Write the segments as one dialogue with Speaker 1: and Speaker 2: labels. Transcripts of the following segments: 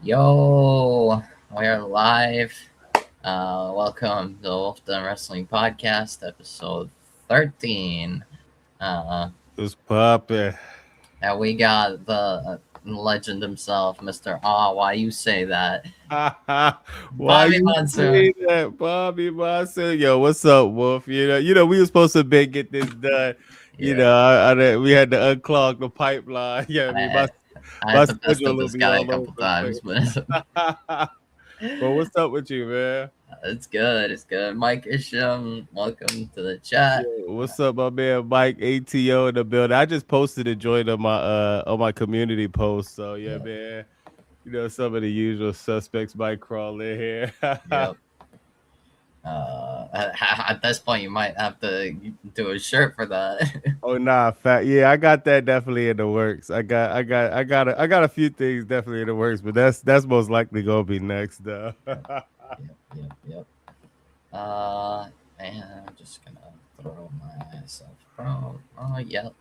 Speaker 1: Yo, we're live. Welcome to the Wolf Den Wrestling Podcast, episode 13. Uh,
Speaker 2: It's popping.
Speaker 1: and we got the legend himself, Mr. Ah, why you say that?
Speaker 2: Why
Speaker 1: Bobby
Speaker 2: you
Speaker 1: Monsoon.
Speaker 2: say that, Bobby Monsoon? Yo, what's up, Wolf? We were supposed to be get this done.
Speaker 1: Yeah,
Speaker 2: We had to unclog the pipeline. Yeah,
Speaker 1: I, I
Speaker 2: my
Speaker 1: had to mess
Speaker 2: schedule
Speaker 1: with
Speaker 2: will
Speaker 1: this
Speaker 2: be
Speaker 1: guy a
Speaker 2: all over
Speaker 1: couple
Speaker 2: the
Speaker 1: times, but
Speaker 2: place. Well, what's up with you, man?
Speaker 1: it's good. It's good. Mike Isham, welcome to the chat.
Speaker 2: Yo, what's up, my man Mike ATO in the building? I just posted a joint on my community post. So yeah,
Speaker 1: Yeah,
Speaker 2: man. Some of the usual suspects might crawl in here.
Speaker 1: yep. At this point, you might have to do a shirt for that.
Speaker 2: Oh nah, fat. Yeah, I got that definitely in the works. I got a few things definitely in the works, but that's most likely gonna be next though.
Speaker 1: Yep, yep. Uh, and I'm just gonna throw myself from. Oh, yep.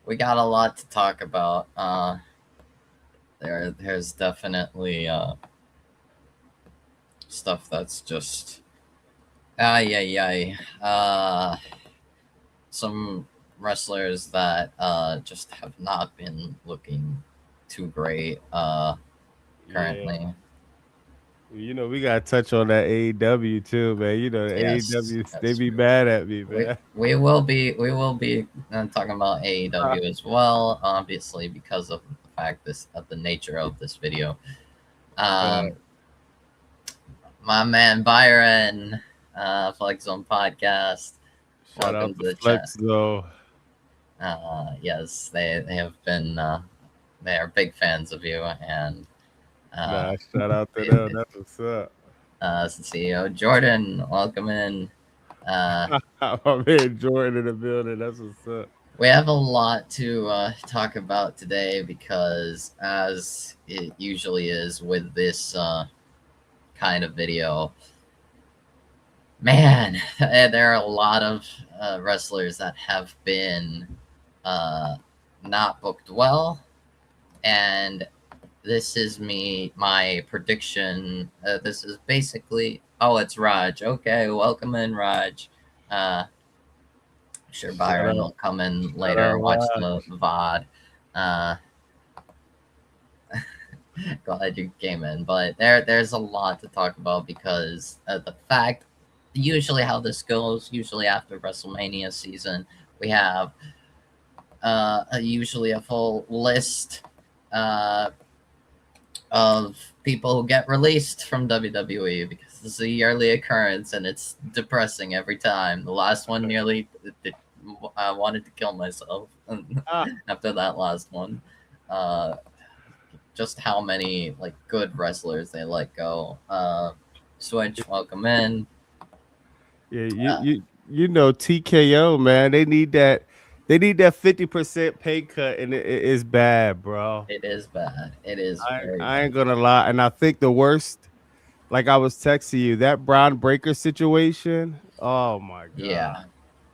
Speaker 1: We got a lot to talk about. There's definitely stuff that's just yeah. Some wrestlers that just have not been looking too great
Speaker 2: Yeah,
Speaker 1: currently.
Speaker 2: we gotta touch on that AEW too, man. The
Speaker 1: Yes,
Speaker 2: AEW they
Speaker 1: yes.
Speaker 2: be mad at me,
Speaker 1: We
Speaker 2: man.
Speaker 1: we will be talking about AEW as well, obviously because of the fact this of the nature of this video.
Speaker 2: Uh,
Speaker 1: Um, my man Byron, Flex Zone Podcast.
Speaker 2: Shout out
Speaker 1: Welcome
Speaker 2: to
Speaker 1: to the chat.
Speaker 2: Flex though.
Speaker 1: Yes, they have been they are big fans of you and uh,
Speaker 2: Nah, shout out to them. That's what's up.
Speaker 1: CEO Jordan. Welcome in. Uh,
Speaker 2: My man Jordan in the building. That's what's up.
Speaker 1: We have a lot to talk about today because, as it usually is with this kind of video, man, there are a lot of wrestlers that have been uh, not booked well. And this is my prediction. This is basically, oh, it's Raj. Okay, welcome in, Raj. Uh, Sure,
Speaker 2: Shout
Speaker 1: Byron
Speaker 2: out,
Speaker 1: will come in
Speaker 2: shout
Speaker 1: later
Speaker 2: out
Speaker 1: and watch
Speaker 2: Rod.
Speaker 1: the VOD. Uh, Glad you came in, but there's a lot to talk about because the fact, usually how this goes, usually after WrestleMania season, we have usually a full list uh, of people who get released from WWE because this is a yearly occurrence and it's depressing every time. The last one nearly, I wanted to kill myself
Speaker 2: Ah,
Speaker 1: after that last one. Uh, just how many like good wrestlers they let go. Switch, welcome in.
Speaker 2: yeah,
Speaker 1: Uh,
Speaker 2: TKO, man. They need that 50% pay cut, and it's bad, bro.
Speaker 1: it is bad. It is very
Speaker 2: I
Speaker 1: bad.
Speaker 2: ain't gonna lie. And I think the worst, like I was texting you, that Brown Breaker situation. Oh my god.
Speaker 1: Yeah,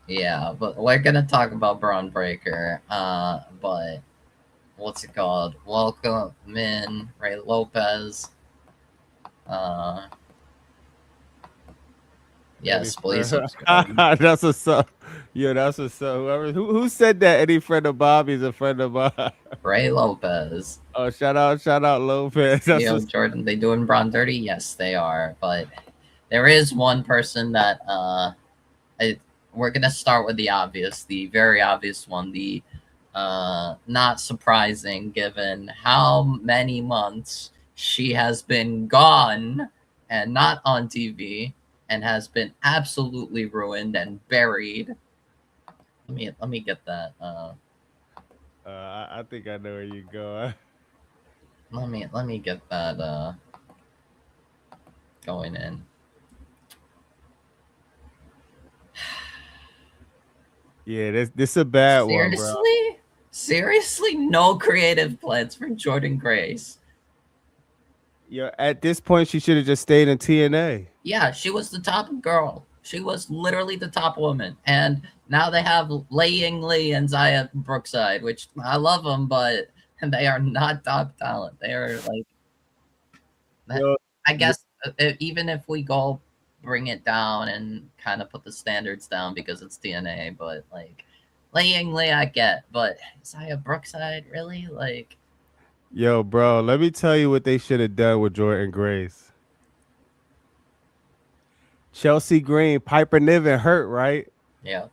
Speaker 1: yeah. But we're gonna talk about Braun Breaker. But what's it called? Welcome in, Ray Lopez. Uh,
Speaker 2: Any
Speaker 1: yes, please
Speaker 2: friend?
Speaker 1: subscribe.
Speaker 2: That's what's up. Yeah, that's what's up. Who said that? Any friend of Bobby's a friend of mine.
Speaker 1: Ray Lopez.
Speaker 2: Oh, shout out Lopez. That's
Speaker 1: CEO
Speaker 2: what's
Speaker 1: Jordan, they doing Braun dirty? Yes, they are. But there is one person that I, we're gonna start with the obvious, the very obvious one, the not surprising given how many months she has been gone and not on TV and has been absolutely ruined and buried. Let me get that.
Speaker 2: I think I know where you go.
Speaker 1: Let me get that going in.
Speaker 2: Yeah, this a bad one, bro.
Speaker 1: Seriously, no creative plans for Jordan Grace.
Speaker 2: Yeah, at this point, she should have just stayed in TNA.
Speaker 1: Yeah, she was the top girl. She was literally the top woman. And now they have Lei Ying Lee and Zaya Brookside, which I love them, but and they are not top talent. They are like that.
Speaker 2: Yo,
Speaker 1: I
Speaker 2: yo,
Speaker 1: guess even if we go bring it down and kind of put the standards down because it's DNA, but like Lee Yingli, I get, but Isaiah Brookside, really? Like,
Speaker 2: yo, bro, let me tell you what they should have done with Jordan Grace. Chelsea Green, Piper Niven hurt, right?
Speaker 1: yeah,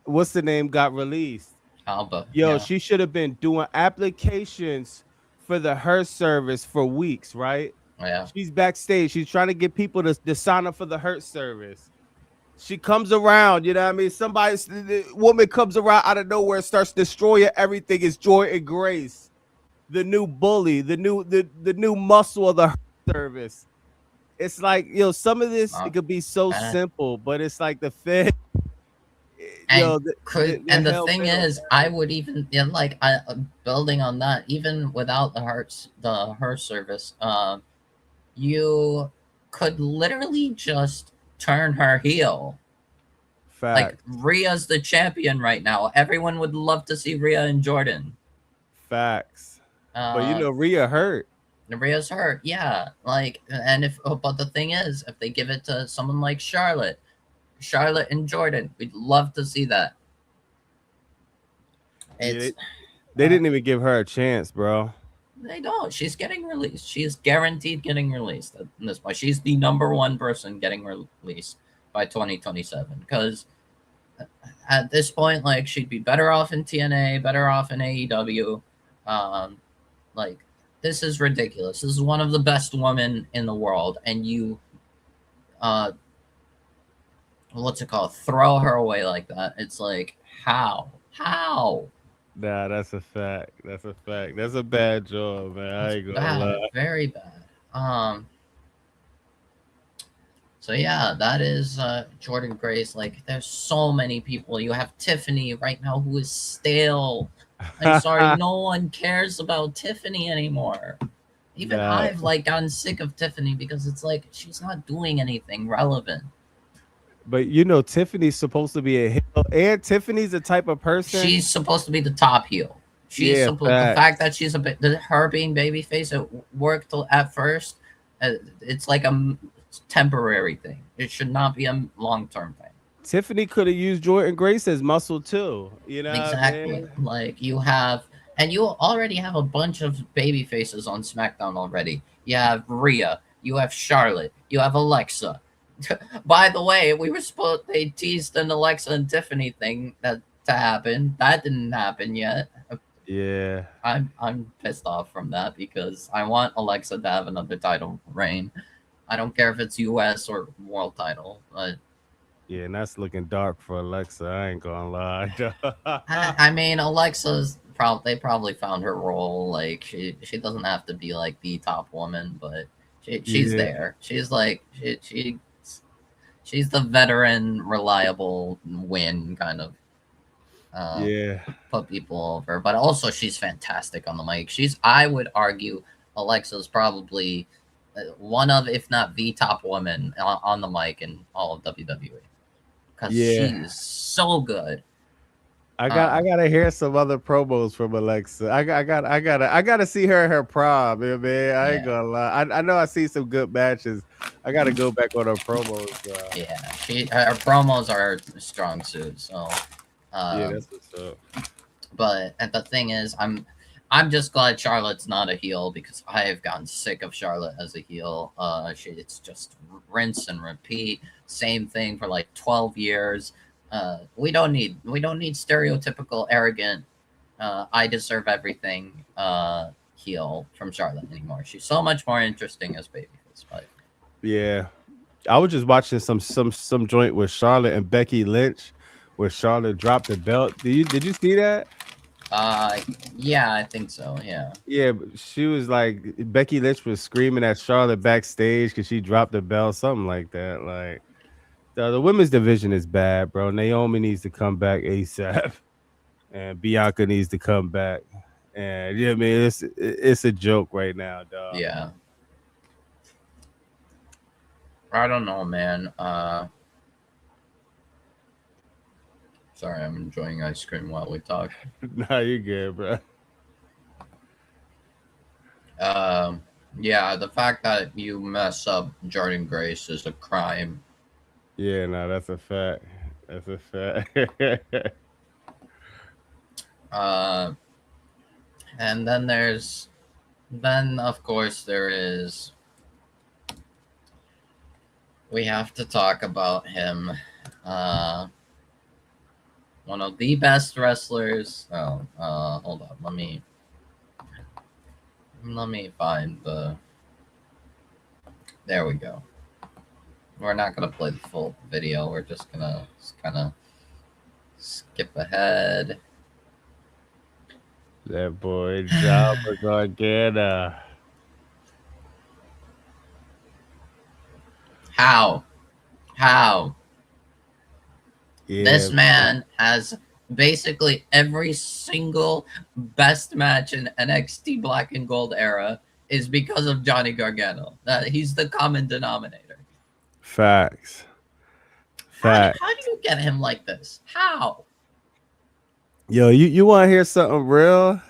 Speaker 2: What's the name got released?
Speaker 1: Alba,
Speaker 2: Yo,
Speaker 1: yeah,
Speaker 2: she should have been doing applications for the her service for weeks, right?
Speaker 1: yeah,
Speaker 2: She's backstage. She's trying to get people to sign up for the hurt service. She comes around, you know what I mean? Somebody, the woman comes around out of nowhere, starts destroying everything. It's Joy and Grace, the new bully, the new muscle of the hurt service. It's like, some of this it
Speaker 1: uh,
Speaker 2: could be so
Speaker 1: uh,
Speaker 2: simple, but it's like the Fed,
Speaker 1: and
Speaker 2: they're
Speaker 1: and the
Speaker 2: hell
Speaker 1: thing
Speaker 2: bent on
Speaker 1: is, I would even like building on that, even without the her service, you could literally just turn her heel. Like
Speaker 2: facts,
Speaker 1: Rhea's the champion right now. Everyone would love to see Rhea and Jordan.
Speaker 2: facts. But
Speaker 1: Uh,
Speaker 2: Rhea hurt.
Speaker 1: Rhea's hurt, yeah. Like, and if but the thing is, if they give it to someone like Charlotte and Jordan, we'd love to see that.
Speaker 2: Yeah,
Speaker 1: It's
Speaker 2: they
Speaker 1: uh,
Speaker 2: didn't even give her a chance, bro.
Speaker 1: they don't. She's getting released. She's guaranteed getting released at this point. She's the number one person getting released by 2027 because at this point, like she'd be better off in TNA, better off in AEW. Um, like this is ridiculous. This is one of the best women in the world, and you, uh, what's it called? Throw her away like that. It's like how? How?
Speaker 2: Nah, that's a fact. That's a fact. That's a bad job, man. I
Speaker 1: It's
Speaker 2: ain't gonna
Speaker 1: bad,
Speaker 2: lie.
Speaker 1: very bad. So yeah, that is Jordan Grace. Like, there's so many people. You have Tiffany right now, who is stale. I'm sorry, no one cares about Tiffany anymore. Even
Speaker 2: Nah,
Speaker 1: I've like gotten sick of Tiffany because it's like she's not doing anything relevant.
Speaker 2: but Tiffany's supposed to be a heel, and Tiffany's the type of person.
Speaker 1: She's supposed to be the top heel. She's
Speaker 2: Yeah,
Speaker 1: supposed the fact
Speaker 2: facts.
Speaker 1: that she's a bit her being babyface it worked at first. It's like a temporary thing. It should not be a long term thing.
Speaker 2: Tiffany could have used Jordan Grace as muscle too. You know what I
Speaker 1: Exactly.
Speaker 2: mean?
Speaker 1: Like you have, and you already have a bunch of baby faces on SmackDown already. You have Rhea, you have Charlotte, you have Alexa. By the way, we were supposed they teased an Alexa and Tiffany thing that to happen. That didn't happen yet.
Speaker 2: Yeah,
Speaker 1: I'm pissed off from that because I want Alexa to have another title reign. I don't care if it's US or world title, but
Speaker 2: yeah, and that's looking dark for Alexa. I ain't gonna lie.
Speaker 1: I mean, Alexa's probably they probably found her role. Like she doesn't have to be like the top woman, but she's
Speaker 2: Yeah,
Speaker 1: there. She's like she's the veteran, reliable win kind of uh,
Speaker 2: yeah,
Speaker 1: put people over. But also she's fantastic on the mic. She's I would argue Alexa's probably one of, if not the top woman on the mic in all of WWE because
Speaker 2: yeah.
Speaker 1: she's so good.
Speaker 2: I
Speaker 1: Uh,
Speaker 2: gotta hear some other promos from Alexa. I gotta see her in her prom, yeah, man. I ain't
Speaker 1: yeah.
Speaker 2: gonna lie. I know I see some good matches. I gotta go back on her promos.
Speaker 1: Yeah, her promos are her strong suit. So,
Speaker 2: Yeah,
Speaker 1: um,
Speaker 2: that's what's up.
Speaker 1: but and the thing is, I'm just glad Charlotte's not a heel because I have gotten sick of Charlotte as a heel. It's just rinse and repeat, same thing for like 12 years. We don't need stereotypical arrogant. I deserve everything. Heel from Charlotte anymore. She's so much more interesting as babyface. But
Speaker 2: Yeah, I was just watching some joint with Charlotte and Becky Lynch, where Charlotte dropped the belt. Did you see that?
Speaker 1: uh, yeah, I think so. Yeah.
Speaker 2: Yeah, but she was like Becky Lynch was screaming at Charlotte backstage because she dropped the belt, something like that. Like the women's division is bad, bro. Naomi needs to come back ASAP, and Bianca needs to come back. And yeah, I mean it's a joke right now, dog.
Speaker 1: Yeah. I don't know, man. Sorry, I'm enjoying ice cream while we talk.
Speaker 2: Nah, you good, bro.
Speaker 1: Um, yeah, the fact that you mess up Jordan Grace is a crime.
Speaker 2: Yeah, no, that's a fact. That's a fact.
Speaker 1: Uh, and then of course there is. We have to talk about him. Uh, one of the best wrestlers. Oh, hold on. Let me find the. There we go. We're not gonna play the full video. We're just gonna kind of skip ahead.
Speaker 2: That boy Jabba Gargano.
Speaker 1: How? How?
Speaker 2: Yeah,
Speaker 1: This man has basically every single best match in NXT Black and Gold era is because of Johnny Gargano. He's the common denominator.
Speaker 2: facts. Fact.
Speaker 1: How do you get him like this? How?
Speaker 2: Yo, you want to hear something real?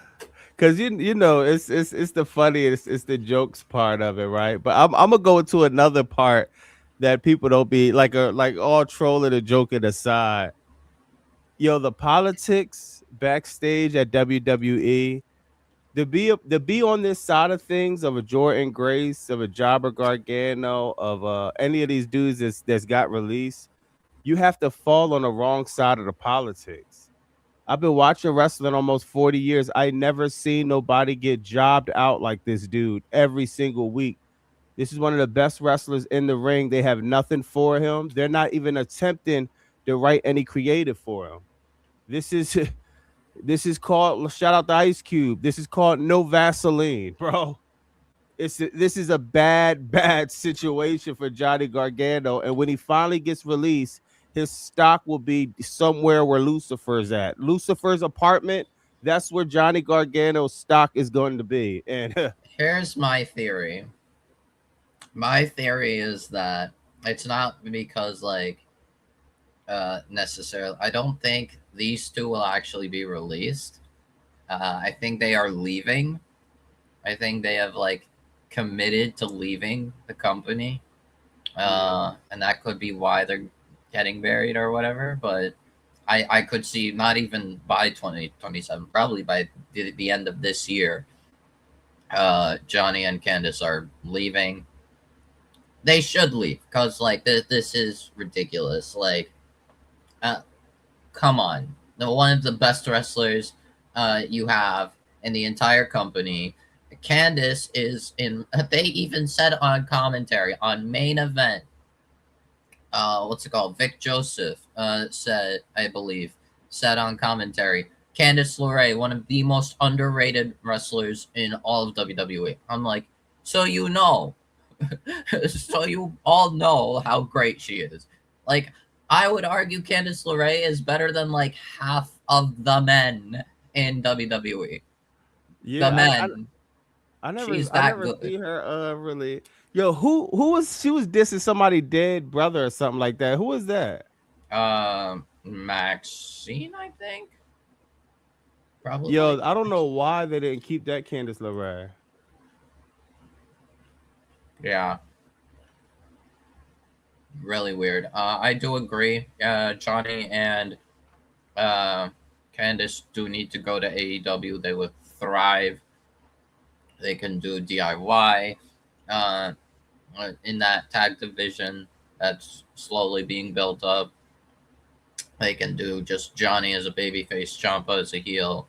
Speaker 2: Cause you know it's the funniest, it's the jokes part of it, right? But I'm gonna go into another part that people don't be like all trolling and joking aside. Yo, the politics backstage at WWE, to be on this side of things of a Jordan Grace, of a Jobber Gargano, of any of these dudes that's got released, you have to fall on the wrong side of the politics. I've been watching wrestling almost 40 years. I never seen nobody get jobbed out like this dude every single week. This is one of the best wrestlers in the ring. They have nothing for him. They're not even attempting to write any creative for him. This is this is called, shout out to Ice Cube. This is called no Vaseline, bro. This is a bad situation for Johnny Gargano, and when he finally gets released, his stock will be somewhere where Lucifer's at. Lucifer's apartment. That's where Johnny Gargano's stock is going to be. And
Speaker 1: Here's my theory. My theory is that it's not because necessarily. I don't think these two will actually be released. I think they are leaving. I think they have committed to leaving the company, and that could be why they're getting married or whatever. But I could see not even by 2027, probably by the end of this year, Johnny and Candace are leaving. They should leave because this is ridiculous. Uh, come on, one of the best wrestlers you have in the entire company. Candace is in. They even said on commentary on main event. What's it called? Vic Joseph said, I believe, said on commentary. Candice LeRae, one of the most underrated wrestlers in all of WWE. I'm like, so you know, so you all know how great she is. Like, I would argue Candice LeRae is better than half of the men in WWE. The
Speaker 2: yeah,
Speaker 1: men. She's
Speaker 2: I
Speaker 1: that
Speaker 2: never
Speaker 1: good.
Speaker 2: see her really. Yo, who was, she was dissing somebody dead brother or something like that. Who was that?
Speaker 1: Maxine, I think.
Speaker 2: Yo,
Speaker 1: Probably.
Speaker 2: I don't know why they didn't keep that Candice LeRae.
Speaker 1: Yeah, really weird. I do agree. Johnny and uh, Candice do need to go to AEW. They would thrive. They can do DIY uh, in that tag division that's slowly being built up. They can do just Johnny as a babyface, Ciampa as a heel,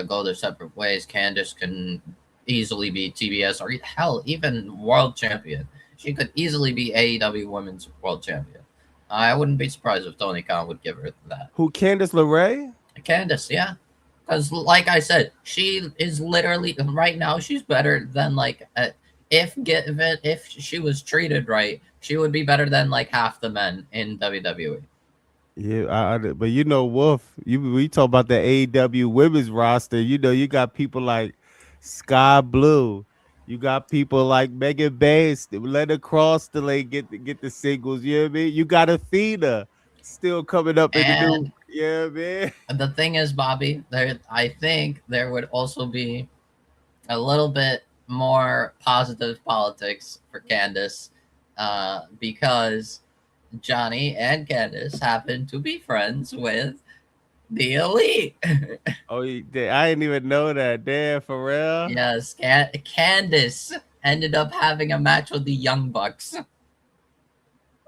Speaker 1: go their separate ways. Candice can easily be TBS or hell, even world champion. She could easily be AEW Women's World Champion. I wouldn't be surprised if Tony Khan would give her that.
Speaker 2: Who, Candice LeRae?
Speaker 1: Candice, yeah. Because, like I said, she is literally right now. She's better than if she was treated right, she would be better than half the men in WWE.
Speaker 2: Yeah, but you know, Wolf, we talk about the AEW women's roster. You know, you got people like Sky Blue. You got people like Megan Bass, let her cross the lane, get the singles. You know what I mean? You got Athena still coming up in the new.
Speaker 1: And
Speaker 2: Yeah, man.
Speaker 1: the thing is, Bobby, I think there would also be a little bit. more positive politics for Candace, because Johnny and Candace happen to be friends with the Elite.
Speaker 2: Oh, I didn't even know that. Damn, for real.
Speaker 1: Yes, Candace ended up having a match with the Young Bucks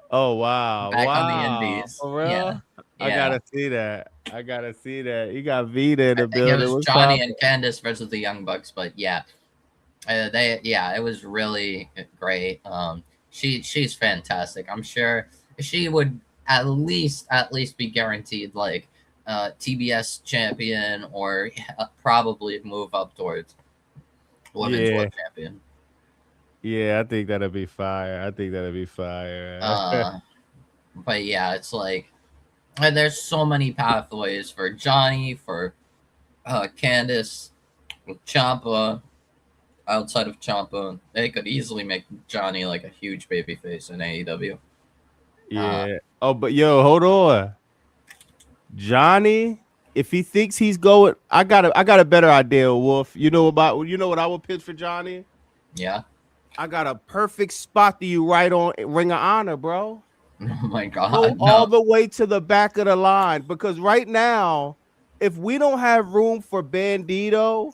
Speaker 2: Oh wow,
Speaker 1: back on the
Speaker 2: wow,
Speaker 1: Indies.
Speaker 2: for
Speaker 1: Yeah,
Speaker 2: real. I
Speaker 1: yeah.
Speaker 2: gotta see that. I gotta see that. You got Vita in
Speaker 1: I
Speaker 2: the
Speaker 1: think it
Speaker 2: building.
Speaker 1: was
Speaker 2: What's
Speaker 1: Johnny
Speaker 2: poppin'?
Speaker 1: and Candace versus the Young Bucks, but yeah, it was really great. She's fantastic. I'm sure she would at least be guaranteed like TBS champion, or probably move up towards women's
Speaker 2: Yeah,
Speaker 1: world champion.
Speaker 2: yeah. I think that'll be fire. I think that'll be fire.
Speaker 1: Uh, but yeah, it's like there's so many pathways for Johnny, for Candace, with Champa. Outside of Champa, they could easily make Johnny like a huge babyface in AEW. Uh,
Speaker 2: Yeah. Oh, but yo, hold on. Johnny, if he thinks he's going, I got a better idea, Wolf. You know what I would pitch for Johnny?
Speaker 1: yeah.
Speaker 2: I got a perfect spot to you right on Ring of Honor, bro.
Speaker 1: Oh my
Speaker 2: Go
Speaker 1: God,
Speaker 2: all
Speaker 1: no.
Speaker 2: the way to the back of the line because right now, if we don't have room for Bandito,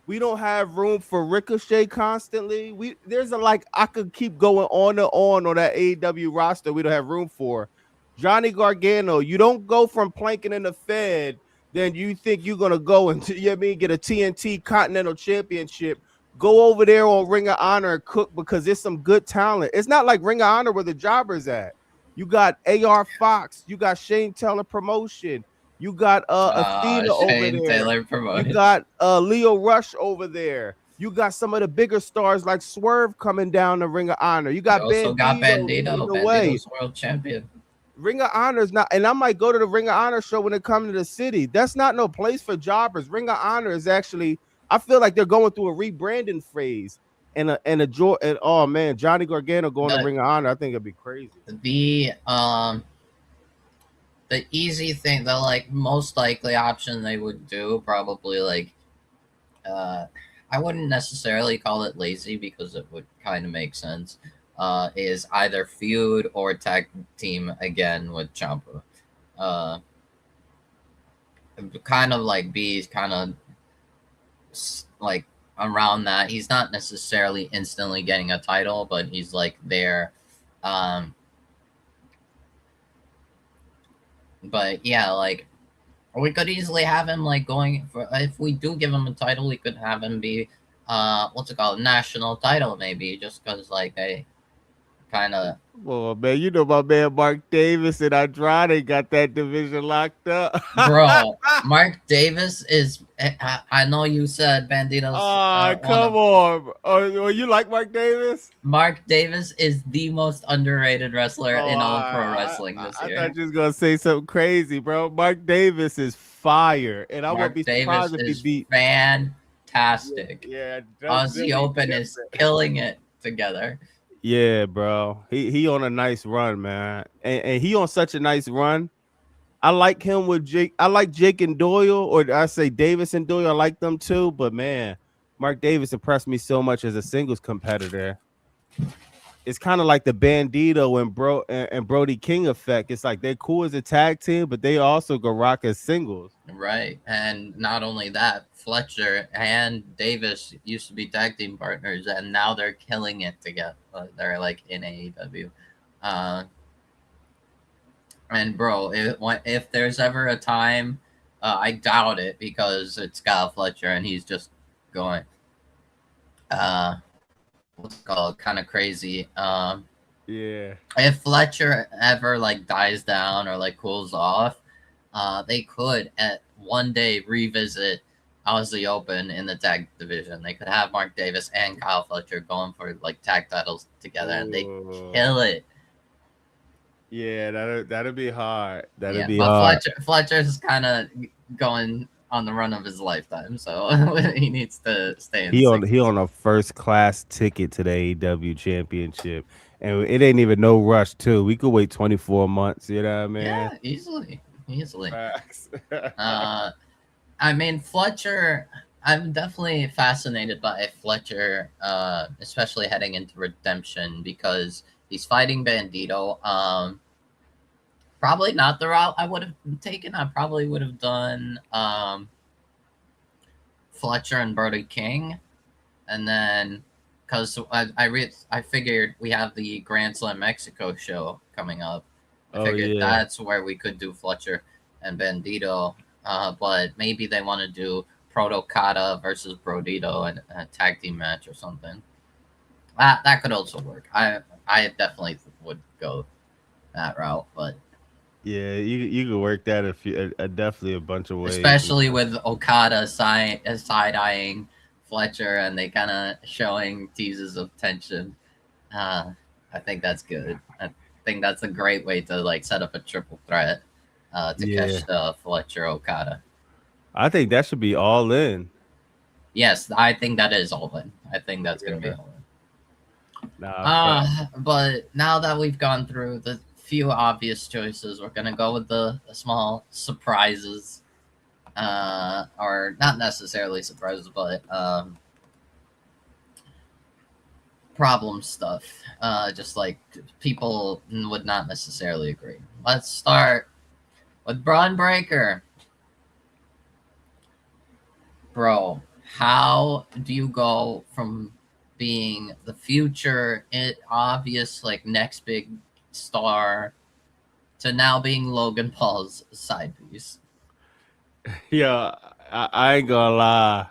Speaker 2: we don't have room for Ricochet constantly. There's a like I could keep going on and on that AEW roster. We don't have room for Johnny Gargano. You don't go from planking in the Fed, then you think you're gonna go and get a TNT Continental Championship. Go over there on Ring of Honor and cook because there's some good talent. It's not like Ring of Honor where the jobbers at. You got AR Fox, you got Shane Taylor Promotion, you got Athena over
Speaker 1: Shane
Speaker 2: there.
Speaker 1: Taylor
Speaker 2: You
Speaker 1: promoted.
Speaker 2: got Leo Rush over there. You got some of the bigger stars like Swerve coming down the Ring of Honor. You
Speaker 1: You
Speaker 2: got
Speaker 1: also got
Speaker 2: Bandito leading
Speaker 1: Bandito.
Speaker 2: the way.
Speaker 1: Bandito's world champion.
Speaker 2: Ring of Honor is not, and I might go to the Ring of Honor show when it comes to the city. That's not no place for jobbers. Ring of Honor is actually, I feel like they're going through a rebranding phase. And oh man, Johnny Gargano going to
Speaker 1: The
Speaker 2: Ring of Honor, I think it'd be crazy.
Speaker 1: the um the easy thing, the like most likely option they would do, probably like uh I wouldn't necessarily call it lazy because it would kind of make sense. Is either feud or tag team again with Ciampa. Uh, kind of like be kind of like around that. He's not necessarily instantly getting a title, but he's like there. Um, but yeah, like we could easily have him like going for, if we do give him a title, we could have him be what's it called, national title maybe, just because like they kind of.
Speaker 2: Well, man, you know my man Mark Davis and Andrade got that division locked up.
Speaker 1: Bro, Mark Davis is. I know you said Bandito's
Speaker 2: Oh,
Speaker 1: one
Speaker 2: come
Speaker 1: of.
Speaker 2: on. Oh, you like Mark Davis?
Speaker 1: Mark Davis is the most underrated wrestler
Speaker 2: Oh,
Speaker 1: in all of pro wrestling this
Speaker 2: I
Speaker 1: year.
Speaker 2: thought you was gonna say something crazy, bro. Mark Davis is fire, and I wouldn't
Speaker 1: Mark
Speaker 2: be
Speaker 1: Davis
Speaker 2: surprised if he
Speaker 1: is
Speaker 2: beat.
Speaker 1: fantastic.
Speaker 2: Yeah,
Speaker 1: Aussie Open is killing it together.
Speaker 2: yeah, bro. He on a nice run, man, and he on such a nice run. I like him with Jake. I like Jake and Doyle, or I say Davis and Doyle. I like them too, but man, Mark Davis impressed me so much as a singles competitor. It's kind of like the Bandito and Brody King effect. It's like they're cool as a tag team, but they also go rock as singles.
Speaker 1: Right. And not only that, Fletcher and Davis used to be tag team partners, and now they're killing it together. They're like in AEW. Uh, and bro, if there's ever a time, I doubt it because it's Kyle Fletcher and he's just going, uh, what's it called, kind of crazy.
Speaker 2: Yeah,
Speaker 1: If Fletcher ever like dies down or like cools off, they could at one day revisit Aussie Open in the tag division. They could have Mark Davis and Kyle Fletcher going for like tag titles together, and they kill it.
Speaker 2: yeah, that'll be hard. That'll
Speaker 1: Yeah,
Speaker 2: be
Speaker 1: but
Speaker 2: hard.
Speaker 1: Fletcher's kind of going on the run of his lifetime, so he needs to stay in
Speaker 2: He on
Speaker 1: singles.
Speaker 2: a first class ticket to the AEW championship. And it ain't even no rush too. We could wait 24 months, you know what I mean?
Speaker 1: Yeah, easily.
Speaker 2: Facts.
Speaker 1: I mean, Fletcher. I'm definitely fascinated by Fletcher, especially heading into Redemption because he's fighting Bandito. Probably not the route I would have taken. I probably would have done Fletcher and Brody King, and then because I figured we have the Grand Slam Mexico show coming up. I
Speaker 2: Oh
Speaker 1: figured
Speaker 2: yeah.
Speaker 1: that's where we could do Fletcher and Bandito, but maybe they want to do Proto Kata versus Brodito and a tag team match or something. That could also work. I definitely would go that route, but
Speaker 2: Yeah, you could work that definitely a bunch of ways.
Speaker 1: especially with Okada side eyeing Fletcher and they kind of showing teases of tension. Uh, I think that's good. I think that's a great way to like set up a triple threat to
Speaker 2: Yeah,
Speaker 1: catch Fletcher Okada.
Speaker 2: I think that should be all in.
Speaker 1: Yes, I think that is all in. I think that's gonna be
Speaker 2: Yeah.
Speaker 1: all in.
Speaker 2: Nah, fact.
Speaker 1: But now that we've gone through the few obvious choices, we're gonna go with the small surprises, or not necessarily surprises, but problem stuff. Just like people would not necessarily agree. Let's start with Braun Breaker. Bro, how do you go from being the future, obvious, like next big star, to now being Logan Paul's side piece?
Speaker 2: Yeah, I ain't gonna lie.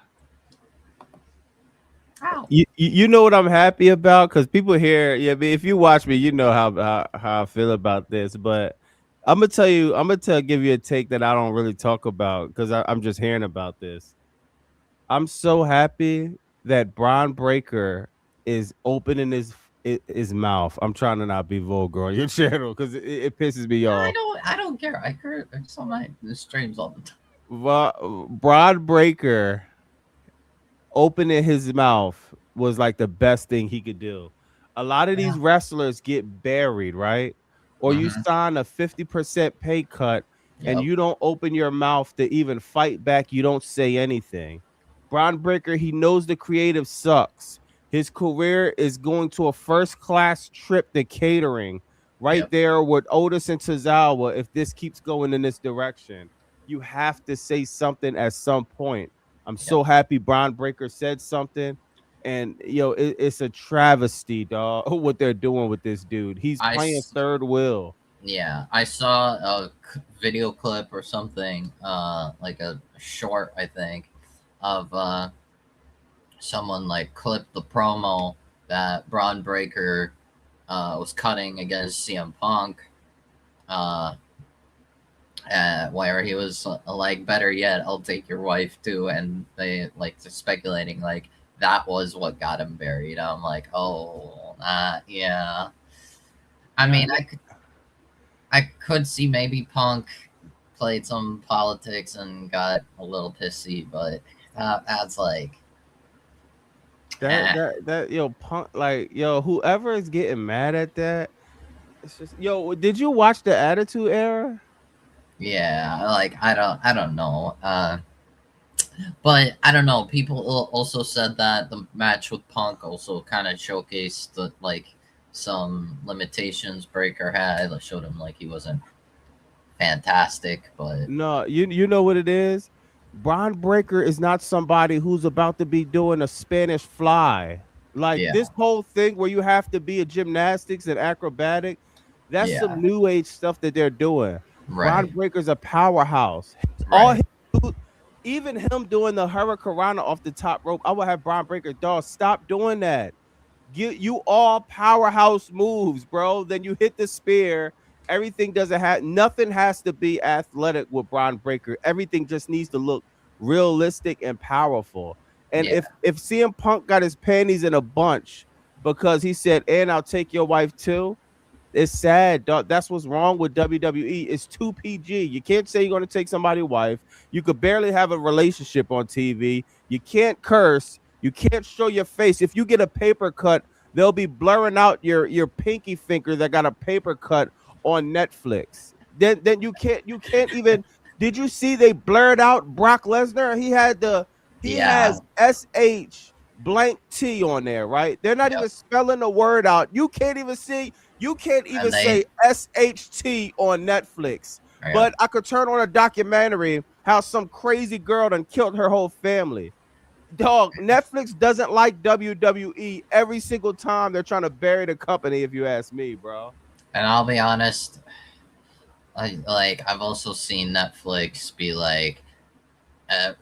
Speaker 1: How?
Speaker 2: You know what I'm happy about? Because people here, yeah, but if you watch me, you know how I feel about this. But I'm gonna give you a take that I don't really talk about because I'm just hearing about this. I'm so happy that Braun Breaker is opening his mouth. I'm trying to not be vulgar on your channel because it pisses me off.
Speaker 1: I don't care. I heard it's on my streams all the time.
Speaker 2: Braun Breaker opening his mouth was like the best thing he could do. A lot of
Speaker 1: Yeah.
Speaker 2: these wrestlers get buried, right? Or you
Speaker 1: Mm-hmm.
Speaker 2: sign a 50% pay cut and
Speaker 1: Yep.
Speaker 2: you don't open your mouth to even fight back, you don't say anything. Braun Breaker, he knows the creative sucks. His career is going to a first class trip to catering right
Speaker 1: Yep.
Speaker 2: there with Otis and Tozawa. If this keeps going in this direction, you have to say something at some point. I'm
Speaker 1: Yep.
Speaker 2: so happy Braun Breaker said something. And it's a travesty, dog, what they're doing with this dude. He's
Speaker 1: I
Speaker 2: playing third wheel.
Speaker 1: Yeah, I saw a video clip or something, like a short, I think, of someone like clipped the promo that Braun Breaker was cutting against CM Punk, uh, where he was like, "Better yet, I'll take your wife too," and they like speculating like that was what got him buried. I'm like, oh, yeah. I
Speaker 2: Yeah,
Speaker 1: mean, I could see maybe Punk played some politics and got a little pissy, but that's like,
Speaker 2: that
Speaker 1: eh.
Speaker 2: that that yo punk like yo whoever is getting mad at that, it's just yo. Did you watch the Attitude Era?
Speaker 1: Yeah, like I don't know. But I don't know. People also said that the match with Punk also kind of showcased the, like some limitations Breaker had. It showed him like he wasn't fantastic, but
Speaker 2: No, you know what it is. Braun Breaker is not somebody who's about to be doing a Spanish fly. Like
Speaker 1: yeah,
Speaker 2: this whole thing where you have to be a gymnastics and acrobatic, that's some
Speaker 1: yeah,
Speaker 2: new age stuff that they're doing. Braun
Speaker 1: right,
Speaker 2: Breaker's a powerhouse. All
Speaker 1: right,
Speaker 2: he even him doing the hurricanrana off the top rope, I would have Braun Breaker, dog, stop doing that. You all powerhouse moves, bro. Then you hit the spear. Everything doesn't have nothing has to be athletic with Braun Breaker. Everything just needs to look realistic and powerful. And
Speaker 1: yeah,
Speaker 2: if CM Punk got his panties in a bunch because he said, "And I'll take your wife too," it's sad, dog. That's what's wrong with WWE. It's too PG. You can't say you're going to take somebody's wife. You could barely have a relationship on TV. You can't curse. You can't show your face. If you get a paper cut, they'll be blurring out your pinky finger that got a paper cut on Netflix. Then you can't even. Did you see they blurred out Brock Lesnar? He
Speaker 1: Yeah,
Speaker 2: has SH blank T on there, right? They're not
Speaker 1: yep.
Speaker 2: even spelling the word out. You can't even see, you can't even
Speaker 1: And they,
Speaker 2: say SHT on Netflix.
Speaker 1: yeah.
Speaker 2: But I could turn on a documentary how some crazy girl done killed her whole family. Dog, Netflix doesn't like WWE every single time they're trying to bury the company, if you ask me, bro.
Speaker 1: And I'll be honest, I've also seen Netflix be like, uh,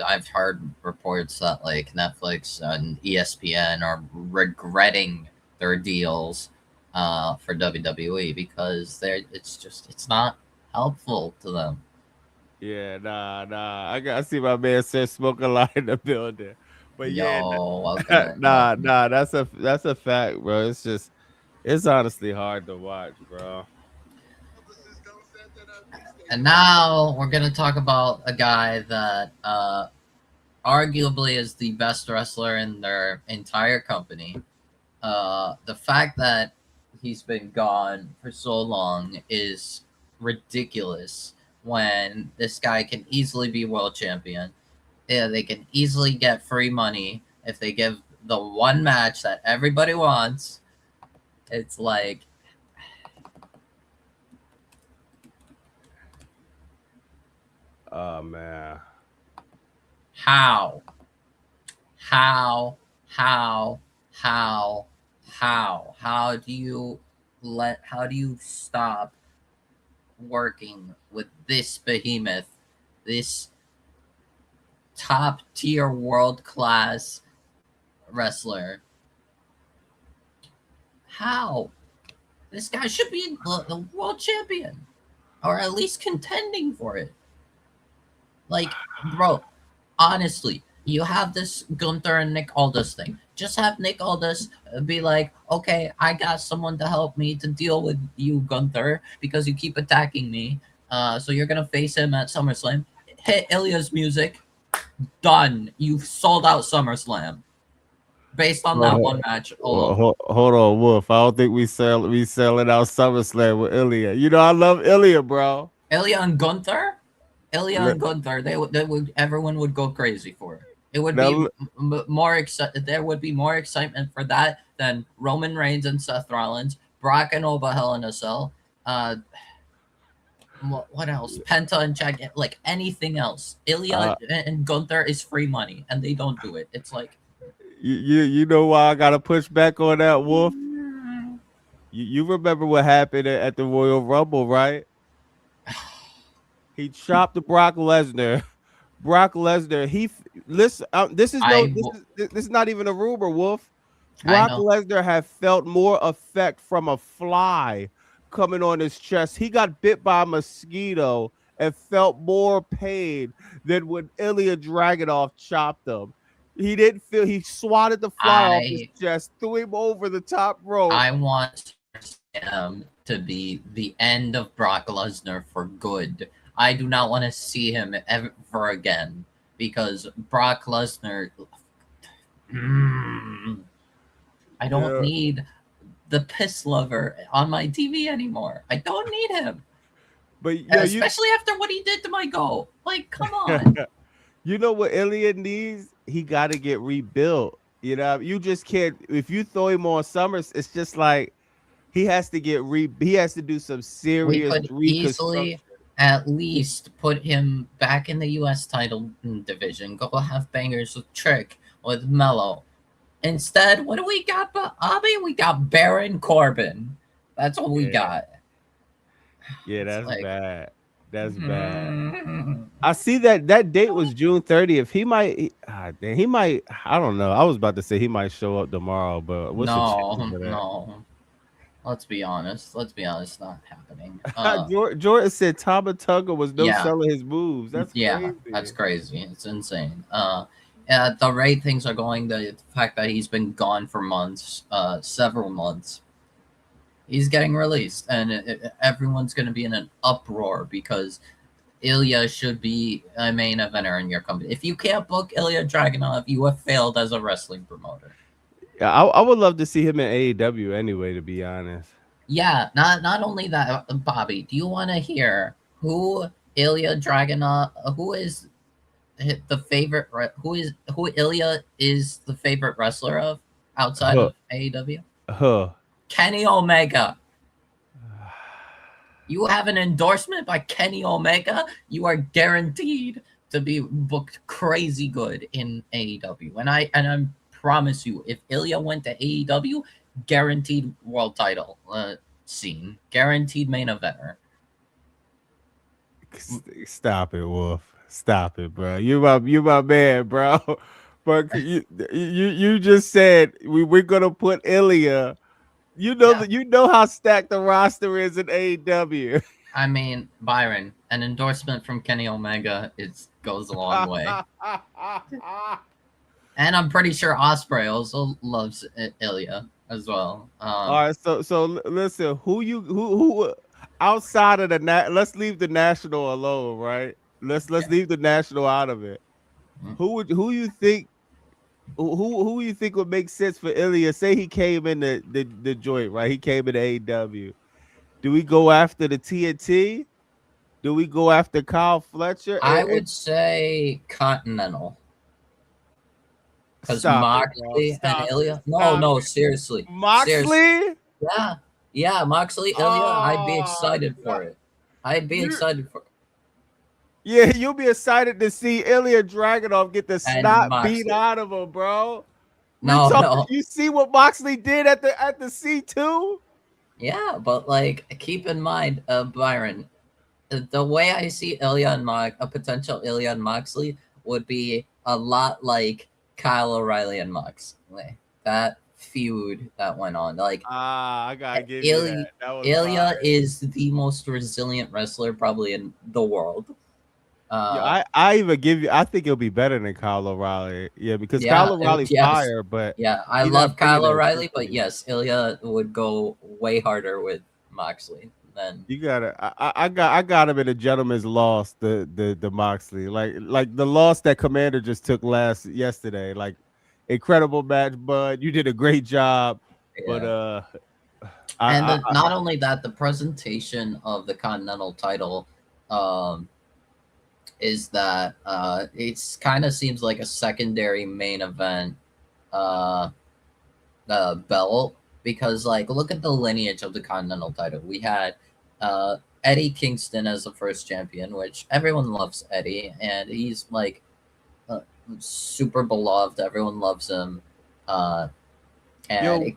Speaker 1: I've heard reports that like Netflix and ESPN are regretting their deals for WWE because it's not helpful to them.
Speaker 2: Yeah, nah. I see my man said smoke a lot in the building. But yeah,
Speaker 1: Yo, welcome in, welcome.
Speaker 2: nah, that's a fact, bro. It's just it's honestly hard to watch, bro.
Speaker 1: And now we're gonna talk about a guy that arguably is the best wrestler in their entire company. The fact that he's been gone for so long is ridiculous when this guy can easily be world champion. Yeah, they can easily get free money if they give the one match that everybody wants. It's like,
Speaker 2: Oh man.
Speaker 1: how? How? How? How? How do you stop working with this behemoth, this top tier world class wrestler? How? This guy should be the world champion, or at least contending for it. Like, bro, honestly, you have this Gunther and Nick Aldis thing. Just have Nick Aldis be like, okay, I got someone to help me to deal with you, Gunther, because you keep attacking me. So you're gonna face him at SummerSlam. Hit Ilya's music. Done. You've sold out SummerSlam based on that one match alone.
Speaker 2: Hold on, Wolf. I don't think we selling out SummerSlam with Ilya. You know I love Ilya, bro.
Speaker 1: Ilya and Gunther, Ilya
Speaker 2: Look,
Speaker 1: and Gunther, they would everyone would go crazy for it. It would
Speaker 2: now,
Speaker 1: be
Speaker 2: look-
Speaker 1: more excited. There would be more excitement for that than Roman Reigns and Seth Rollins, Brock and Oba Hell in a Cell. Uh, what else? Penta and Chad, like anything else. Ilya
Speaker 2: uh,
Speaker 1: and Gunther is free money, and they don't do it. It's like,
Speaker 2: you know why I gotta push back on that, Wolf? You remember what happened at the Royal Rumble, right? He chopped the Brock Lesnar. Brock Lesnar. Listen. This is no.
Speaker 1: I
Speaker 2: This is not even a rumor, Wolf.
Speaker 1: I
Speaker 2: Brock
Speaker 1: know.
Speaker 2: Lesnar had felt more effect from a fly coming on his chest. He got bit by a mosquito and felt more pain than when Ilya Dragunov chopped him. He didn't feel. He swatted the fly off his
Speaker 1: I
Speaker 2: chest, threw him over the top rope.
Speaker 1: I want to be the end of Brock Lesnar for good. I do not want to see him ever again because Brock Lesnar. Mm, I don't
Speaker 2: Yeah,
Speaker 1: need the piss lover on my TV anymore. I don't need him,
Speaker 2: but you
Speaker 1: especially after what he did to my goal. Like, come on.
Speaker 2: you know what Ilya needs? He got to get rebuilt. You know, you just can't. If you throw him on Summers, it's just like he has to get he has to do some
Speaker 1: We
Speaker 2: serious
Speaker 1: could easily
Speaker 2: reconstruction.
Speaker 1: at least put him back in the U.S. title division. Go have bangers with Trick, with Mello. Instead, what do we got? Bobby, we got Baron Corbin. That's what we
Speaker 2: Yeah,
Speaker 1: got.
Speaker 2: yeah,
Speaker 1: It's
Speaker 2: that's
Speaker 1: like,
Speaker 2: bad. That's bad.
Speaker 1: mm,
Speaker 2: I see that date was June 30th. He might. I don't know. I was about to say he might show up tomorrow, but what's the chances
Speaker 1: no,
Speaker 2: of that?
Speaker 1: no. Let's be honest. Let's be honest. Not happening.
Speaker 2: Jordan said Tama Tonga was no
Speaker 1: Yeah,
Speaker 2: selling his moves. That's
Speaker 1: yeah. That's
Speaker 2: crazy.
Speaker 1: crazy. It's insane. At the rate things are going, the fact that he's been gone for months, several months, he's getting released, and everyone's going to be in an uproar because Ilya should be a main eventer in your company. If you can't book Ilya Dragunov, you have failed as a wrestling promoter.
Speaker 2: Yeah, I would love to see him in AEW anyway. To be honest.
Speaker 1: Yeah, not only that, Bobby. Do you want to hear who Ilya Dragunov? Who is the favorite who Ilya is the favorite wrestler of outside
Speaker 2: Huh,
Speaker 1: of AEW?
Speaker 2: huh.
Speaker 1: Kenny Omega. You have an endorsement by Kenny Omega, you are guaranteed to be booked crazy good in AEW. And I promise you, if Ilya went to AEW, guaranteed world title scene, guaranteed main eventer.
Speaker 2: Stop it, Wolf. Stop it, bro. You my man, bro. But you just said we're gonna put Ilya. You know
Speaker 1: Yeah,
Speaker 2: that you know how stacked the roster is in AEW.
Speaker 1: I mean, Byron, an endorsement from Kenny Omega goes a long way. And I'm pretty sure Osprey also loves Ilya as well.
Speaker 2: All right, so listen, who outside of the let's leave the national alone, right? Let's
Speaker 1: Yeah.
Speaker 2: leave the national out of it.
Speaker 1: Mm.
Speaker 2: Who you think who you think would make sense for Ilya? Say he came in the joint, right? He came in the AEW. Do we go after the TNT? Do we go after Kyle Fletcher?
Speaker 1: I would say Continental. Because
Speaker 2: Stop it, bro.
Speaker 1: Moxley and
Speaker 2: Stop it.
Speaker 1: Ilya. No,
Speaker 2: Stop
Speaker 1: no,
Speaker 2: it.
Speaker 1: seriously. Seriously.
Speaker 2: Moxley?
Speaker 1: Yeah. Yeah, Moxley, Ilya, I'd be
Speaker 2: Oh,
Speaker 1: excited for it. I'd be
Speaker 2: you
Speaker 1: excited for it.
Speaker 2: yeah, you'll be excited to see Ilya Dragunov get the
Speaker 1: And
Speaker 2: snot beat
Speaker 1: Moxley.
Speaker 2: out of him, bro. We
Speaker 1: No,
Speaker 2: talking.
Speaker 1: no.
Speaker 2: You see what Moxley did at the C2?
Speaker 1: Yeah, but like keep in mind, Byron, the way I see Ilya and a potential Ilya and Moxley would be a lot like Kyle O'Reilly and Moxley. That feud that went on. Like
Speaker 2: Ah, I gotta give you
Speaker 1: Ilya,
Speaker 2: that. That was
Speaker 1: Ilya
Speaker 2: fire.
Speaker 1: is the most resilient wrestler probably in the world.
Speaker 2: Yeah,
Speaker 1: Uh,
Speaker 2: I even give you. I think it'll be better than Kyle O'Reilly. Yeah, because
Speaker 1: yeah,
Speaker 2: Kyle O'Reilly
Speaker 1: yes,
Speaker 2: fire, but
Speaker 1: yeah. I
Speaker 2: he's not
Speaker 1: love
Speaker 2: bringing
Speaker 1: Kyle
Speaker 2: the
Speaker 1: O'Reilly, but
Speaker 2: intensity.
Speaker 1: yes, Ilya would go way harder with Moxley than.
Speaker 2: You gotta. I got him in a gentleman's loss. The Moxley like the loss that Commander just took yesterday. Like incredible match, bud. You did a great job, but
Speaker 1: Yeah. And
Speaker 2: I
Speaker 1: not only that, the presentation of the Continental title um, is that it's kind of seems like a secondary main event uh, belt because, like, look at the lineage of the Continental title. We had Eddie Kingston as the first champion, which everyone loves Eddie, and he's like uh, super beloved. Everyone loves him. Uh, and
Speaker 2: yo
Speaker 1: it,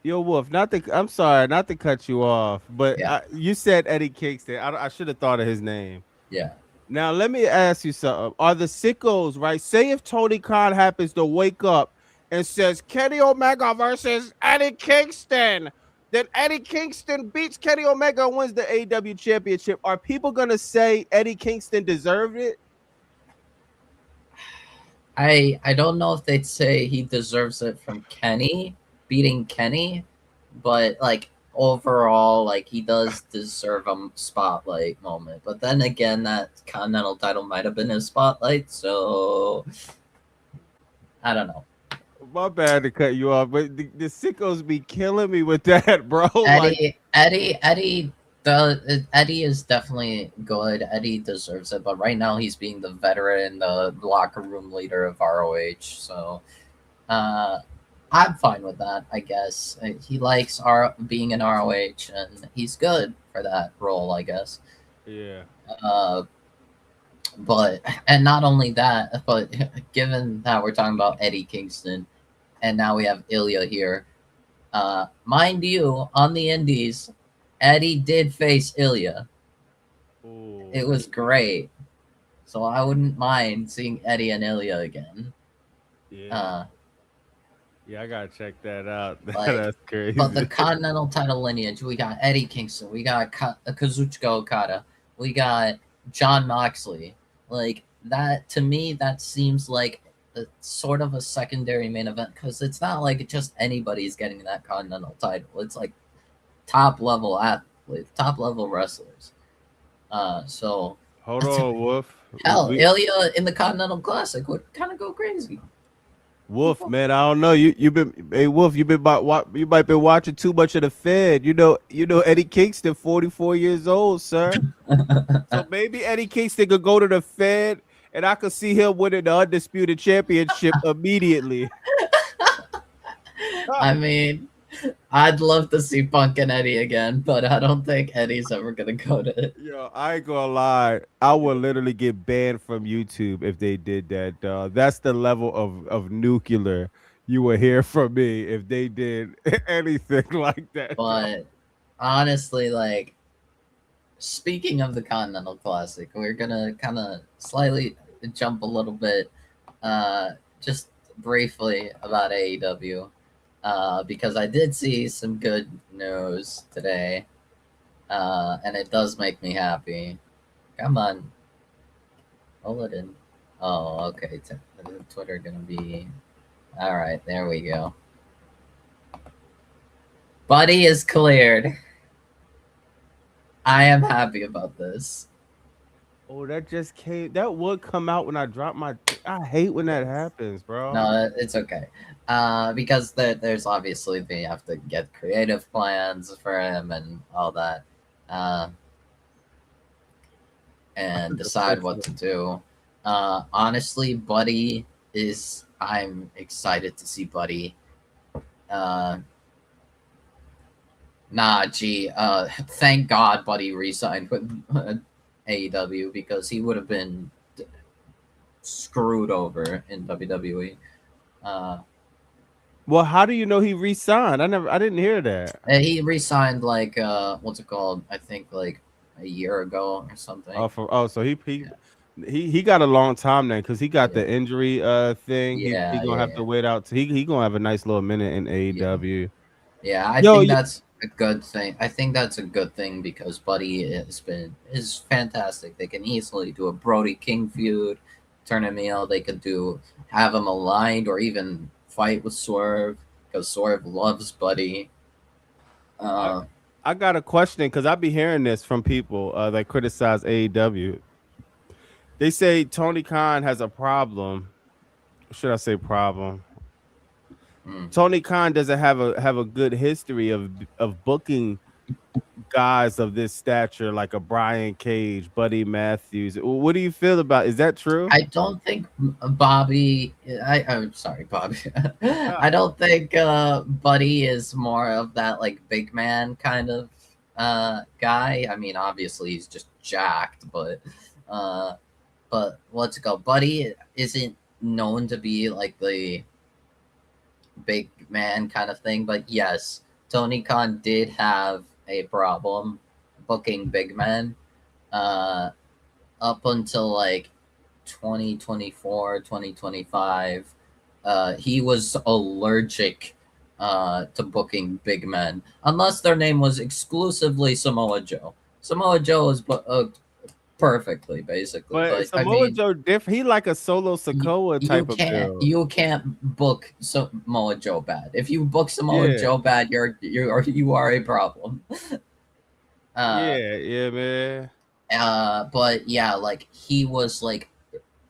Speaker 2: yo Wolf. I'm sorry, not to cut you off, but
Speaker 1: yeah,
Speaker 2: you said Eddie Kingston. I should have thought of his name.
Speaker 1: yeah.
Speaker 2: Now let me ask you something. Are the sickos right? Say if Tony Khan happens to wake up and says Kenny Omega versus Eddie Kingston, then Eddie Kingston beats Kenny Omega and wins the AEW championship. Are people gonna say Eddie Kingston deserved it?
Speaker 1: I don't know if they'd say he deserves it from Kenny beating Kenny, but like overall, like he does deserve a spotlight moment. But then again, that Continental title might have been his spotlight, so I don't know.
Speaker 2: My bad to cut you off, but the sickos be killing me with that, bro. Like,
Speaker 1: Eddie is definitely good. Eddie deserves it, but right now he's being the veteran, the locker room leader of ROH. So uh, I'm fine with that. I guess he likes being in ROH, and he's good for that role. I guess.
Speaker 2: yeah.
Speaker 1: Uh, but and not only that, but given that we're talking about Eddie Kingston, and now we have Ilya here. Mind you, on the Indies, Eddie did face Ilya. It
Speaker 2: Ooh,
Speaker 1: was great. So I wouldn't mind seeing Eddie and Ilya again.
Speaker 2: yeah.
Speaker 1: Uh,
Speaker 2: Yeah, I gotta check that out.
Speaker 1: like,
Speaker 2: That's
Speaker 1: but the
Speaker 2: crazy.
Speaker 1: Continental title lineage, we got Eddie Kingston, we got Kazuchika Okada, we got John Moxley. Like that to me, that seems like sort of a secondary main event because it's not like just anybody's getting that Continental title. It's like top level athletes, top level wrestlers. So
Speaker 2: Hold on, Wolf.
Speaker 1: hell, Ilya in the Continental Classic would kind of go crazy.
Speaker 2: Wolf, man, I don't know. You've been hey Wolf, you might be watching too much of the Fed. You know Eddie Kingston, 44 years old, sir. So maybe Eddie Kingston could go to the Fed and I could see him winning the undisputed championship immediately.
Speaker 1: I mean, I'd love to see Punk and Eddie again, but I don't think Eddie's ever gonna go to it.
Speaker 2: Yo, I ain't gonna lie. I would literally get banned from YouTube if they did that, dog. That's the level of nuclear you would hear from me if they did anything like that, dog.
Speaker 1: But honestly, like speaking of the Continental Classic, we're gonna kind of slightly jump a little bit, just briefly about AEW, because I did see some good news today, and it does make me happy. Come on, hold it in. Oh, okay. Twitter gonna be all right. There we go. Buddy is cleared. I am happy about this.
Speaker 2: Oh, that just came. That would come out when I drop my. I hate when that happens, bro.
Speaker 1: No, it's okay. Because there's obviously they have to get creative plans for him and all that, and decide what to do. Honestly, Buddy is. I'm excited to see Buddy. Thank God Buddy re-signed with AEW because he would have been screwed over in WWE.
Speaker 2: Well, how do you know he re-signed? I didn't hear that.
Speaker 1: And he re-signed like what's it called? I think like a year ago or something.
Speaker 2: So he got a long time then because he got the injury thing. He gonna have to wait out. He gonna have a nice little minute in AEW.
Speaker 1: Yeah, I think that's a good thing. I think that's a good thing because Buddy is fantastic. They can easily do a Brody King feud, turn him heel. They could have him aligned or even fight with Swerve because Swerve loves Buddy.
Speaker 2: I got a question because I be hearing this from people that criticize AEW. They say Tony Khan has a problem. Should I say problem? Tony Khan doesn't have a good history of booking guys of this stature like a Brian Cage, Buddy Matthews. What do you feel about? Is that true?
Speaker 1: I don't think Bobby. I'm sorry, Bobby. I don't think Buddy is more of that like big man kind of guy. I mean, obviously he's just jacked, but what's it called? Buddy isn't known to be like the big man kind of thing. But yes, Tony Khan did have a problem booking big men up until like 2024, 2025. He was allergic to booking big men unless their name was exclusively Samoa Joe. Samoa Joe is perfectly, basically.
Speaker 2: But Samoa Joe different. He like a solo Sikoa type of build.
Speaker 1: You can't book Samoa Joe bad. If you book Samoa Joe bad, you are a problem.
Speaker 2: Yeah, man.
Speaker 1: But yeah, like he was like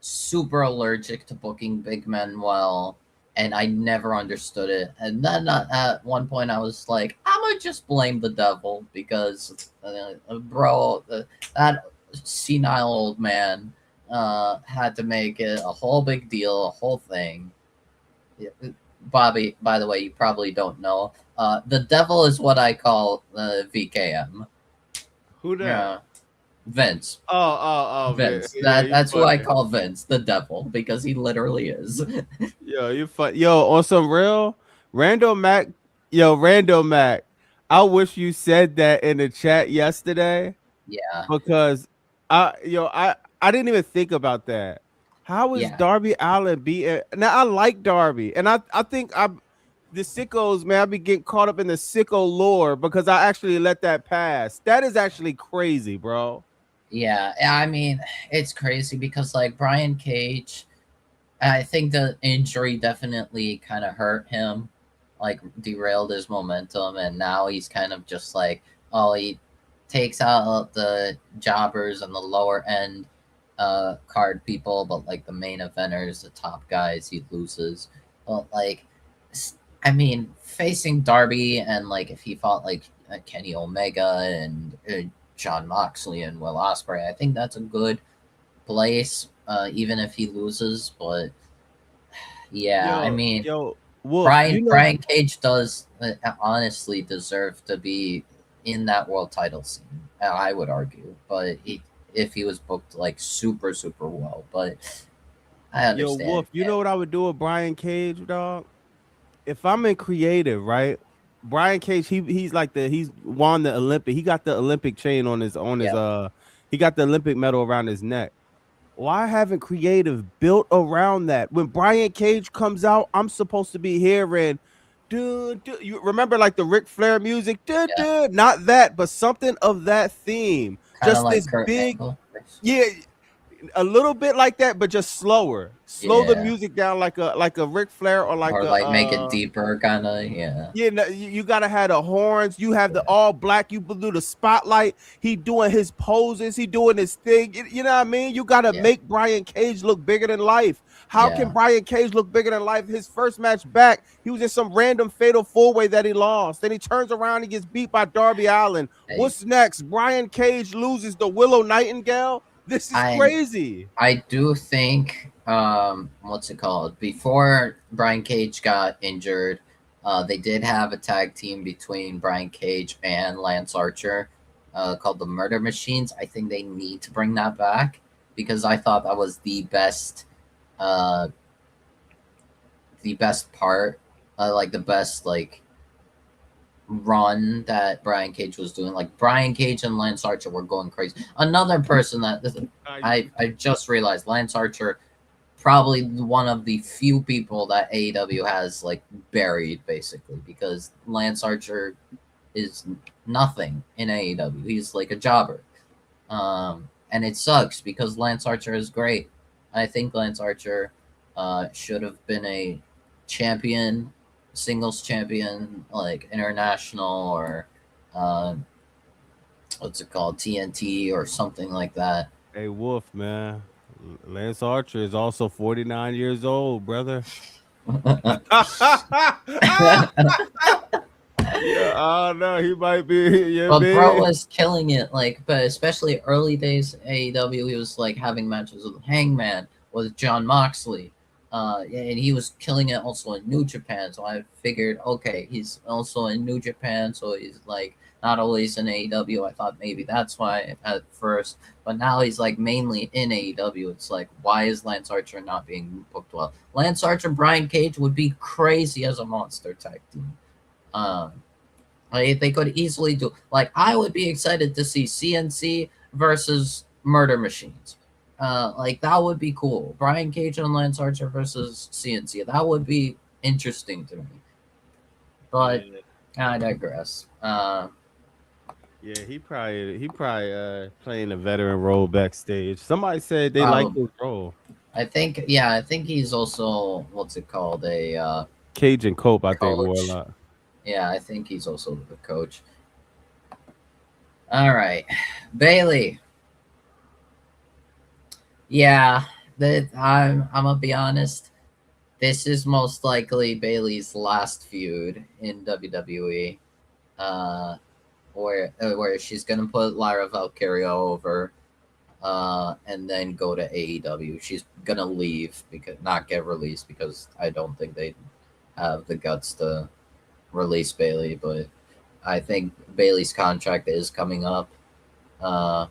Speaker 1: super allergic to booking big men well, and I never understood it. And then at one point, I was like, I'm gonna just blame the devil because, bro, that senile old man had to make it a whole big deal, a whole thing. Bobby, by the way, you probably don't know. The devil is what I call VKM.
Speaker 2: Who that?
Speaker 1: Vince.
Speaker 2: Oh,
Speaker 1: Vince. That's who I call Vince, the devil, because he literally is.
Speaker 2: Yo, you fun. Yo, on some real Randall Mac. Yo, Randall Mac. I wish you said that in the chat yesterday.
Speaker 1: Yeah.
Speaker 2: Because I didn't even think about that. How is Darby Allin beating? Now I like Darby, and I think the sickos, man, I be getting caught up in the sicko lore because I actually let that pass. That is actually crazy, bro.
Speaker 1: Yeah, I mean, it's crazy because like Brian Cage, I think the injury definitely kind of hurt him, like derailed his momentum, and now he's kind of just like, oh, he takes out the jobbers and the lower end card people, but like the main eventers, the top guys, he loses. But like, I mean, facing Darby and like if he fought like Kenny Omega and John Moxley and Will Ospreay, I think that's a good place even if he loses. But yeah, I
Speaker 2: Yo,
Speaker 1: mean,
Speaker 2: yo, Wolf,
Speaker 1: Brian Brian Cage does honestly deserve to be in that world title scene. I would argue, but if he was booked like super well, but I understand.
Speaker 2: Wolf, you know what I would do with Brian Cage, dog? If I'm in creative, right? Brian Cage, he's like he's won the Olympic. He got the Olympic chain on his
Speaker 1: Yeah,
Speaker 2: he got the Olympic medal around his neck. Why haven't creative built around that? When Brian Cage comes out, I'm supposed to be hearing, dude, you remember like the Ric Flair music, dude,
Speaker 1: yeah,
Speaker 2: not that, but something of that theme.
Speaker 1: kind of
Speaker 2: Just
Speaker 1: like
Speaker 2: this
Speaker 1: Kurt
Speaker 2: big,
Speaker 1: Angle.
Speaker 2: yeah, a little bit like that, but just slower. Slow the
Speaker 1: Yeah,
Speaker 2: music down like a Ric Flair or like
Speaker 1: or
Speaker 2: a
Speaker 1: like make it deeper, kind of. Yeah,
Speaker 2: yeah, no, you gotta have the horns. You have the all black. You do the spotlight. He doing his poses. He doing his thing. You know what I mean? You gotta
Speaker 1: yeah,
Speaker 2: make Brian Cage look bigger than life. How can
Speaker 1: yeah.
Speaker 2: Brian Cage look bigger than life? His first match back, he was in some random fatal four-way that he lost. Then he turns around and gets beat by Darby Allin.
Speaker 1: I
Speaker 2: What's next? Brian Cage loses to Willow Nightingale. This is
Speaker 1: I
Speaker 2: crazy.
Speaker 1: I do think what's it called? Before Brian Cage got injured, they did have a tag team between Brian Cage and Lance Archer, called the Murder Machines. I think they need to bring that back because I thought that was uh the best part, like the best like run that Brian Cage was doing. Like Brian Cage and Lance Archer were going crazy. Another person that I just realized, Lance Archer, probably one of the few people that AEW has like buried basically, because Lance Archer is nothing in AEW. He's like a jobber. And it sucks because Lance Archer is great. I think Lance Archer should have been a champion, singles champion, like international or uh, what's it called, TNT or something like that.
Speaker 2: Hey Wolf, man. Lance Archer is also 49 years old, brother. Yeah, I don't know. He might be. Yeah,
Speaker 1: But bro
Speaker 2: man.
Speaker 1: was killing it, like, but especially early days AEW, he was like having matches with Hangman, with John Moxley, yeah, and he was killing it also in New Japan. So I figured, okay, he's also in New Japan, so he's like not always in AEW. I thought maybe that's why at first, but now he's like mainly in AEW. It's like, why is Lance Archer not being booked well? Lance Archer, Brian Cage would be crazy as a monster tag team. Um, like, they could easily do, like, I would be excited to see CNC versus Murder Machines. Like that would be cool. Brian Cage and Lance Archer versus CNC. That would be interesting to me. But
Speaker 2: Yeah,
Speaker 1: I digress.
Speaker 2: yeah. He probably playing a veteran role backstage. Somebody said they like
Speaker 1: Probably.
Speaker 2: his role.
Speaker 1: I think, yeah, I think he's also, what's it called, a
Speaker 2: Cage and Cope, I think
Speaker 1: coach.
Speaker 2: Warlock.
Speaker 1: Yeah, I think he's also the coach. All right, Bailey. Yeah, that I'm gonna be honest. This is most likely Bailey's last feud in WWE, uh, where she's gonna put Lyra Valkyria over, and then go to AEW. She's gonna leave, because not get released, because I don't think they have the guts to release Bailey. But I think Bailey's contract is coming up. Uh,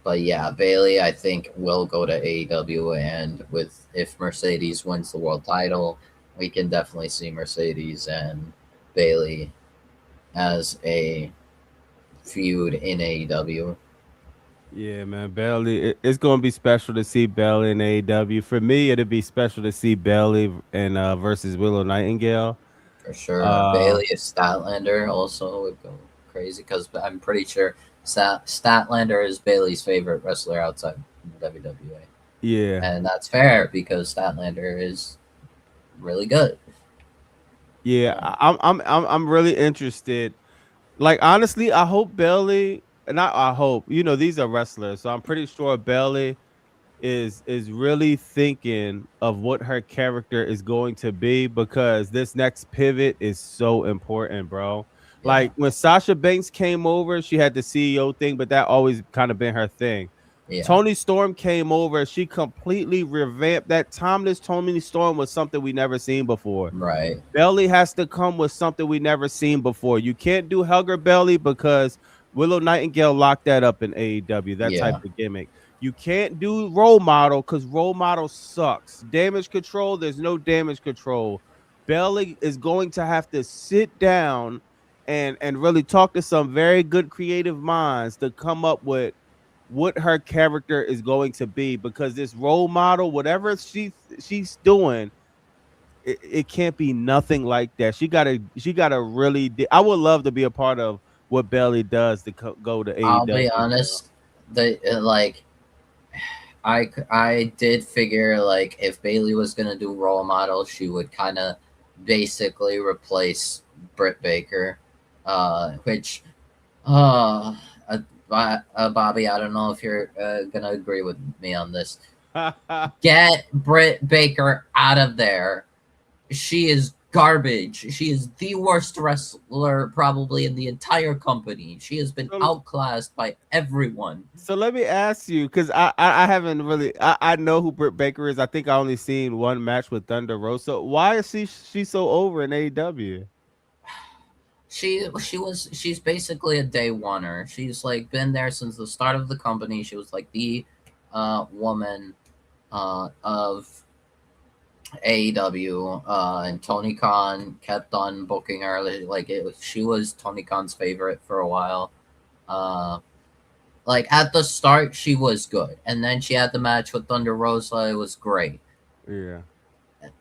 Speaker 1: But yeah, Bailey, I think, will go to AEW, and with if Mercedes wins the world title, we can definitely see Mercedes and Bailey as a feud in AEW
Speaker 2: Yeah, man, Bailey. It's gonna be special to see Bailey in AEW. For me, it'd be special to see Bailey and versus Willow Nightingale.
Speaker 1: for sure.
Speaker 2: Uh,
Speaker 1: Bailey is Statlander also would go crazy, because I'm pretty sure Statlander is Bailey's favorite wrestler outside WWE,
Speaker 2: yeah,
Speaker 1: and that's fair because Statlander is really good.
Speaker 2: yeah.
Speaker 1: Uh,
Speaker 2: I'm really interested. Like honestly, I hope Bailey. Not I hope. These are wrestlers, so I'm pretty sure Bailey is really thinking of what her character is going to be, because this next pivot is so important, bro.
Speaker 1: yeah,
Speaker 2: Like when Sasha Banks came over, she had the CEO thing, but that always kind of been her thing.
Speaker 1: Yeah.
Speaker 2: Tony Storm came over. She completely revamped that. Timeless Tony Storm was something we never seen before.
Speaker 1: Right.
Speaker 2: Belly has to come with something we never seen before. You can't do Hugger Belly because Willow Nightingale locked that up in AEW, that type
Speaker 1: Yeah.
Speaker 2: of gimmick. You can't do Role Model because Role Model sucks. Damage Control, there's no damage control. Belly is going to have to sit down and really talk to some very good creative minds to come up with what her character is going to be, because this Role Model, whatever she's doing, it can't be nothing like that. She gotta really. I would love to be a part of what Belly does to go to
Speaker 1: I'll be
Speaker 2: AEW.
Speaker 1: honest. The like I did figure like if Bailey was gonna do role model, she would kind of basically replace Britt Baker, which uh, Bobby, I don't know if you're gonna agree with me on this. Get Britt Baker out of there. She is garbage. She is the worst wrestler probably in the entire company. She has been
Speaker 2: so,
Speaker 1: outclassed by everyone.
Speaker 2: so let me ask you, because I haven't really I know who Britt Baker is. I think I only seen one match with Thunder Rosa. Why is she so over in AEW?
Speaker 1: She's basically a day oneer. She's like been there since the start of the company. She was like the woman of AEW, and Tony Khan kept on booking her. Like she was Tony Khan's favorite for a while. Uh, like at the start, she was good, and then she had the match with Thunder Rosa. It was great.
Speaker 2: Yeah.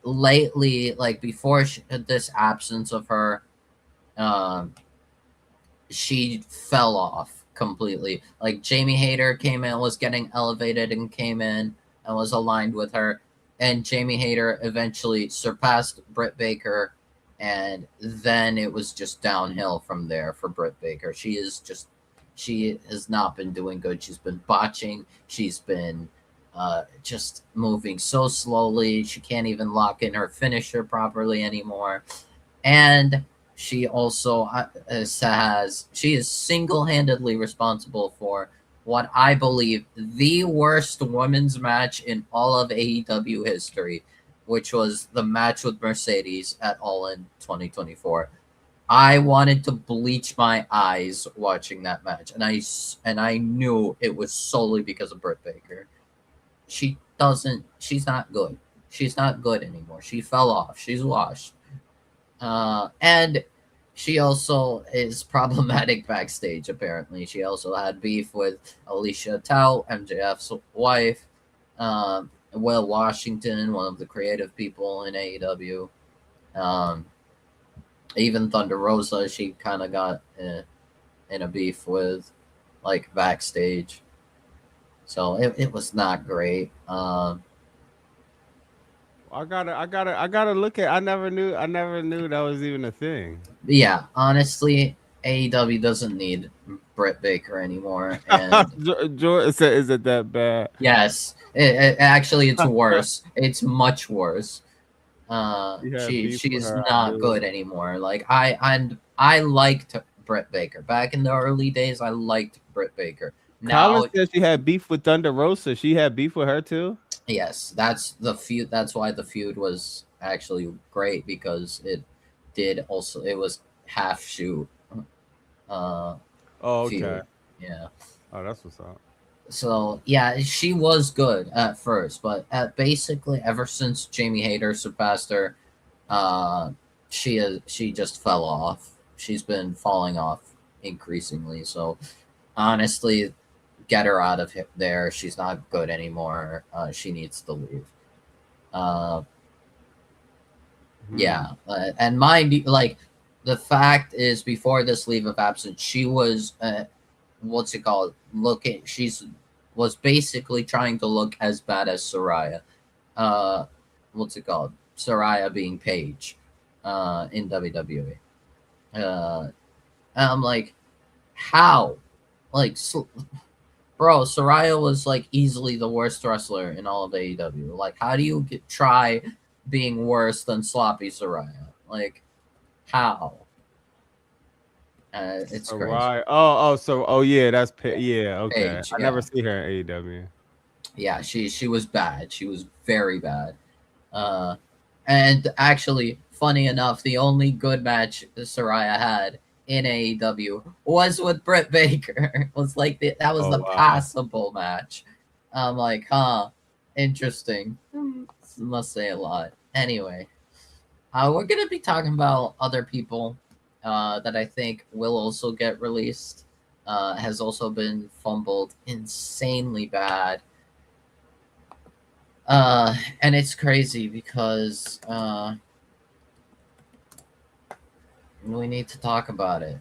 Speaker 1: Lately, like before this absence of her, um, she fell off completely. Like Jamie Hayter came in, was getting elevated, and came in and was aligned with her, and Jamie Hayter eventually surpassed Britt Baker, and then it was just downhill from there for Britt Baker. She has not been doing good. She's been botching. She's been just moving so slowly. She can't even lock in her finisher properly anymore. And she also she is single-handedly responsible for what I believe the worst women's match in all of AEW history, which was the match with Mercedes at All In 2024. I wanted to bleach my eyes watching that match, and I knew it was solely because of Britt Baker. She's not good. She's not good anymore. She fell off. She's washed. And she also is problematic backstage, apparently. She also had beef with Alicia Tao, MJF's wife, Will Washington, one of the creative people in AEW. Um, Even Thunder Rosa, she kind of got in a beef with, like, backstage. So it was not great.
Speaker 2: I gotta look at. I never knew that was even a thing.
Speaker 1: Yeah, honestly, AEW doesn't need Britt Baker anymore, and
Speaker 2: Jordan said, "Is it that bad?"
Speaker 1: yes, actually it's worse. It's much worse.
Speaker 2: You had beef with
Speaker 1: She's
Speaker 2: her. I
Speaker 1: not
Speaker 2: knew
Speaker 1: good anymore. Like I liked Britt Baker back in the early days. I liked Britt Baker.
Speaker 2: Colin
Speaker 1: Now,
Speaker 2: said she had beef with Thunder Rosa. She had beef with her too.
Speaker 1: yes, that's the feud. That's why the feud was actually great, because it was half shoot uh
Speaker 2: Oh, okay.
Speaker 1: feud. Yeah.
Speaker 2: Oh, that's what's up.
Speaker 1: So yeah, she was good at first, but basically ever since Jamie Hayter surpassed her, uh, she just fell off. She's been falling off increasingly. So honestly, get her out of there. She's not good anymore. She needs to leave. Uh,
Speaker 2: Hmm.
Speaker 1: yeah, and mind you, like the fact is, before this leave of absence, she was what's it called? Looking, she's was basically trying to look as bad as Soraya. Uh, what's it called? Soraya being Paige, in WWE. And I'm like, how? Like, bro, Soraya was like easily the worst wrestler in all of AEW. Like, how do you try being worse than sloppy Soraya? Like, how? It's crazy.
Speaker 2: Right. Yeah, yeah, okay.
Speaker 1: Paige,
Speaker 2: I never
Speaker 1: yeah,
Speaker 2: see her in AEW.
Speaker 1: yeah. She was bad. She was very bad. Uh, and actually, funny enough, the only good match Soraya had in AEW was with Britt Baker. It was like that was
Speaker 2: Oh
Speaker 1: the
Speaker 2: wow.
Speaker 1: passable match. I'm like, huh, interesting. Must say a lot. Anyway, we're gonna be talking about other people that I think will also get released. Has also been fumbled insanely bad. And it's crazy because we need to talk about it.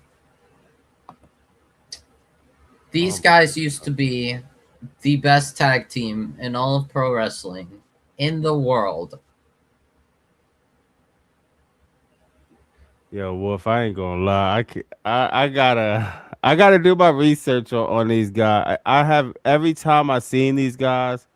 Speaker 1: These
Speaker 2: Um,
Speaker 1: guys used to be the best tag team in all of pro wrestling in the world.
Speaker 2: Yo, Wolf, I ain't gonna lie. I gotta do my research on these guys. I have every time I seen these guys,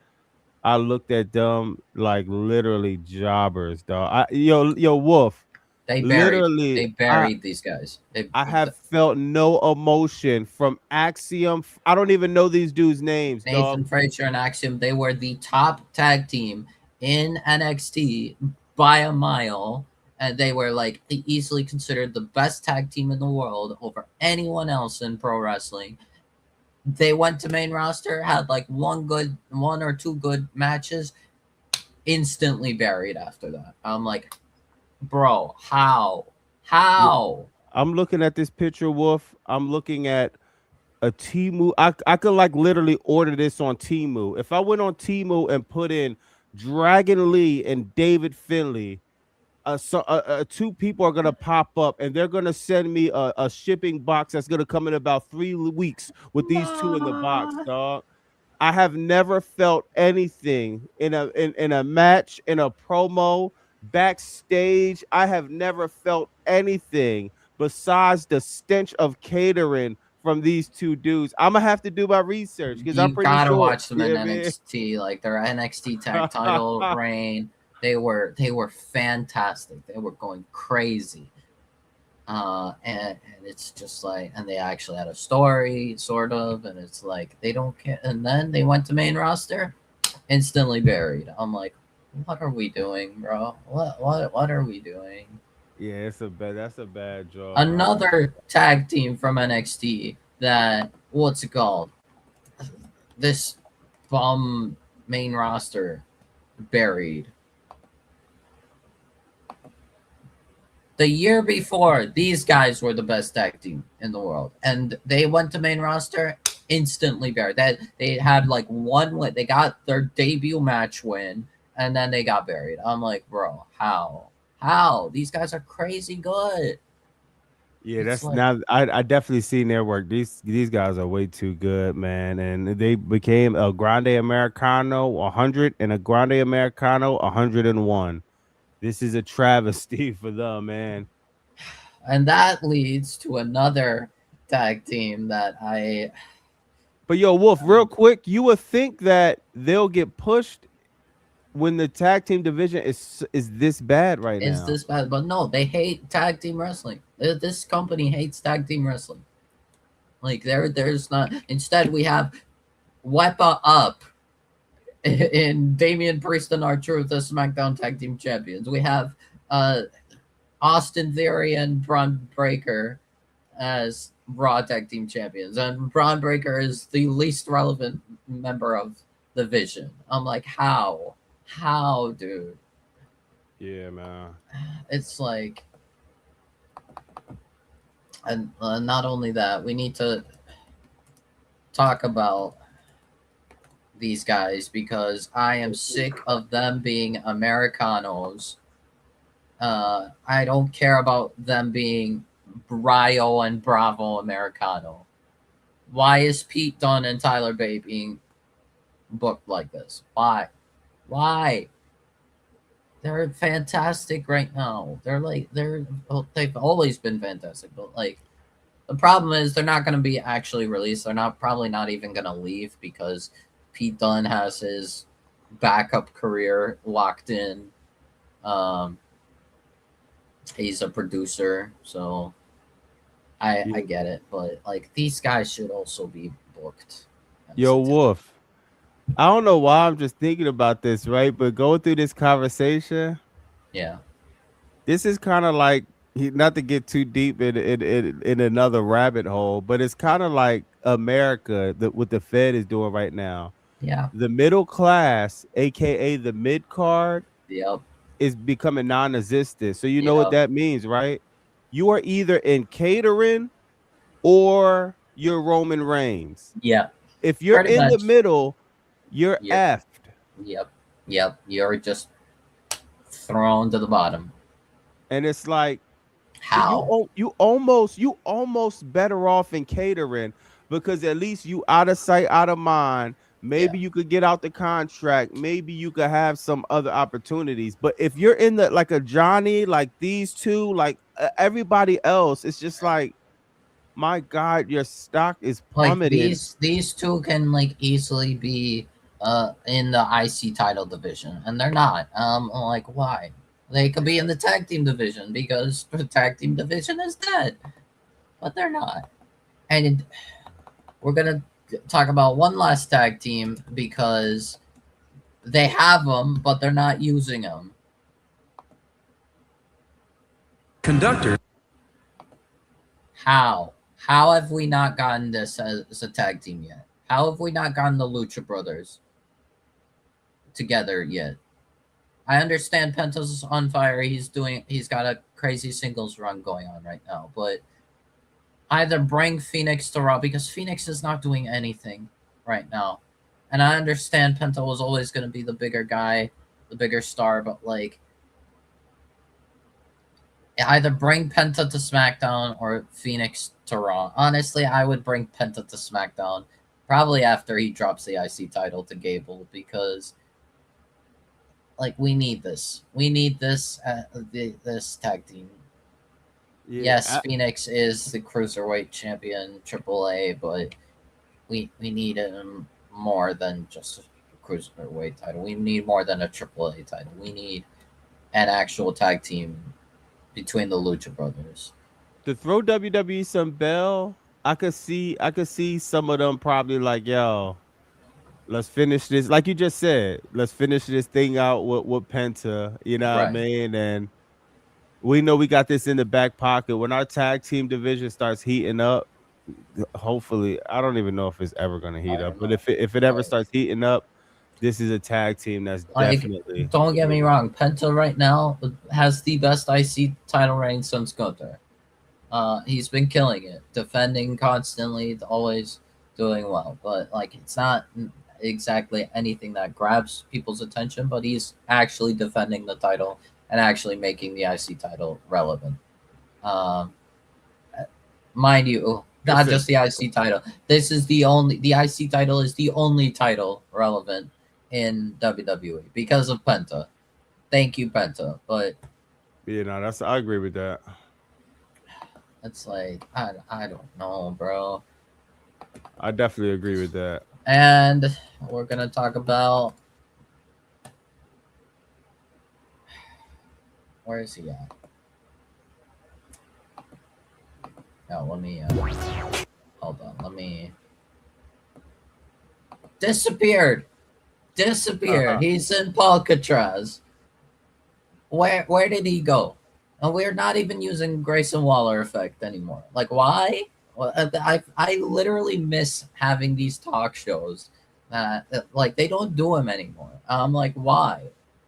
Speaker 2: I looked at them like literally jobbers, dog. Yo, Wolf,
Speaker 1: They
Speaker 2: literally,
Speaker 1: buried these guys.
Speaker 2: I have felt no emotion from Axiom. I don't even know these dudes' names, dog.
Speaker 1: Nathan Frazier and Axiom, they were the top tag team in NXT by a mile. And they were like easily considered the best tag team in the world over anyone else in pro wrestling. They went to main roster, had like one or two good matches, instantly buried after that. I'm like, bro, how?
Speaker 2: Yeah,
Speaker 1: How?
Speaker 2: I'm looking at this picture, Wolf. I'm looking at a Timu. I could like literally order this on Timu. If I went on Timu and put in Dragon Lee and David Finley, two people are gonna pop up and they're gonna send me a shipping box that's gonna come in about 3 weeks with these two in the box, dog. I have never felt anything in a match, in a promo, backstage. I have never felt anything besides the stench of catering from these two dudes. I'm gonna have to do my research because I'm
Speaker 1: You
Speaker 2: pretty
Speaker 1: gotta
Speaker 2: sure.
Speaker 1: watch them in
Speaker 2: Yeah, man.
Speaker 1: NXT, like their NXT tag title reign. They were fantastic. They were going crazy. And it's just like, and they actually had a story, sort of, and it's like they don't care. And then they went to main roster, instantly buried. I'm like, what are we doing, bro? What are we doing?
Speaker 2: Yeah, that's a bad job.
Speaker 1: Another tag team from NXT that what's it called? This bum main roster buried. The year before, these guys were the best tag team in the world, and they went to main roster, instantly buried. That they had like one win, they got their debut match win, and then they got buried. I'm like, bro, how? How? These guys are crazy good.
Speaker 2: Yeah,
Speaker 1: It's
Speaker 2: that's
Speaker 1: like,
Speaker 2: now I definitely seen their work. These guys are way too good, man. And they became a Grande Americano 100 and a Grande Americano 101. This is a travesty for them, man.
Speaker 1: and that leads to another tag team that I
Speaker 2: But yo, Wolf, real quick, you would think that they'll get pushed when the tag team division is this bad right
Speaker 1: is
Speaker 2: now.
Speaker 1: this bad, but no, they hate tag team wrestling. This company hates tag team wrestling. Like there's not. Instead, we have Wepa up in Damian Priest and R-Truth as SmackDown Tag Team Champions. We have uh, Austin Theory and Braun Breaker as Raw Tag Team Champions, and Braun Breaker is the least relevant member of the Vision. I'm like, how, dude?
Speaker 2: Yeah, man.
Speaker 1: It's like, and not only that, we need to talk about these guys because I am sick of them being Americanos. I don't care about them being Brio and Bravo Americano. Why is Pete Dunne and Tyler Bate being booked like this? Why? Why? They're fantastic right now. They've always been fantastic, but like the problem is they're not going to be actually released. They're not probably not even going to leave because Pete Dunne has his backup career locked in. Um, he's a producer, so I get it, but like these guys should also be booked as
Speaker 2: Yo,
Speaker 1: a tag.
Speaker 2: Wolf. I don't know why I'm just thinking about this, right? But going through this conversation,
Speaker 1: Yeah,
Speaker 2: this is kind of like not to get too deep in another rabbit hole, but it's kind of like America, what the Fed is doing right now.
Speaker 1: yeah,
Speaker 2: The middle class, aka the mid card,
Speaker 1: yep,
Speaker 2: is becoming non-existent. So you know what
Speaker 1: yep,
Speaker 2: that means, right? You are either in catering or you're Roman Reigns.
Speaker 1: yeah.
Speaker 2: If you're
Speaker 1: Pretty
Speaker 2: in the
Speaker 1: much.
Speaker 2: middle, you're
Speaker 1: Yep,
Speaker 2: effed.
Speaker 1: yep, yep. You're just thrown to the bottom.
Speaker 2: And it's like
Speaker 1: How?
Speaker 2: you almost better off in catering because at least you out of sight, out of mind.
Speaker 1: Yeah.
Speaker 2: Maybe you could get out the contract. Maybe you could have some other opportunities. But if you're in the like a Johnny, like these two, like everybody else, it's just like, my God, your stock is
Speaker 1: Like
Speaker 2: plummeting.
Speaker 1: these two can like easily be in the IC title division, and they're not. Like why? They could be in the tag team division because the tag team division is dead, but they're not. And we're gonna talk about one last tag team because they have them, but they're not using them.
Speaker 3: Conductor.
Speaker 1: How? How have we not gotten this as a tag team yet? How have we not gotten the Lucha Brothers together yet? I understand Penta's on fire. He's got a crazy singles run going on right now, but either bring Phoenix to Raw because Phoenix is not doing anything right now. And I understand Penta was always going to be the bigger guy, the bigger star, but like either bring Penta to SmackDown or Phoenix to Raw. Honestly, I would bring Penta to SmackDown probably after he drops the IC title to Gable because like we need this. We need this this tag team.
Speaker 2: Yeah,
Speaker 1: Yes, Phoenix is the cruiserweight champion, AAA, but we need him more than just a cruiserweight title. We need more than a AAA title. We need an actual tag team between the Lucha Brothers.
Speaker 2: to throw WWE some bell, I could see some of them probably like, yo, let's finish this. Like you just said, let's finish this thing out with Penta. You know what I
Speaker 1: Right.
Speaker 2: mean? And we know we got this in the back pocket. When our tag team division starts heating up, hopefully, I don't even know if it's ever gonna
Speaker 1: I
Speaker 2: heat up,
Speaker 1: don't
Speaker 2: but
Speaker 1: know.
Speaker 2: if it ever
Speaker 1: But
Speaker 2: starts heating up, this is a tag team that's
Speaker 1: like,
Speaker 2: definitely
Speaker 1: don't
Speaker 2: the
Speaker 1: get me
Speaker 2: move.
Speaker 1: wrong, Penta right now has the best IC title reign since Gunther. He's been killing it, defending constantly, always doing well. But like, it's not exactly anything that grabs people's attention. But he's actually defending the title and actually making the IC title relevant. Um, mind you, not
Speaker 2: Listen,
Speaker 1: just the IC title. The IC title is the only title relevant in WWE because of Penta. Thank you, Penta. But
Speaker 2: I agree with that.
Speaker 1: it's like I don't know, bro.
Speaker 2: I definitely agree with that.
Speaker 1: And we're gonna talk about where is he at? No, let me hold on. Let me disappeared. Disappeared. He's in Palcatraz. Where did he go? And we're not even using Grayson Waller effect anymore. Like why? Well, I literally miss having these talk shows. Like they don't do them anymore. I'm like, why?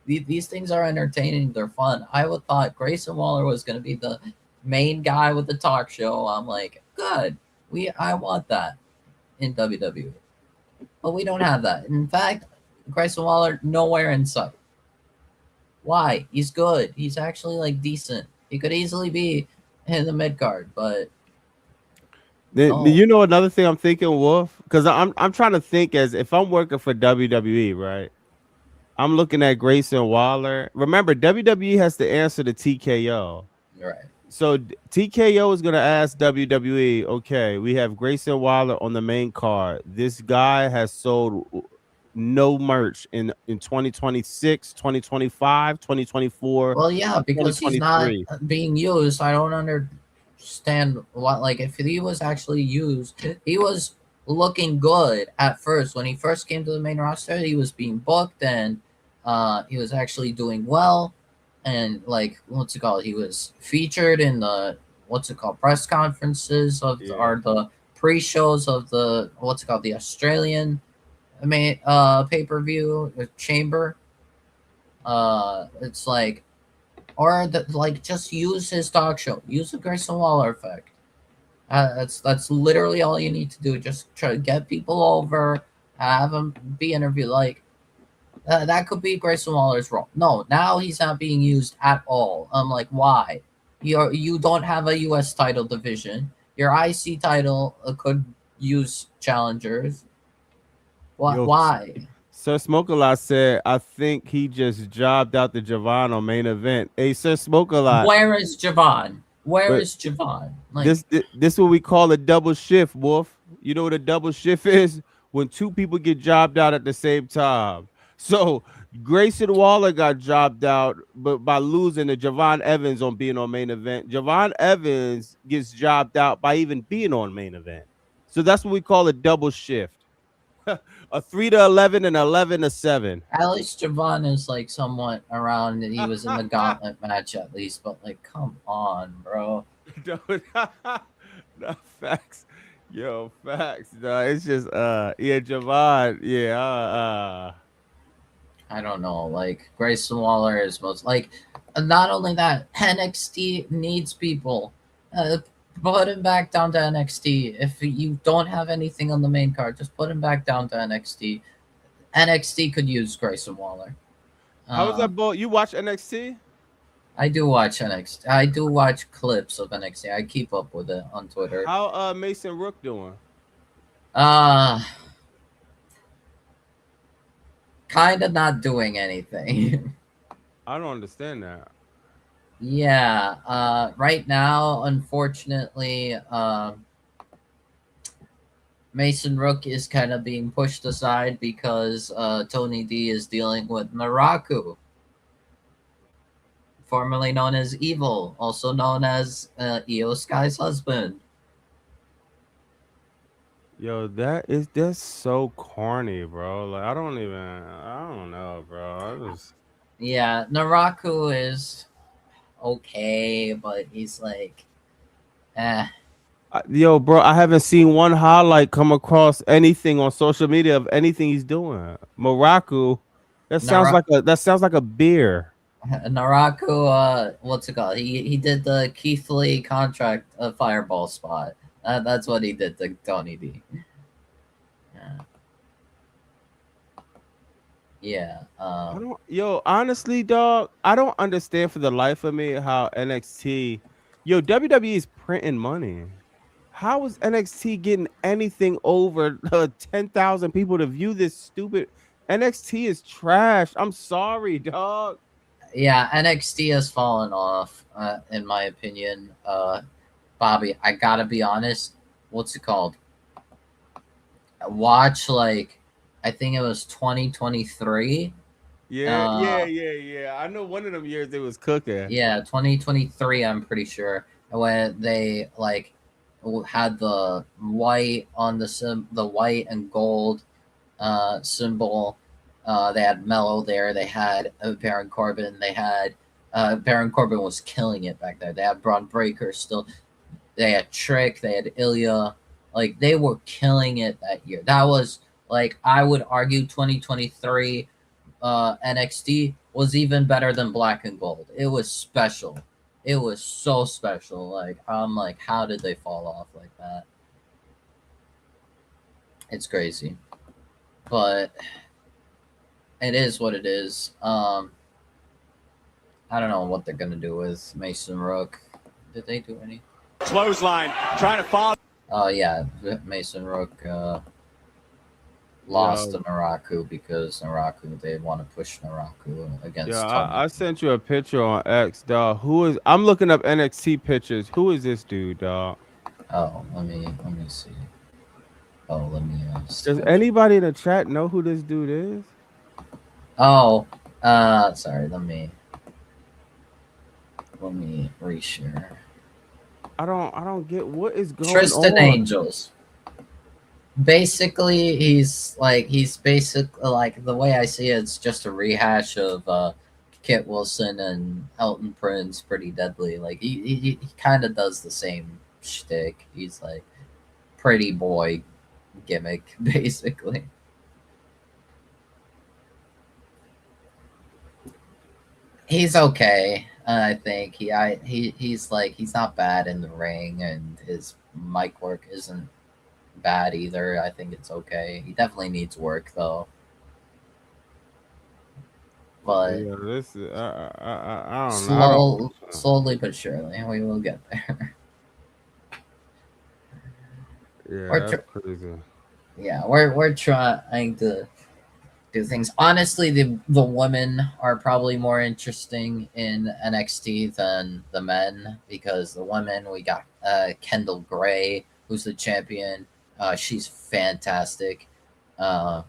Speaker 1: These things are entertaining. They're fun. I would thought Grayson Waller was going to be the main guy with the talk show. I'm like, good. I want that in WWE, but we don't have that. In fact, Grayson Waller nowhere in sight. Why? He's good. He's actually like decent. He could easily be in the mid card, but no.
Speaker 2: You know another thing I'm thinking, Wolf, because I'm trying to think as if I'm working for WWE, right? I'm looking at Grayson Waller. Remember, WWE has to answer to TKO.
Speaker 1: Right.
Speaker 2: So TKO is going to ask WWE, okay, we have Grayson Waller on the main card. This guy has sold no merch in 2026, 2025, 2024,
Speaker 1: Well, yeah, because he's not
Speaker 2: 2023.
Speaker 1: being used. I don't understand understand what, like, if he was actually used. He was looking good at first when he first came to the main roster. He was being booked, and he was actually doing well, and like, what's it called? He was featured in the, what's it called, press conferences of the,
Speaker 2: Yeah.
Speaker 1: or the pre-shows of the, what's it called, the Australian pay-per-view chamber. It's like, or the, like, just use his talk show, use the Grayson Waller effect. That's literally all you need to do. Just try to get people over, have them be interviewed. Like, that could be Grayson Waller's role. No, now he's not being used at all. I'm like, why? You don't have a U.S. title division. Your IC title could use challengers. What?
Speaker 2: Yo,
Speaker 1: Why?
Speaker 2: Sir Smoke-A-Lot said, I think he just jobbed out the Javon on main event. Hey, Sir Smoke-A-Lot,
Speaker 1: Where is Javon? Where
Speaker 2: but
Speaker 1: is Javon? Like,
Speaker 2: this what we call a double shift, Wolf. You know what a double shift is? When two people get jobbed out at the same time. So Grayson Waller got jobbed out, but by losing to Javon Evans on being on main event. Javon Evans gets jobbed out by even being on main event. So that's what we call a double shift. A 3 to 11 and 11 to 7.
Speaker 1: at least Javon is like somewhat around. He was in the gauntlet match at least, but like, come on, bro.
Speaker 2: No, no, facts. Yo, facts. No, it's just yeah, Javon. Yeah,
Speaker 1: I don't know. Like, Grayson Waller is most like. Not only that, NXT needs people. Uh, put him back down to NXT. If you don't have anything on the main card, just put him back down to NXT. NXT could use Grayson Waller.
Speaker 2: how was that ball? You watch NXT?
Speaker 1: I do watch NXT. I do watch clips of NXT. I keep up with it on Twitter.
Speaker 2: How Mason Rook doing?
Speaker 1: Kind of not doing anything.
Speaker 2: I don't understand that.
Speaker 1: Yeah, right now, unfortunately, Mason Rook is kind of being pushed aside because Tony D is dealing with Naraku, formerly known as Evil, also known as Io Sky's husband.
Speaker 2: Yo, that's so corny, bro. Like I don't know, bro.
Speaker 1: Yeah, Naraku is okay, but he's like, eh.
Speaker 2: Yo, bro, I haven't seen one highlight come across anything on social media of anything he's doing. Morocco, that sounds like a beer.
Speaker 1: Naraku, what's it called? He did the Keith Lee contract fireball spot. That's what he did to Tony D. Yeah. Yeah.
Speaker 2: Honestly, dog, I don't understand for the life of me how NXT, WWE is printing money. How is NXT getting anything over 10,000 people to view this stupid? NXT is trash. I'm sorry, dog.
Speaker 1: Yeah, NXT has fallen off, in my opinion. Bobby, I gotta be honest. What's it called? Watch, like, I think it was 2023.
Speaker 2: Yeah. I know one of them years they was cooking.
Speaker 1: Yeah, 2023. I'm pretty sure when they like had the white on the white and gold symbol. They had Mello there. They had Baron Corbin. They had Baron Corbin was killing it back there. They had Braun Breaker still. They had Trick. They had Ilya. Like, they were killing it that year. That was, like, I would argue 2023 NXT was even better than Black and Gold. It was special. It was so special. Like, I'm like, how did they fall off like that? It's crazy. But it is what it is. I don't know what they're gonna do with Mason Rook. Did they do any?
Speaker 4: Clothesline, trying to follow.
Speaker 1: Oh yeah, Mason Rook lost to Naraku because Naraku, they want to push Naraku against.
Speaker 2: Yeah, I sent you a picture on X, dog. I'm looking up NXT pictures. Who is this dude, dog?
Speaker 1: Oh, let me see. Oh, let me.
Speaker 2: Does anybody in the chat know who this dude is?
Speaker 1: Oh, sorry. Let me reshare.
Speaker 2: I don't get what is going
Speaker 1: Tristan
Speaker 2: on.
Speaker 1: Angels. Basically, he's basically like the way I see it, it's just a rehash of Kit Wilson and Elton Prince, Pretty Deadly. Like he kind of does the same shtick. He's like pretty boy gimmick, basically. He's okay. I think he's not bad in the ring, and his mic work isn't bad either. I think it's okay. He definitely needs work though. But
Speaker 2: Yeah, this is I don't know. I don't.
Speaker 1: slowly but surely, we will get there.
Speaker 2: Yeah,
Speaker 1: We're
Speaker 2: that's crazy.
Speaker 1: we're trying to do things. Honestly, the women are probably more interesting in NXT than the men because the women we got Kendall Gray, who's the champion. She's fantastic. Uh,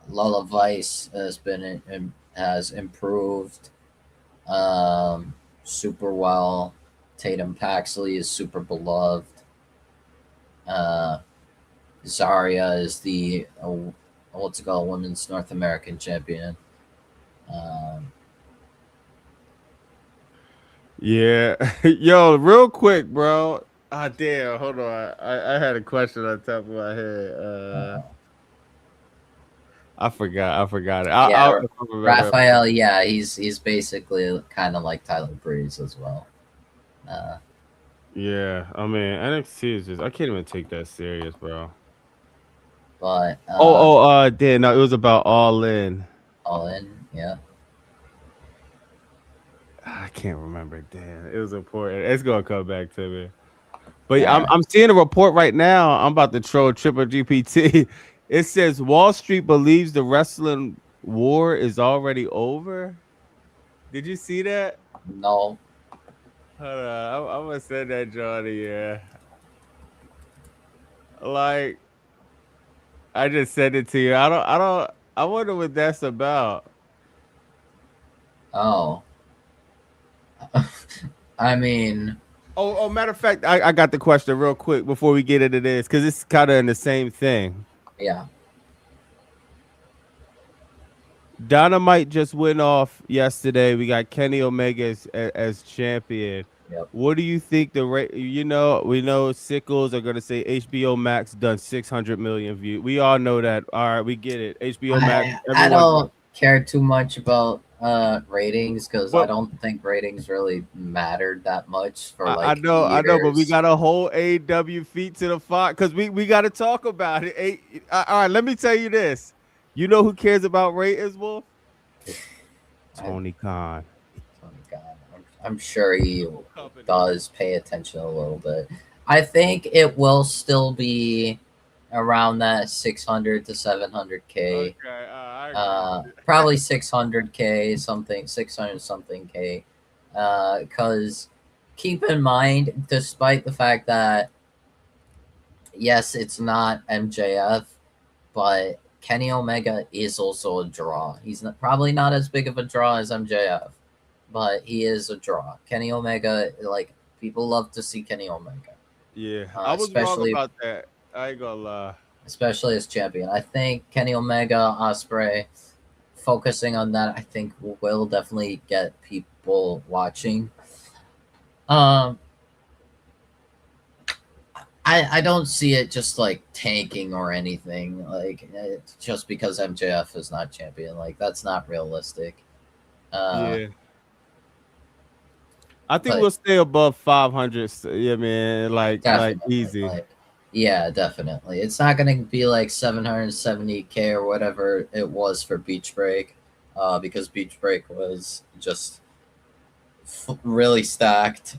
Speaker 1: Lola Vice has improved super well. Tatum Paxley is super beloved. Uh, Zarya is the what's it called, women's North American champion. Um,
Speaker 2: Yeah, yo, real quick, bro. Ah, damn. Hold on. I had a question on top of my head. I forgot. I forgot it.
Speaker 1: yeah,
Speaker 2: I'll remember.
Speaker 1: Raphael. Yeah, he's basically kind of like Tyler Breeze as well. Uh,
Speaker 2: Yeah, I mean NXT is just I can't even take that serious, bro.
Speaker 1: but
Speaker 2: Damn, no, it was about All In.
Speaker 1: all in, yeah.
Speaker 2: I can't remember. Damn, it was important. It's gonna come back to me. But
Speaker 1: All right.
Speaker 2: I'm seeing a report right now. I'm about to troll Triple GPT. It says Wall Street believes the wrestling war is already over. Did you see that?
Speaker 1: No,
Speaker 2: Hold on, I'm gonna send that Johnny. Yeah, like I just sent it to you. I wonder what that's about.
Speaker 1: oh, I mean,
Speaker 2: Matter of fact, I got the question real quick before we get into this because it's kind of in the same thing.
Speaker 1: yeah.
Speaker 2: Dynamite just went off yesterday. We got Kenny Omega as champion.
Speaker 1: Yep.
Speaker 2: What do you think the rate? You know, we know Sickles are gonna say HBO Max done 600 million views. We all know that. All right, we get it. HBO Max.
Speaker 1: I
Speaker 2: Everyone.
Speaker 1: don't care too much about ratings because I
Speaker 2: But
Speaker 1: don't think ratings really mattered that much for
Speaker 2: I
Speaker 1: like
Speaker 2: know, but we
Speaker 1: years.
Speaker 2: got a whole AW feet to the fire because we got to talk about it. All right, let me tell you this. You know who cares about ratings, Wolf?
Speaker 1: I,
Speaker 2: Tony Khan.
Speaker 1: oh God, I'm sure he
Speaker 2: Company.
Speaker 1: does pay attention a little bit. I think it will still be around that 600 to 700K.
Speaker 2: Okay, I agree.
Speaker 1: Probably 600K something, 600 something K. Because keep in mind, despite the fact that yes, it's not MJF, but Kenny Omega is also a draw. He's probably not as big of a draw as MJF, but he is a draw. Kenny Omega, like people love to see Kenny Omega,
Speaker 2: Yeah, I was wrong
Speaker 1: especially
Speaker 2: about that. I ain't gonna lie.
Speaker 1: especially as champion. I think Kenny Omega, Osprey, focusing on that, I think will definitely get people watching. Um, I don't see it just like tanking or anything like just because MJF is not champion. Like that's not realistic.
Speaker 2: Yeah, I think
Speaker 1: But
Speaker 2: we'll stay above 500. Yeah, man, like
Speaker 1: definitely,
Speaker 2: easy.
Speaker 1: like yeah, definitely. It's not gonna be like 770K or whatever it was for Beach Break, because Beach Break was just really stacked.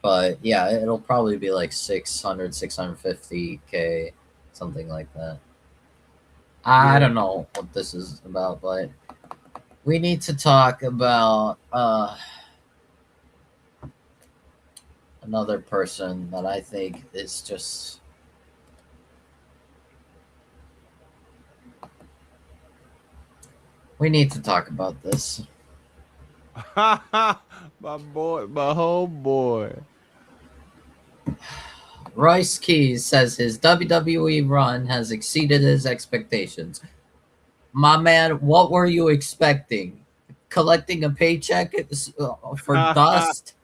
Speaker 1: But yeah, it'll probably be like 600, 650K, something like that. I
Speaker 2: Yeah.
Speaker 1: don't know what this is about, but we need to talk about another person that I think is just we need to talk about this.
Speaker 2: My boy, my homeboy.
Speaker 1: Royce Keys says his WWE run has exceeded his expectations. My man, what were you expecting? Collecting a paycheck for dust?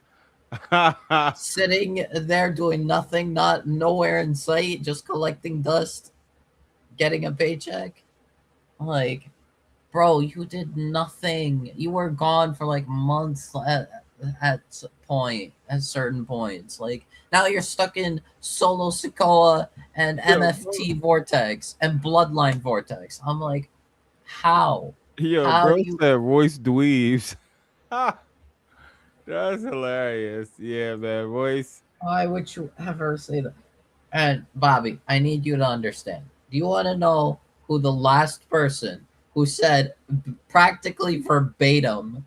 Speaker 1: Sitting there doing nothing, not nowhere in sight, just collecting dust, getting a paycheck? Like, bro, you did nothing. You were gone for like months at certain points. Like now you're stuck in Solo Sikoa and
Speaker 2: Yo,
Speaker 1: MFT Vortex and Bloodline Vortex. I'm like, how? How
Speaker 2: bro
Speaker 1: do you?
Speaker 2: said Royce Dweebs. That's hilarious. Yeah, man. Royce.
Speaker 1: Why would you ever say that? And Bobby, I need you to understand. Do you want to know who the last person who said practically verbatim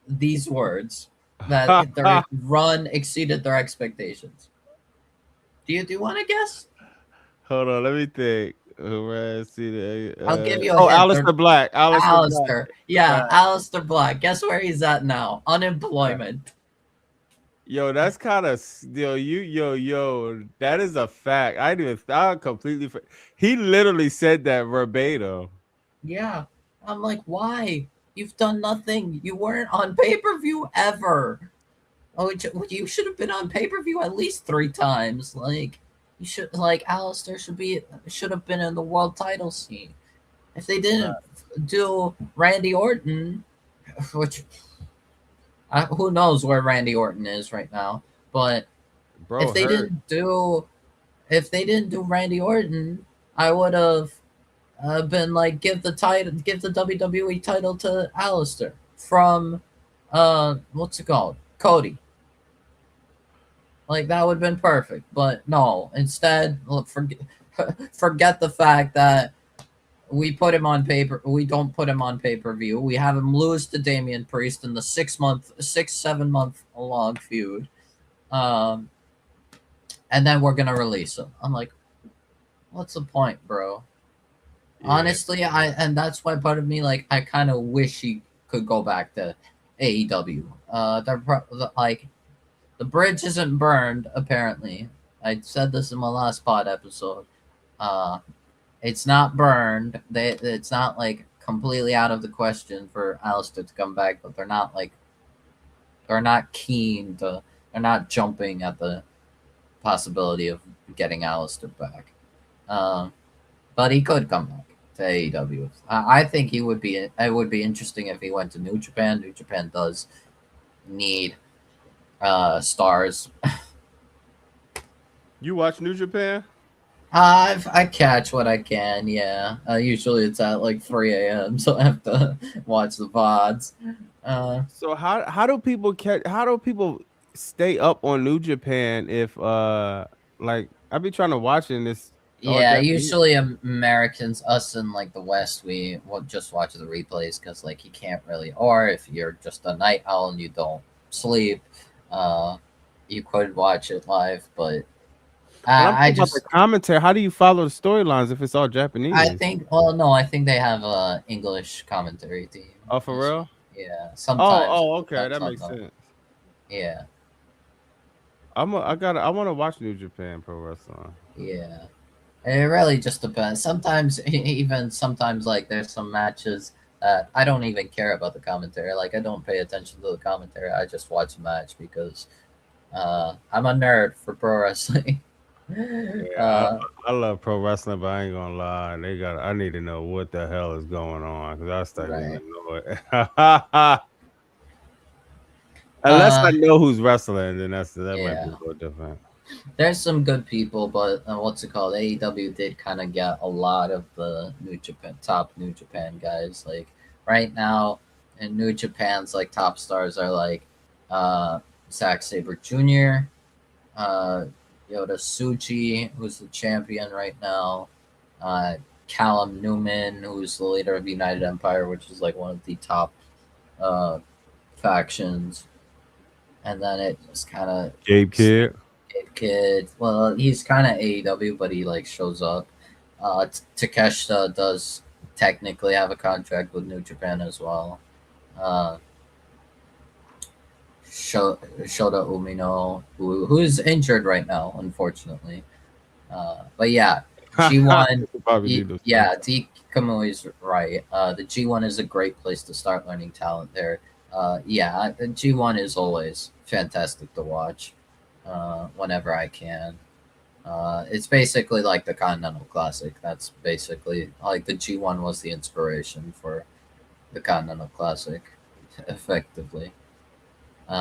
Speaker 1: these words that their run exceeded their expectations? Do you want to guess?
Speaker 2: Hold on, let me think. See
Speaker 1: I'll give you a
Speaker 2: oh,
Speaker 1: hint.
Speaker 2: Alistair Black. Alistair Black.
Speaker 1: Alistair. Yeah, Alistair Black. Guess where he's at now? Unemployment.
Speaker 2: Yo, that's kind of that is a fact. I completely he literally said that verbatim.
Speaker 1: Yeah. I'm like, why? You've done nothing. You weren't on pay-per-view ever. Oh, you should have been on pay-per-view at least 3 times. Like, you should Alistair should have been in the world title scene. If they didn't do Randy Orton, which who knows where Randy Orton is right now, but
Speaker 2: Bro,
Speaker 1: if they didn't do Randy Orton, I would have been like, give the WWE title to Alistair from what's it called, Cody. Like that would have been perfect, but no. Instead, forget the fact that we put him on paper. We don't put him on pay-per-view. We have him lose to Damian Priest in the 7 month long feud. And then we're gonna release him. I'm like, what's the point, bro? Yeah. Honestly, and that's why part of me, like, I kind of wish he could go back to AEW. Like, the bridge isn't burned, apparently. I said this in my last pod episode. It's not burned. It's not like completely out of the question for Alistair to come back, but they're not keen to. They're not jumping at the possibility of getting Alistair back. But he could come back to AEW. I think he would be. It would be interesting if he went to New Japan. New Japan does need stars.
Speaker 2: You watch New Japan?
Speaker 1: I catch what I can. Yeah. Usually it's at like 3 a.m. so I have to watch the VODs.
Speaker 2: So how do people stay up on New Japan if like I've been trying to watching this?
Speaker 1: Yeah, usually Americans, us in like the West, we will just watch the replays because like you can't really, or if you're just a night owl and you don't sleep, you could watch it live. But I just
Speaker 2: the commentary. How do you follow the storylines if it's all Japanese?
Speaker 1: I think. Well, no, I think they have a English commentary team.
Speaker 2: Oh, for real?
Speaker 1: Yeah. Sometimes.
Speaker 2: Oh, okay, that makes sense.
Speaker 1: Yeah.
Speaker 2: I want to watch New Japan Pro Wrestling.
Speaker 1: Yeah. It really just depends. Sometimes like there's some matches that I don't even care about the commentary. Like I don't pay attention to the commentary. I just watch the match because I'm a nerd for pro wrestling.
Speaker 2: Yeah, I love pro wrestling, but I ain't gonna lie. I need to know what the hell is going on because I start getting annoyed. Unless I know who's wrestling, then that might be a little different.
Speaker 1: There's some good people, but what's it called? AEW did kind of get a lot of the top New Japan guys. Like right now, in New Japan's like top stars are like Zack Sabre Jr., Yota Tsuji, who's the champion right now, Callum Newman, who's the leader of United Empire, which is like one of the top factions, and then it just kind of
Speaker 2: Gabe
Speaker 1: Kid. Well, he's kind of AEW, but he like shows up. Takeshita does technically have a contract with New Japan as well. Shota Umino, who's injured right now, unfortunately. But yeah, G1.
Speaker 2: Probably need those
Speaker 1: Yeah, D Kamui's right. The G1 is a great place to start learning talent there. Yeah, the G1 is always fantastic to watch whenever I can. It's basically like the Continental Classic. That's basically like the G1 was the inspiration for the Continental Classic, effectively. So,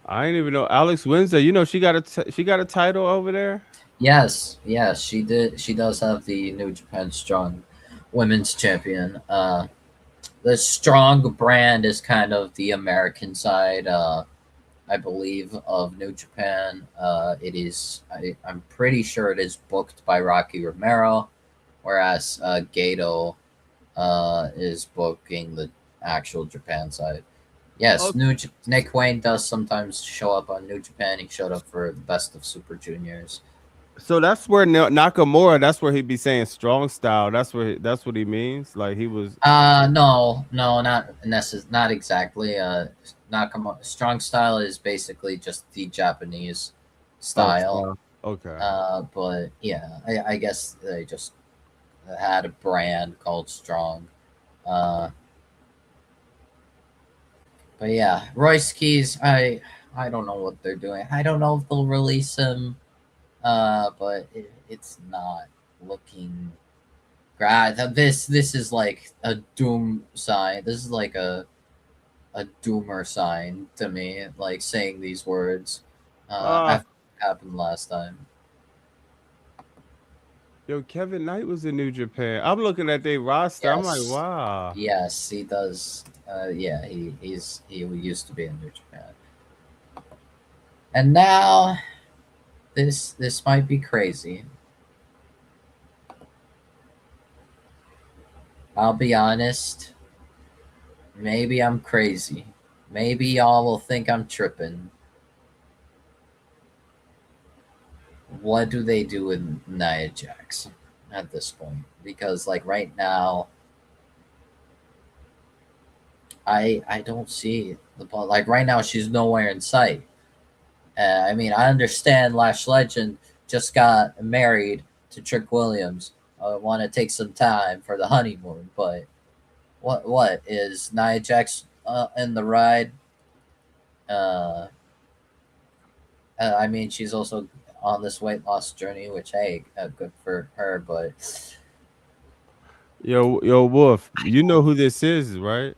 Speaker 2: I didn't even know Alex Wednesday. You know, she got a title over there.
Speaker 1: yes, yes, she did. She does have the New Japan Strong Women's Champion. The Strong brand is kind of the American side. I believe, of New Japan. It is, I'm pretty sure it is booked by Rocky Romero, whereas Gato is booking the actual Japan side. Yes, Nick Wayne does sometimes show up on New Japan. He showed up for the Best of Super Juniors.
Speaker 2: So that's where Nakamura. That's where he'd be saying strong style. That's what he means. Like he was.
Speaker 1: No, not exactly. Nakamura Strong Style is basically just the Japanese style.
Speaker 2: Okay.
Speaker 1: But yeah, I guess they just had a brand called Strong. But yeah, Royce Keys, I don't know what they're doing. I don't know if they'll release him. But it's not looking great. This is like a doom sign. This is like a doomer sign to me, like saying these words after what happened last time.
Speaker 2: Yo, Kevin Knight was in New Japan. I'm looking at their roster.
Speaker 1: Yes.
Speaker 2: I'm like, wow.
Speaker 1: Yes, he does. Yeah, he used to be in New Japan, and now this might be crazy. I'll be honest. Maybe I'm crazy. Maybe y'all will think I'm tripping. What do they do with Nia Jax at this point? Because like right now, I don't see the ball. Like right now, she's nowhere in sight. I mean, I understand Lash Legend just got married to Trick Williams. I want to take some time for the honeymoon, but what is Nia Jax in the ride? I mean, she's also on this weight loss journey, which hey, good for her. But
Speaker 2: Yo, Wolf, you know who this is, right?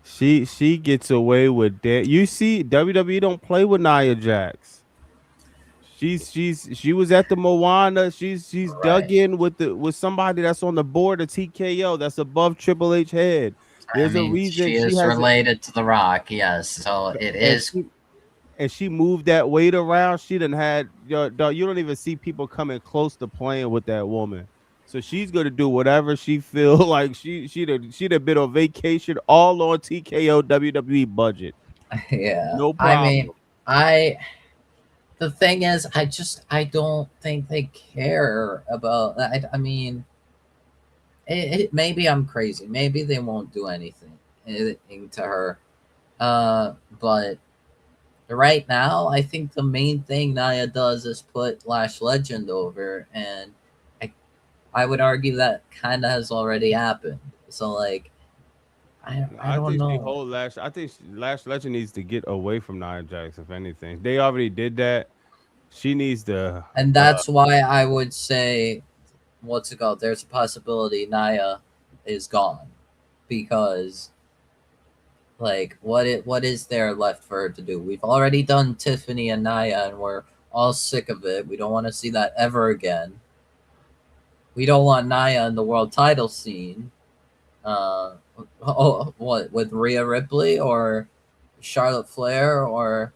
Speaker 2: She gets away with that. You see, WWE don't play with Nia Jax. She was at the Moana. She's dug
Speaker 1: right.
Speaker 2: in with somebody that's on the board of TKO that's above Triple H head.
Speaker 1: I
Speaker 2: There's a
Speaker 1: mean,
Speaker 2: reason
Speaker 1: she
Speaker 2: she
Speaker 1: is
Speaker 2: has
Speaker 1: related to The Rock, yes. So it
Speaker 2: and
Speaker 1: is.
Speaker 2: she moved that weight around. She done had you don't even see people coming close to playing with that woman. So she's gonna do whatever she feel like she'd have been on vacation all on TKO WWE budget.
Speaker 1: Yeah.
Speaker 2: No
Speaker 1: I
Speaker 2: problem.
Speaker 1: mean, the thing is, I don't think they care about. I mean, maybe I'm crazy. Maybe they won't do anything to her. But right now, I think the main thing Nia does is put Lash Legend over, and I would argue that kind of has already happened. So like, I don't
Speaker 2: think the
Speaker 1: know.
Speaker 2: whole Lash. I think Lash Legend needs to get away from Nia Jax. If anything, they already did that. She needs to.
Speaker 1: And that's why I would say, what's it called? There's a possibility Nia is gone, because like what is there left for her to do? We've already done Tiffany and Nia, and we're all sick of it. We don't want to see that ever again. We don't want Nia in the world title scene. What with Rhea Ripley or Charlotte Flair or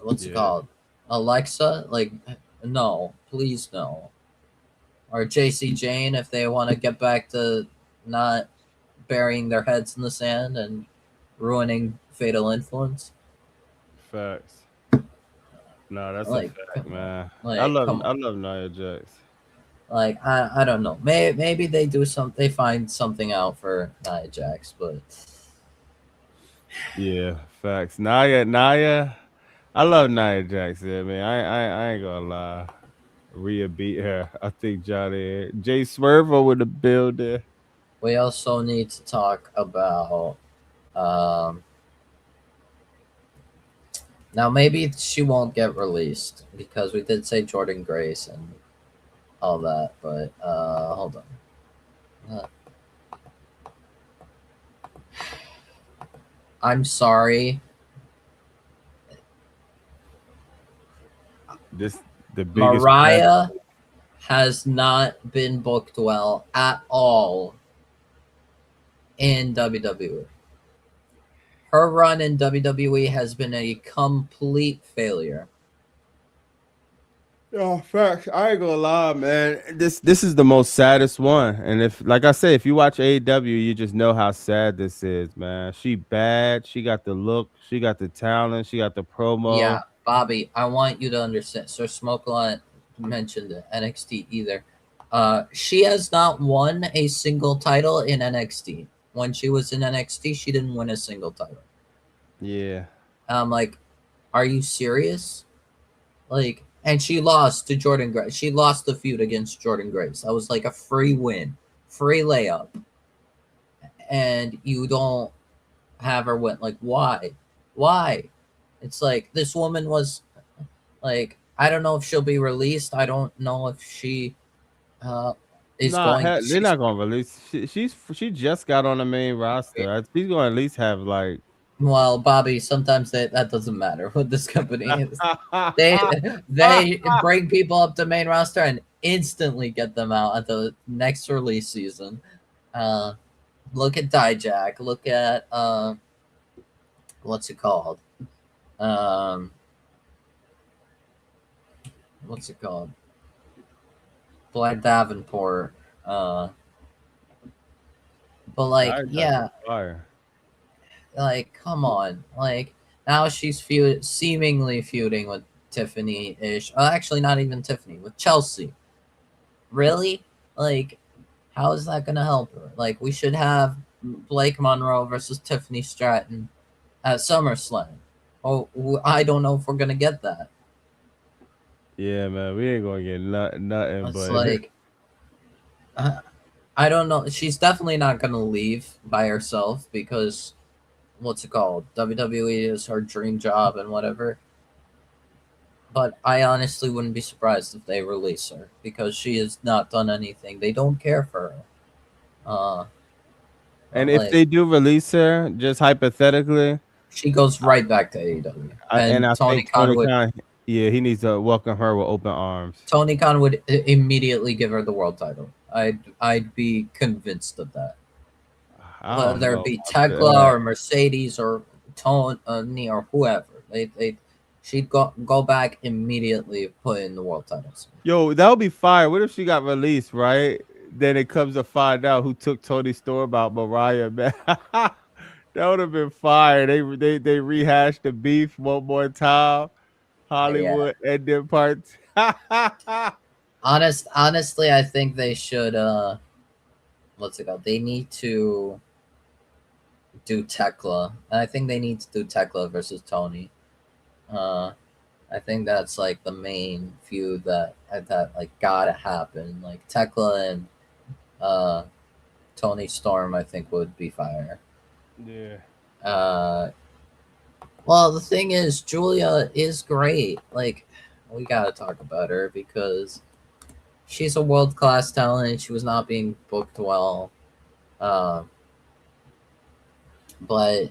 Speaker 1: what's it called? Alexa? Like, no, please no. Or JC Jane if they want to get back to not burying their heads in the sand and ruining Fatal Influence.
Speaker 2: Facts. No, that's
Speaker 1: Like,
Speaker 2: a fact, man.
Speaker 1: like,
Speaker 2: I love Nia Jax.
Speaker 1: Like I don't know. Maybe they do some. They find something out for Nia Jax, but
Speaker 2: Yeah, facts. Naya. I love Nia Jackson, man. I ain't gonna lie. Rhea beat her. I think Johnny Jay Swervo with the builder.
Speaker 1: We also need to talk about um, now maybe she won't get released because we did say Jordan Grace and all that, but hold on. Uh, I'm sorry.
Speaker 2: This the biggest
Speaker 1: Mariah has not been booked well at all in WWE. Her run in WWE has been a complete failure.
Speaker 2: Oh, facts. I ain't gonna lie, man. This is the most saddest one. And if, like I said, if you watch AEW, you just know how sad this is, man. She bad. She got the look. She got the talent. She got the promo.
Speaker 1: Yeah, Bobby, I want you to understand. Sir Smokelot mentioned it, NXT either. She has not won a single title in NXT. When she was in NXT, she didn't win a single title.
Speaker 2: Yeah.
Speaker 1: I'm like, are you serious? Like, and she lost to Jordan Grace. She lost the feud against Jordan Grace. That was like a free win, free layup. And you don't have her win. Like, why? Why? It's like this woman was like, I don't know if she'll be released. I don't know if she is
Speaker 2: Nah,
Speaker 1: going.
Speaker 2: they're
Speaker 1: She's
Speaker 2: not gonna release. She just got on the main roster. She's gonna at least have like.
Speaker 1: well, Bobby. Sometimes that doesn't matter what this company is. They bring people up to main roster and instantly get them out at the next release season. Look at Dijak. Look at what's it called? Um, what's it called? Black Davenport. But like, yeah,
Speaker 2: Fire.
Speaker 1: like come on, like now she's seemingly feuding with Tiffany-ish. Actually, not even Tiffany, with Chelsea. Really? Like, how is that gonna help her? Like, we should have Blake Monroe versus Tiffany Stratton at SummerSlam. Oh, I don't know if we're gonna get that.
Speaker 2: Yeah, man, we ain't gonna get nothing.
Speaker 1: It's
Speaker 2: But
Speaker 1: like, I don't know. She's definitely not gonna leave by herself because what's it called? WWE is her dream job and whatever. But I honestly wouldn't be surprised if they release her because she has not done anything. They don't care for her. Uh,
Speaker 2: and if
Speaker 1: like
Speaker 2: they do release her, just hypothetically,
Speaker 1: she goes right back to AEW,
Speaker 2: and
Speaker 1: and
Speaker 2: I
Speaker 1: Tony
Speaker 2: think
Speaker 1: Khan
Speaker 2: Tony
Speaker 1: would
Speaker 2: Khan, yeah, he needs to welcome her with open arms.
Speaker 1: immediately give her the world title. I'd be convinced of that.
Speaker 2: I don't
Speaker 1: Whether it
Speaker 2: know
Speaker 1: be
Speaker 2: about
Speaker 1: Tekla
Speaker 2: that.
Speaker 1: or Mercedes or Tony or whoever, she'd go back immediately, put in the world titles.
Speaker 2: Yo, that would be fire. What if she got released, right? Then it comes to find out who took Tony's store about Mariah, man. That would have been fire. They rehashed the beef one more time.
Speaker 1: Yeah,
Speaker 2: Hollywood and then part.
Speaker 1: honestly, I think they should. What's it called? They need to do Tekla. I think they need to do Tekla versus Tony. Uh, I think that's like the main feud that like gotta happen. Like Tekla and uh, Tony Storm, I think would be fire.
Speaker 2: Yeah.
Speaker 1: Uh, well, the thing is, Julia is great. Like, we gotta talk about her because she's a world class talent. And she was not being booked well. Uh, but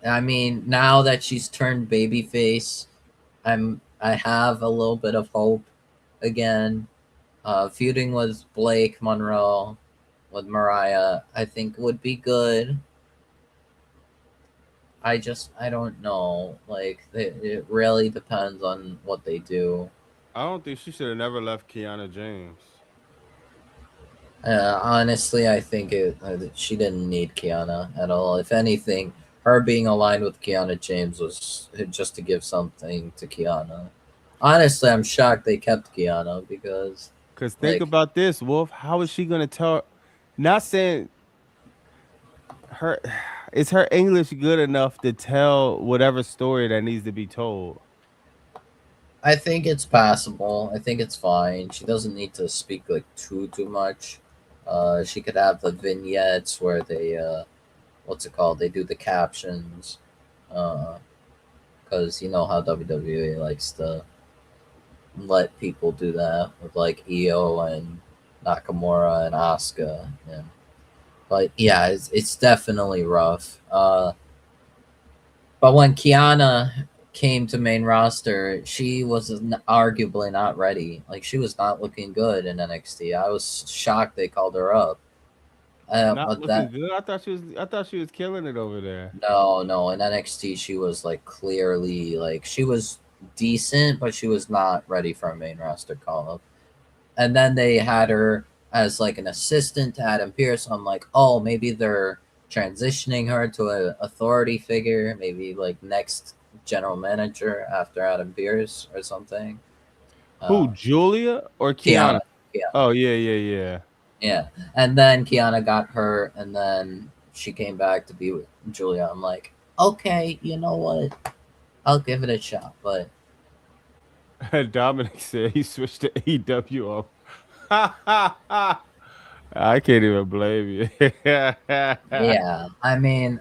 Speaker 1: I mean, now that she's turned babyface, I have a little bit of hope again. Feuding with Blake Monroe, with Mariah, I think would be good. I don't know. Like it really depends on what they do.
Speaker 2: I don't think she should have never left Kiana James.
Speaker 1: Honestly, I think she didn't need Kiana at all. If anything, her being aligned with Kiana James was just to give something to Kiana. Honestly, I'm shocked they kept Kiana because,
Speaker 2: Cause think
Speaker 1: like,
Speaker 2: about this, Wolf. How is she gonna tell? Not saying her. is her English good enough to tell whatever story that needs to be told?
Speaker 1: I think it's passable. I think it's fine. She doesn't need to speak like too much. She could have the vignettes where they what's it called? They do the captions. Because you know how WWE likes to let people do that with like Io and Nakamura and Asuka. Yeah. But yeah, it's definitely rough. But when Kiana came to main roster, she was arguably not ready. Like she was not looking good in NXT. I was shocked they called her up.
Speaker 2: Not
Speaker 1: But
Speaker 2: looking
Speaker 1: that
Speaker 2: good. I thought she was killing it over there.
Speaker 1: no, in NXT she was like clearly like she was decent, but she was not ready for a main roster call up. And then they had her as like an assistant to Adam Pearce. I'm like, oh, maybe they're transitioning her to an authority figure, maybe like next general manager after Adam Pearce or something.
Speaker 2: Who,
Speaker 1: Uh,
Speaker 2: Julia or Kiana?
Speaker 1: Kiana, Kiana,
Speaker 2: Oh yeah.
Speaker 1: yeah. And then Kiana got hurt, and then she came back to be with Julia. I'm like, okay, you know what? I'll give it a shot, but
Speaker 2: Dominic said he switched to AEW. I can't even blame you.
Speaker 1: yeah, I mean,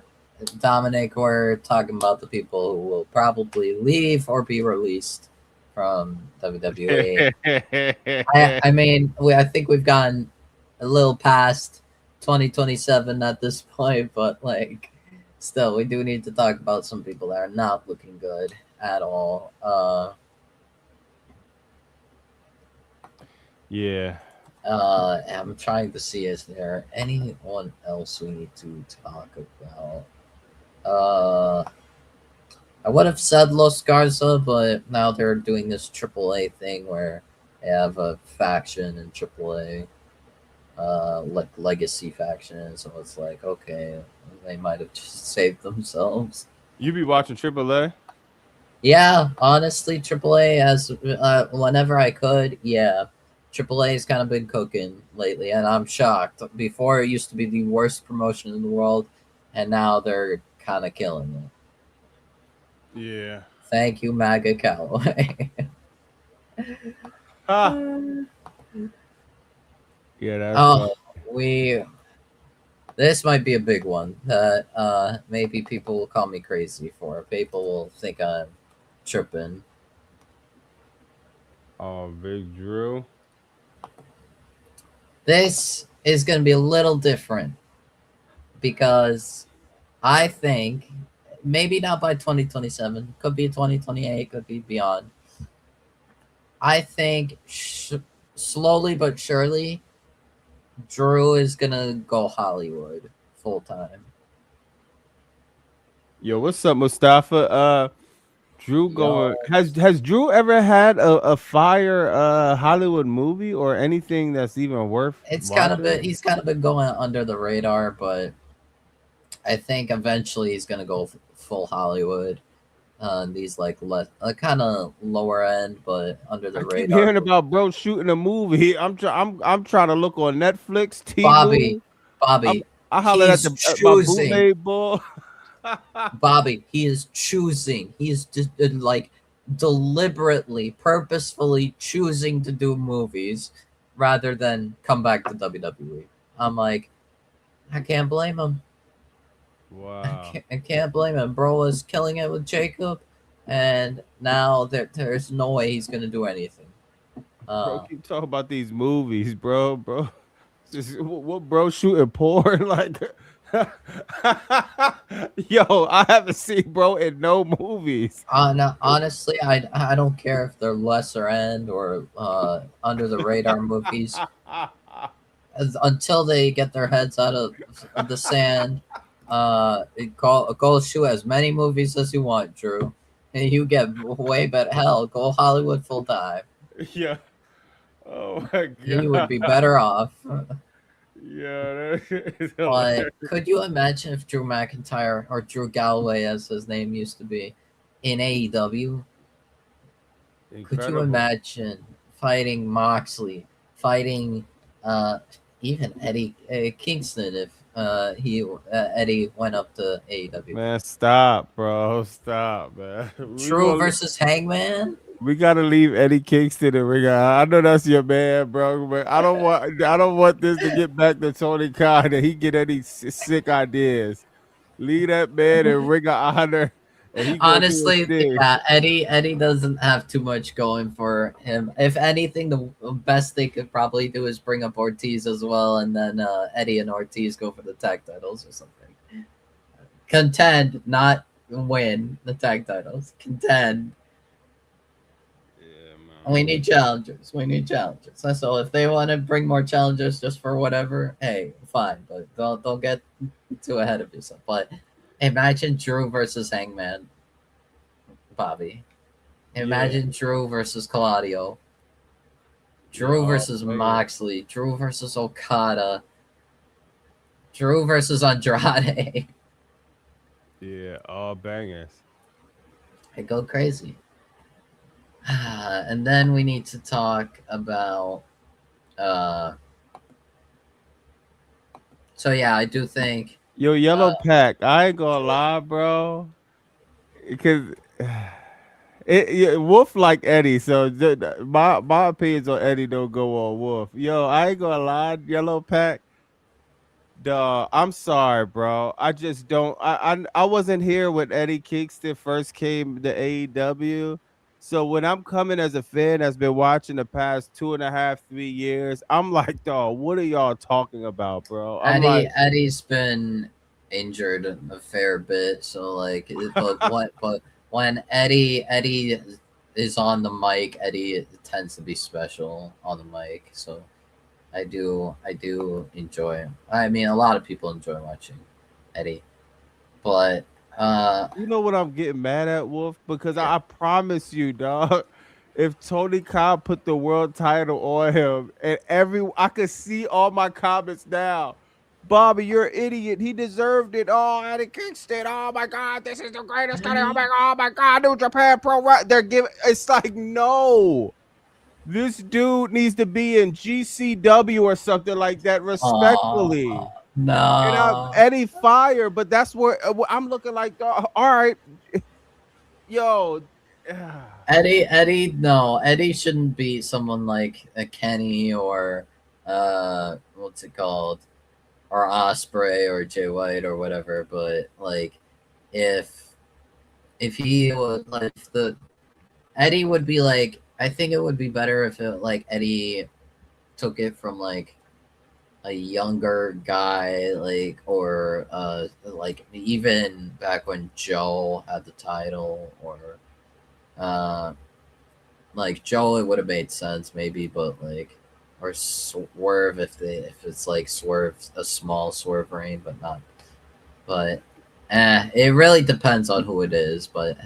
Speaker 1: Dominic, we're talking about the people who will probably leave or be released from WWE. I mean, I think we've gotten a little past 2027 at this point, but like, still, we do need to talk about some people that are not looking good at all.
Speaker 2: Yeah.
Speaker 1: I'm trying to see, is there anyone else we need to talk about? I would have said Los Garza, but now they're doing this AAA thing where they have a faction in AAA, like legacy faction. So it's like, okay, they might have just saved themselves.
Speaker 2: You be watching AAA?
Speaker 1: Yeah, honestly, AAA as whenever I could, yeah. AAA has kind of been cooking lately, and I'm shocked. Before it used to be the worst promotion in the world, and now they're kind of killing it.
Speaker 2: Yeah.
Speaker 1: Thank you, MAGA Calloway.
Speaker 2: Ah. Yeah, that's
Speaker 1: Oh, we. This might be a big one that maybe people will call me crazy for. People will think I'm tripping.
Speaker 2: Big Drew.
Speaker 1: This is going to be a little different because I think maybe not by 2027, could be 2028, could be beyond. I think slowly but surely, Drew is going to go Hollywood full time.
Speaker 2: Yo, what's up, Mustafa? Drew going has Drew ever had a fire Hollywood movie or anything that's even worth
Speaker 1: It's kind of
Speaker 2: watching?
Speaker 1: he's kind of been going under the radar, but I think eventually he's gonna go full Hollywood. These like kind of lower end, but under the
Speaker 2: I keep
Speaker 1: radar.
Speaker 2: hearing about bro shooting a movie. I'm trying to look on Netflix,
Speaker 1: Bobby,
Speaker 2: Temu.
Speaker 1: Bobby,
Speaker 2: I hollered
Speaker 1: he's
Speaker 2: at my
Speaker 1: choosing.
Speaker 2: bootleg boy.
Speaker 1: Bobby, he is choosing. He's just like deliberately, purposefully choosing to do movies rather than come back to WWE. I'm like, I can't blame him.
Speaker 2: Wow.
Speaker 1: I can't blame him. Bro was killing it with Jacob, and now there's no way he's gonna do anything.
Speaker 2: Bro, keep talking about these movies, bro. What bro shooting porn like? Yo, I haven't seen bro in no movies.
Speaker 1: No, honestly, I don't care if they're lesser end or under the radar movies. Until they get their heads out of the sand, go shoot as many movies as you want, Drew. And you get way better. Hell, go Hollywood full time.
Speaker 2: Yeah. Oh my god.
Speaker 1: You would be better off.
Speaker 2: Yeah, that is
Speaker 1: But could you imagine if Drew McIntyre or Drew Galloway, as his name used to be, in AEW? Could you imagine fighting Moxley, fighting even Eddie Kingston if Eddie went up to AEW.
Speaker 2: Man, stop, bro. Stop, man.
Speaker 1: Drew versus Hangman.
Speaker 2: We gotta leave Eddie Kingston in ring. I know that's your man, bro, but I don't want this to get back to Tony Khan and he get any sick ideas. Leave that man in Ring of Honor, and he gonna do his
Speaker 1: Honestly,
Speaker 2: thing.
Speaker 1: yeah, Eddie doesn't have too much going for him. If anything, the best they could probably do is bring up Ortiz as well, and then Eddie and Ortiz go for the tag titles or something. Contend, not win the tag titles. Contend.
Speaker 2: Yeah, man.
Speaker 1: We need challengers. We need challengers. So if they want to bring more challengers just for whatever, hey, fine. But don't get too ahead of yourself. But imagine Drew versus Hangman, Bobby. Imagine Drew versus Claudio. Drew versus Moxley. Drew versus Okada. Drew versus Andrade.
Speaker 2: Yeah, all bangers.
Speaker 1: I go crazy. And then we need to talk about so yeah, I do think
Speaker 2: Yo, Yellow Pack, I ain't gonna lie, bro. Because Wolf like Eddie, so my opinions on Eddie don't go on Wolf. Yo, I ain't gonna lie, Yellow Pack. Duh, I'm sorry, bro. I just don't. I wasn't here when Eddie Kingston first came to AEW. So when I'm coming as a fan that's been watching the past 2.5, 3 years, I'm like, dog, what are y'all talking about, bro? I'm like,
Speaker 1: Eddie's been injured a fair bit, so like, but when Eddie is on the mic, Eddie tends to be special on the mic. So I do enjoy him. I mean, a lot of people enjoy watching Eddie, but
Speaker 2: you know what I'm getting mad at, Wolf? Because I promise you, dog, if Tony Khan put the world title on him and I could see all my comments now. Bobby, you're an idiot. He deserved it. Oh, Eddie Kingston. Oh my God, this is the greatest guy. Oh my God, New Japan Pro. They're giving. It's like, no. This dude needs to be in GCW or something like that, respectfully.
Speaker 1: no.
Speaker 2: Eddie fire, but that's where I'm looking like, all right, yo.
Speaker 1: Eddie shouldn't be someone like a Kenny or what's it called, or Osprey or Jay White or whatever. But like, if he would like Eddie would be like, I think it would be better if Eddie took it from like a younger guy, like, or like even back when Joe had the title, or like Joe, it would have made sense maybe, but like, or Swerve if it's like Swerve, a small Swerve reign, but not. But it really depends on who it is, but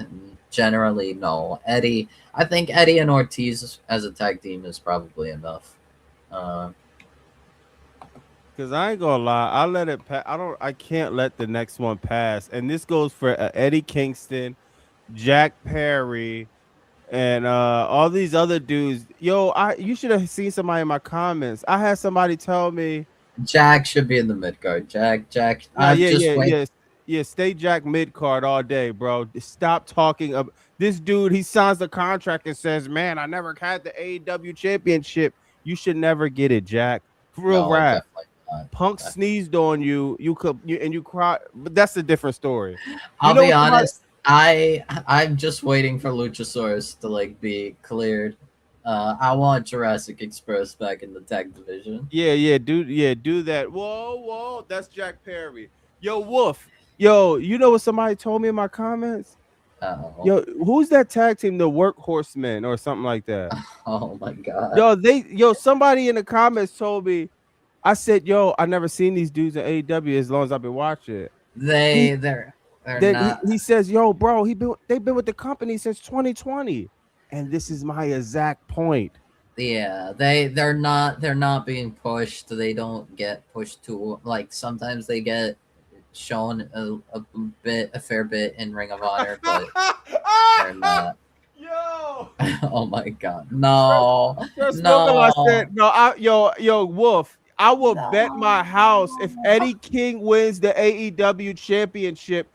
Speaker 1: generally no. Eddie, I think Eddie and Ortiz as a tag team is probably enough.
Speaker 2: Because I ain't gonna lie, I let it pass. I can't let the next one pass. And this goes for Eddie Kingston, Jack Perry, and all these other dudes. Yo, you should have seen somebody in my comments. I had somebody tell me
Speaker 1: Jack should be in the mid card. Jack.
Speaker 2: Yeah. Stay Jack mid card all day, bro. Stop talking about this dude. He signs the contract and says, "Man, I never had the AEW championship. You should never get it, Jack." Real rap. Punk sneezed on you. You cry, but that's a different story.
Speaker 1: I'll be honest. I'm just waiting for Luchasaurus to like be cleared. I want Jurassic Express back in the tag division.
Speaker 2: Yeah, do that. Whoa, that's Jack Perry. Yo, Wolf. Yo, you know what somebody told me in my comments? Yo, who's that tag team? The Workhorsemen or something like that.
Speaker 1: Oh my God.
Speaker 2: Somebody in the comments told me. I said, yo, I never seen these dudes in AEW as long as I've been watching.
Speaker 1: They're not.
Speaker 2: He says, yo, bro, they've been with the company since 2020. And this is my exact point.
Speaker 1: Yeah, they're not being pushed. They don't get pushed to, like, sometimes they get shown a fair bit in Ring of Honor, but they're not.
Speaker 2: Yo.
Speaker 1: Oh my God. No.
Speaker 2: I said, no, yo, Wolf. I will bet my house if Eddie King wins the AEW championship,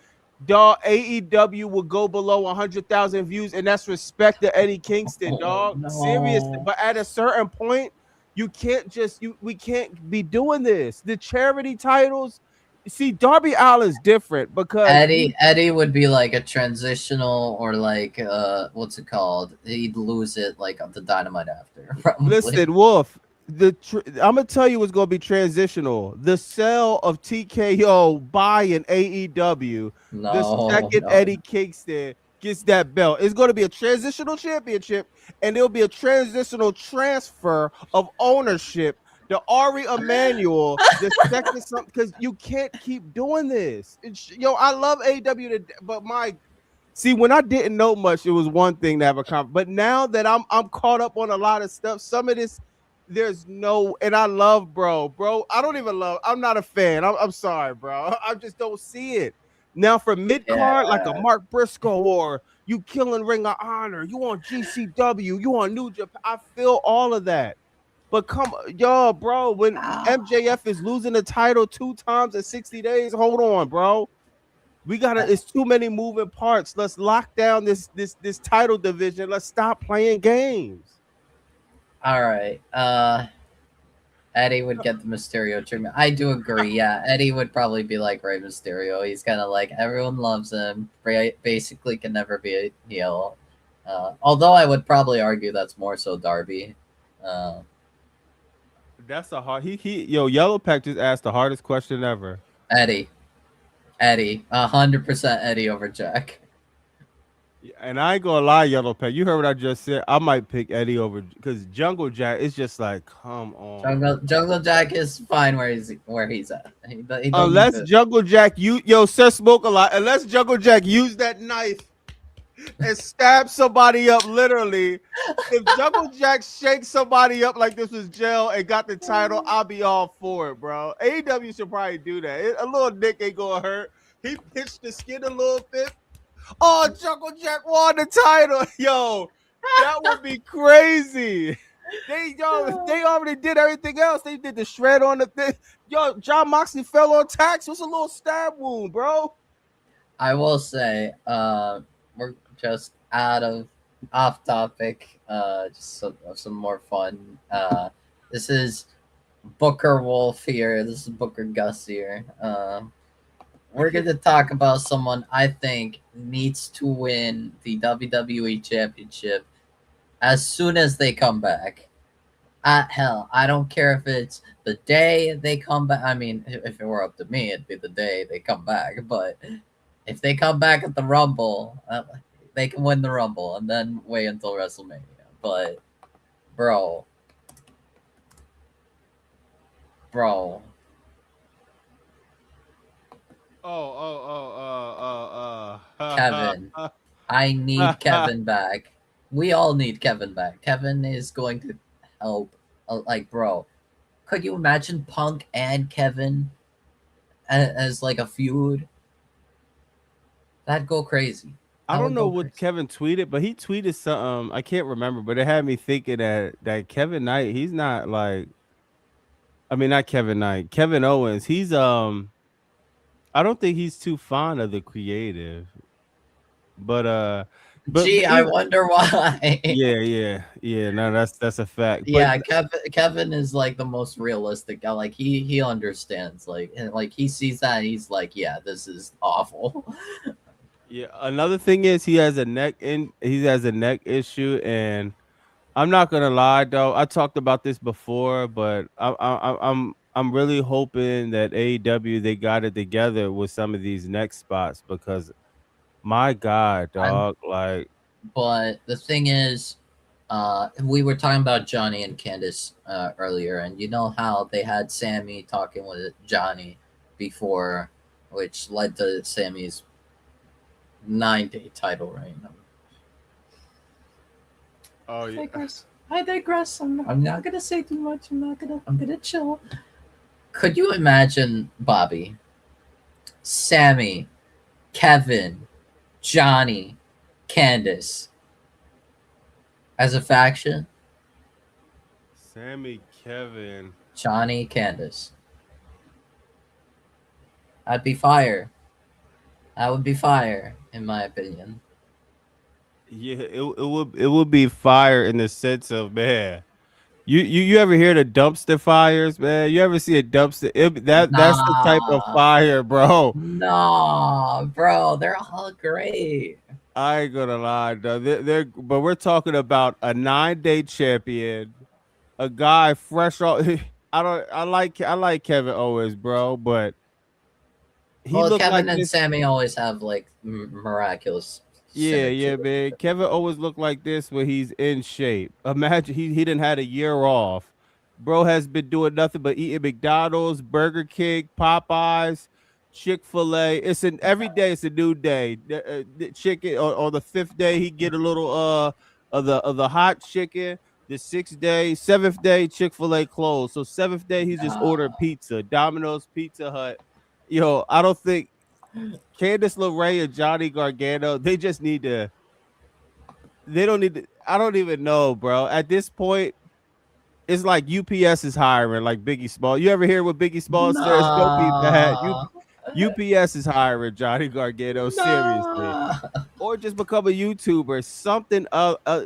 Speaker 2: dog, AEW will go below 100,000 views, and that's respect to Eddie Kingston, dog.
Speaker 1: No.
Speaker 2: Seriously, but at a certain point, you can't just we can't be doing this. The charity titles, see, Darby Allin's different because
Speaker 1: Eddie would be like a transitional or like what's it called? He'd lose it like on the Dynamite after. Probably.
Speaker 2: listen, Wolf. I'm gonna tell you what's gonna be transitional. The sale of TKO buying AEW. The second
Speaker 1: No.
Speaker 2: Eddie Kingston gets that belt, it's gonna be a transitional championship, and there'll be a transitional transfer of ownership. The Ari Emanuel, the second something, because you can't keep doing this. Yo, I love AEW, but see, when I didn't know much, it was one thing to have a conversation. But now that I'm caught up on a lot of stuff, some of this, there's no, and I love bro. I don't even love, I'm not a fan. I'm sorry, bro. I just don't see it. Now for mid-card, like a Mark Briscoe, or you killing Ring of Honor, you on GCW, you on New Japan. I feel all of that. But come yo, bro, when MJF is losing the title 2 times in 60 days, hold on, bro. It's too many moving parts. Let's lock down this title division. Let's stop playing games.
Speaker 1: All right. Eddie would get the Mysterio treatment. I do agree. Yeah, Eddie would probably be like Rey Mysterio. He's kind of like everyone loves him. Basically, can never be a heel. Although I would probably argue that's more so Darby.
Speaker 2: That's a hard. Yellow Pack just asked the hardest question ever.
Speaker 1: Eddie, 100% Eddie over Jack.
Speaker 2: And I ain't gonna lie, Yellow Pack. You heard what I just said. I might pick Eddie over because Jungle Jack is just like, come on.
Speaker 1: Jungle Jack is fine where he's at. He
Speaker 2: unless Jungle Jack, Sir Smoke a lot. Unless Jungle Jack used that knife and stab somebody up, literally. If Jungle Jack shakes somebody up like this was jail and got the title, I'll be all for it, bro. AEW should probably do that. A little nick ain't gonna hurt. He pitched the skin a little bit. Oh, Jungle Jack won the title. Yo, that would be crazy. They already did everything else. They did the shred on the thing. Yo, John Moxley fell on tax. It was a little stab wound, bro.
Speaker 1: I will say, we're just off topic. Just some more fun. This is Booker Wolf here. This is Booker Gus here. We're going to talk about someone I think needs to win the WWE Championship as soon as they come back. Hell, I don't care if it's the day they come back. I mean, if it were up to me, it'd be the day they come back. But if they come back at the Rumble, they can win the Rumble and then wait until WrestleMania. But, bro. Kevin. I need Kevin back. We all need Kevin back. Kevin is going to help. Like, bro, could you imagine Punk and Kevin as like a feud? That'd go crazy.
Speaker 2: I don't know what Kevin tweeted, but he tweeted something. I can't remember, but it had me thinking that Kevin Knight, he's not like, I mean, not Kevin Knight, Kevin Owens. He's I don't think he's too fond of the creative, but
Speaker 1: I wonder why.
Speaker 2: Yeah. No, that's a fact.
Speaker 1: Yeah, Kevin is like the most realistic guy. Like he understands. Like he sees that and he's like, yeah, this is awful.
Speaker 2: Yeah. Another thing is he has a neck issue, and I'm not gonna lie though. I talked about this before, but I'm really hoping that AEW they got it together with some of these neck spots because my God, dog,
Speaker 1: But the thing is, we were talking about Johnny and Candice earlier, and you know how they had Sammy talking with Johnny before, which led to Sammy's 9-day title reign.
Speaker 2: Oh yeah.
Speaker 1: I digress. I'm not gonna say too much. I'm gonna chill. Could you imagine Bobby, Sammy, Kevin, Johnny, Candice as a faction?
Speaker 2: Sammy, Kevin.
Speaker 1: Johnny, Candace. I'd be fire. That would be fire, in my opinion.
Speaker 2: Yeah, it would be fire in the sense of, man. You ever hear the dumpster fires, man? You ever see a dumpster? That's the type of
Speaker 1: Nah,
Speaker 2: fire, bro.
Speaker 1: nah, bro. They're all great.
Speaker 2: I ain't gonna lie, though. But we're talking about a 9-day champion, a guy fresh off. I like Kevin Owens, bro, but he
Speaker 1: Well,
Speaker 2: looked like
Speaker 1: Kevin and
Speaker 2: this.
Speaker 1: Sammy always have like miraculous
Speaker 2: Yeah,
Speaker 1: synergy.
Speaker 2: yeah, man. Kevin always looked like this when he's in shape. Imagine he didn't had a year off. Bro has been doing nothing but eating McDonald's, Burger King, Popeyes, Chick-fil-A. It's an every day. It's a new day. The chicken on the 5th day he get a little of the hot chicken. The 6th day, 7th day Chick-fil-A closed. So 7th day he's just ordering pizza, Domino's, Pizza Hut. Yo, I don't think Candice LeRae and Johnny Gargano, they just need to. They don't need to. I don't even know, bro. At this point, it's like UPS is hiring, like Biggie Small. You ever hear what Biggie Small says? Don't be bad.
Speaker 1: Nah,
Speaker 2: UPS is hiring Johnny Gargano, seriously,
Speaker 1: nah.
Speaker 2: or just become a YouTuber, something.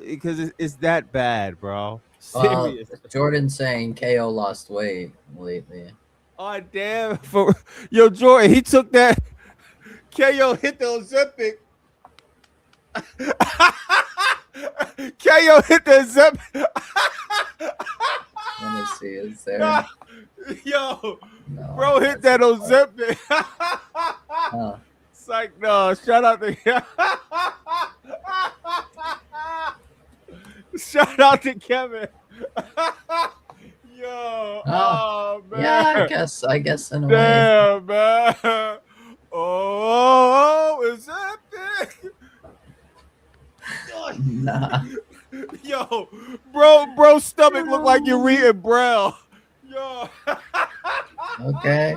Speaker 2: Because it's that bad, bro.
Speaker 1: Well,
Speaker 2: Serious.
Speaker 1: Jordan saying KO lost weight lately.
Speaker 2: Oh damn! Yo, Jordan, he took that. KO hit the Ozempic. KO hit the Ozempic.
Speaker 1: Let me see. Is there?
Speaker 2: Nah, yo,
Speaker 1: No,
Speaker 2: bro, hit that Ozempic.
Speaker 1: Huh.
Speaker 2: It's like, no, shout out to shout out to Kevin. Yo, oh man.
Speaker 1: Yeah, I guess in a way.
Speaker 2: Damn, man. Oh, is that big?
Speaker 1: Nah.
Speaker 2: Yo, bro, stomach look like you're reading Braille. Yo.
Speaker 1: Okay.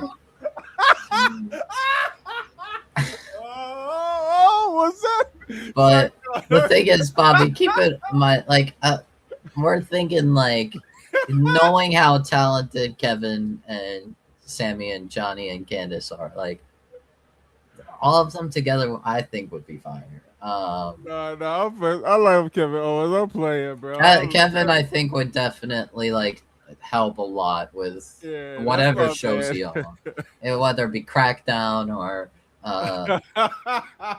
Speaker 2: Oh, what's that?
Speaker 1: But the thing is, Bobby, keep it in mind. Like, we're thinking like, knowing how talented Kevin and Sammy and Johnny and Candace are, like, all of them together, I think would be fire.
Speaker 2: No, I love Kevin Owens. I'm playing, bro.
Speaker 1: Kevin, I think, would definitely like help a lot with
Speaker 2: Yeah,
Speaker 1: whatever
Speaker 2: that's
Speaker 1: shows
Speaker 2: not
Speaker 1: he
Speaker 2: bad.
Speaker 1: on, whether it be Crackdown or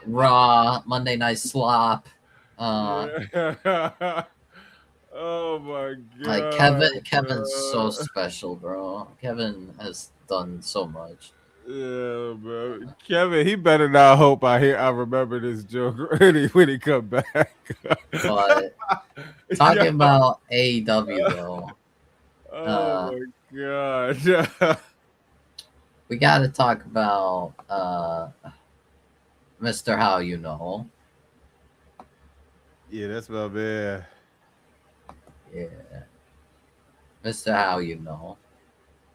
Speaker 1: Raw, Monday Night Slop.
Speaker 2: Yeah. Oh my god!
Speaker 1: Like Kevin's so special, bro. Kevin has done so much.
Speaker 2: Yeah, bro. Kevin, he better not hope I remember this joke when he come back.
Speaker 1: But talking
Speaker 2: Yeah.
Speaker 1: about AEW though,
Speaker 2: Oh my god!
Speaker 1: we got to talk about Mr. How You Know.
Speaker 2: Yeah, that's my man.
Speaker 1: Yeah, Mr. How You Know.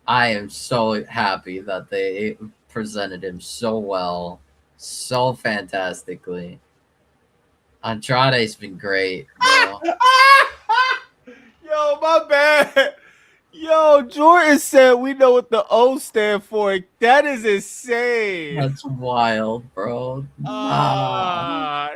Speaker 1: I am so happy that they presented him so well, so fantastically. Andrade's been great, bro.
Speaker 2: Yo, my bad. Yo, Jordan said we know what the O stand for. That is insane.
Speaker 1: That's wild, bro. Nah,
Speaker 2: Ah,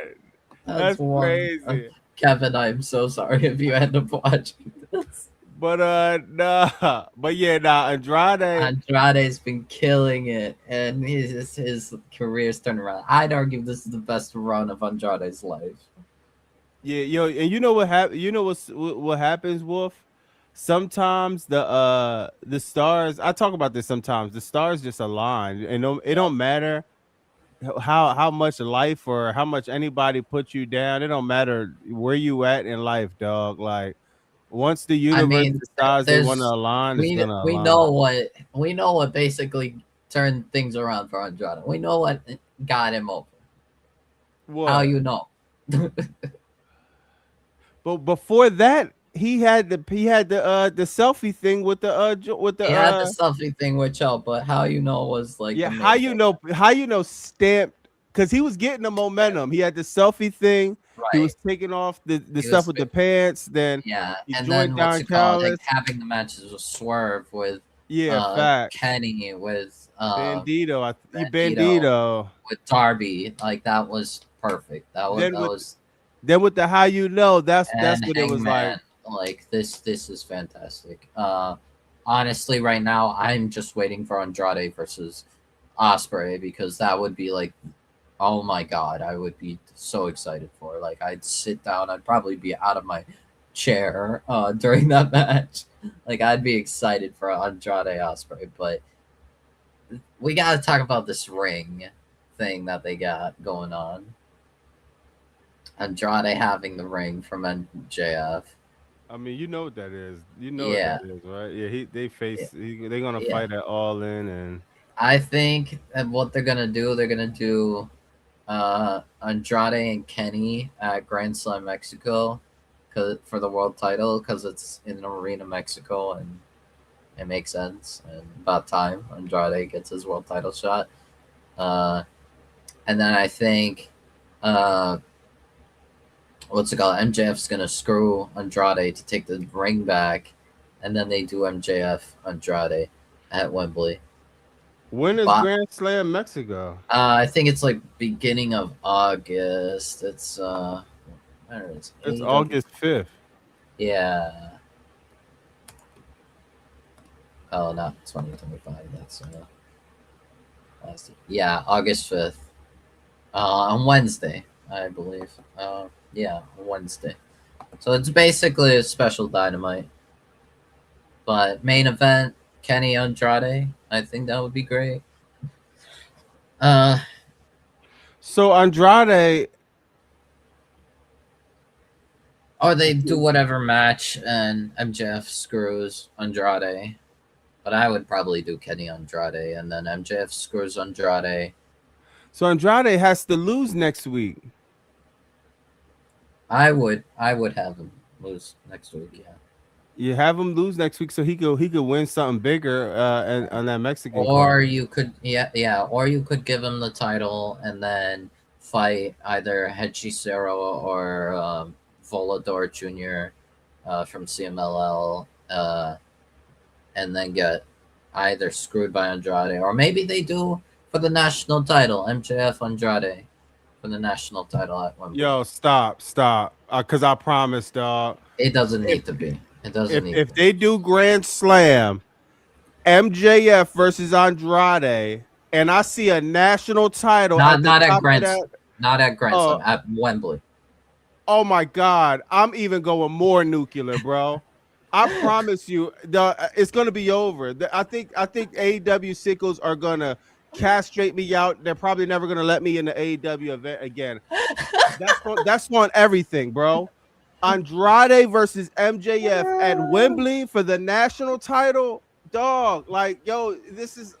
Speaker 2: that's
Speaker 1: wild.
Speaker 2: crazy.
Speaker 1: Kevin, I'm so sorry if you end up watching this.
Speaker 2: But Andrade.
Speaker 1: Andrade's been killing it, and his career's turned around. I'd argue this is the best run of Andrade's life.
Speaker 2: Yeah, yo, and you know what You know what happens, Wolf? Sometimes the stars. I talk about this sometimes. The stars just align, and it don't matter how much life or how much anybody puts you down. It don't matter where you at in life, dog. Like once the universe decides they want to align, it's gonna
Speaker 1: we
Speaker 2: align.
Speaker 1: we know what basically turned things around for Andrade. We know what got him over.
Speaker 2: What?
Speaker 1: How you know?
Speaker 2: But before that, he had the selfie thing with the
Speaker 1: He had the selfie thing with Cho, but how you know was like
Speaker 2: yeah.
Speaker 1: amazing.
Speaker 2: How you know stamped because he was getting the momentum. He had the selfie thing. He
Speaker 1: Right.
Speaker 2: was taking off the
Speaker 1: He
Speaker 2: stuff
Speaker 1: was
Speaker 2: with the pants. Then
Speaker 1: Yeah,
Speaker 2: he
Speaker 1: and
Speaker 2: joined
Speaker 1: then what's
Speaker 2: Don
Speaker 1: it called? Like
Speaker 2: Callis.
Speaker 1: having the matches with Swerve, with
Speaker 2: Yeah, facts.
Speaker 1: Kenny, with
Speaker 2: Bandito,
Speaker 1: Bandito,
Speaker 2: Bandito.
Speaker 1: with Darby. Like that was perfect.
Speaker 2: Then
Speaker 1: That
Speaker 2: with
Speaker 1: was
Speaker 2: then with the how you know, that's
Speaker 1: and
Speaker 2: what it was like.
Speaker 1: Hangman. Like this is fantastic. Honestly, right now I'm just waiting for Andrade versus Osprey because that would be like, oh my god, I would be so excited for. Like I'd sit down, I'd probably be out of my chair during that match. Like I'd be excited for Andrade Osprey, but we got to talk about this ring thing that they got going on. Andrade having the ring from MJF.
Speaker 2: I mean, you know what that is. You know what
Speaker 1: Yeah,
Speaker 2: that is, right? Yeah,
Speaker 1: yeah,
Speaker 2: they're gonna
Speaker 1: yeah.
Speaker 2: fight at All In, and
Speaker 1: I think that what they're gonna do Andrade and Kenny at Grand Slam Mexico for the world title because it's in Arena Mexico and it makes sense and about time Andrade gets his world title shot. Uh, and then I think what's it called? MJF's gonna screw Andrade to take the ring back, and then they do MJF Andrade at Wembley.
Speaker 2: when is
Speaker 1: But
Speaker 2: Grand Slam Mexico?
Speaker 1: I think it's like beginning of August. It's where is it?
Speaker 2: It's
Speaker 1: AEW?
Speaker 2: August 5th.
Speaker 1: Yeah. Oh, not 2025. That's last year. Yeah, August 5th. On Wednesday, I believe. Yeah, Wednesday. So it's basically a special Dynamite. But main event, Kenny Andrade. I think that would be great. Uh,
Speaker 2: So Andrade,
Speaker 1: or they do whatever match and MJF screws Andrade. But I would probably do Kenny Andrade and then MJF screws Andrade.
Speaker 2: so Andrade has to lose next week.
Speaker 1: I would have him lose next week, yeah.
Speaker 2: You have him lose next week, so he could win something bigger and on that Mexican
Speaker 1: Or
Speaker 2: card.
Speaker 1: you could or you could give him the title and then fight either Hechicero or Volador Jr. From CMLL and then get either screwed by Andrade or maybe they do for the national title, MJF Andrade for the national title at Wembley.
Speaker 2: Yo, stop, because I promised, dog.
Speaker 1: It doesn't need to be. It doesn't need
Speaker 2: If
Speaker 1: to be.
Speaker 2: they do Grand Slam, MJF versus Andrade, and I see a national title
Speaker 1: Not at
Speaker 2: top
Speaker 1: Grand
Speaker 2: of that,
Speaker 1: not at Grand
Speaker 2: uh,
Speaker 1: Slam, at Wembley.
Speaker 2: oh my God, I'm even going more nuclear, bro. I promise you, it's gonna be over. I think AEW sickles are gonna castrate me out. They're probably never gonna let me in the AEW event again. That's on everything, bro. Andrade versus MJF at Wembley for the national title, dog. Like, yo, this is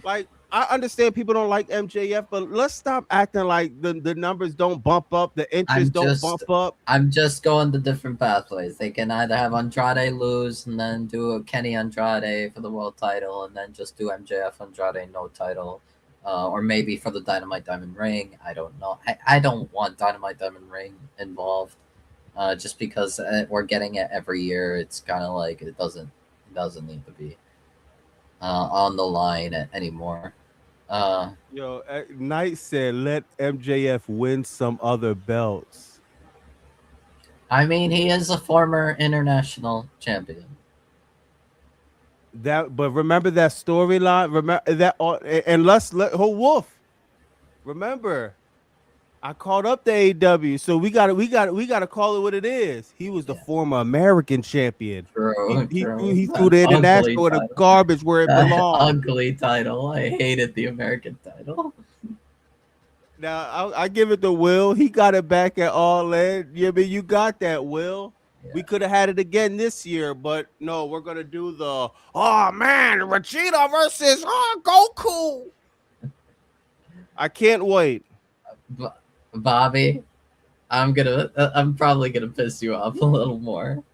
Speaker 2: like, I understand people don't like MJF, but let's stop acting like the numbers don't bump up, the interest don't bump up.
Speaker 1: I'm just going the different pathways. They can either have Andrade lose and then do a Kenny Andrade for the world title and then just do MJF Andrade no title. Or maybe for the Dynamite Diamond Ring. I don't know. I don't want Dynamite Diamond Ring involved. Just because we're getting it every year. It's kind of like it doesn't need to be on the line anymore.
Speaker 2: Yo, Knight said let MJF win some other belts.
Speaker 1: I mean, he is a former international champion.
Speaker 2: But remember that storyline. Remember that, and Wolf. Remember, I called up the AEW, so we got to call it what it is. He was the former American champion.
Speaker 1: True,
Speaker 2: He threw the international in the garbage where it belonged.
Speaker 1: Ugly title. I hated the American title.
Speaker 2: Now I give it to Will. He got it back at All In. Yeah, but you got that, Will. Yeah. We could have had it again this year, but no, we're gonna do the Vegeta versus Goku. I can't wait.
Speaker 1: Bobby, I'm probably gonna piss you off a little more.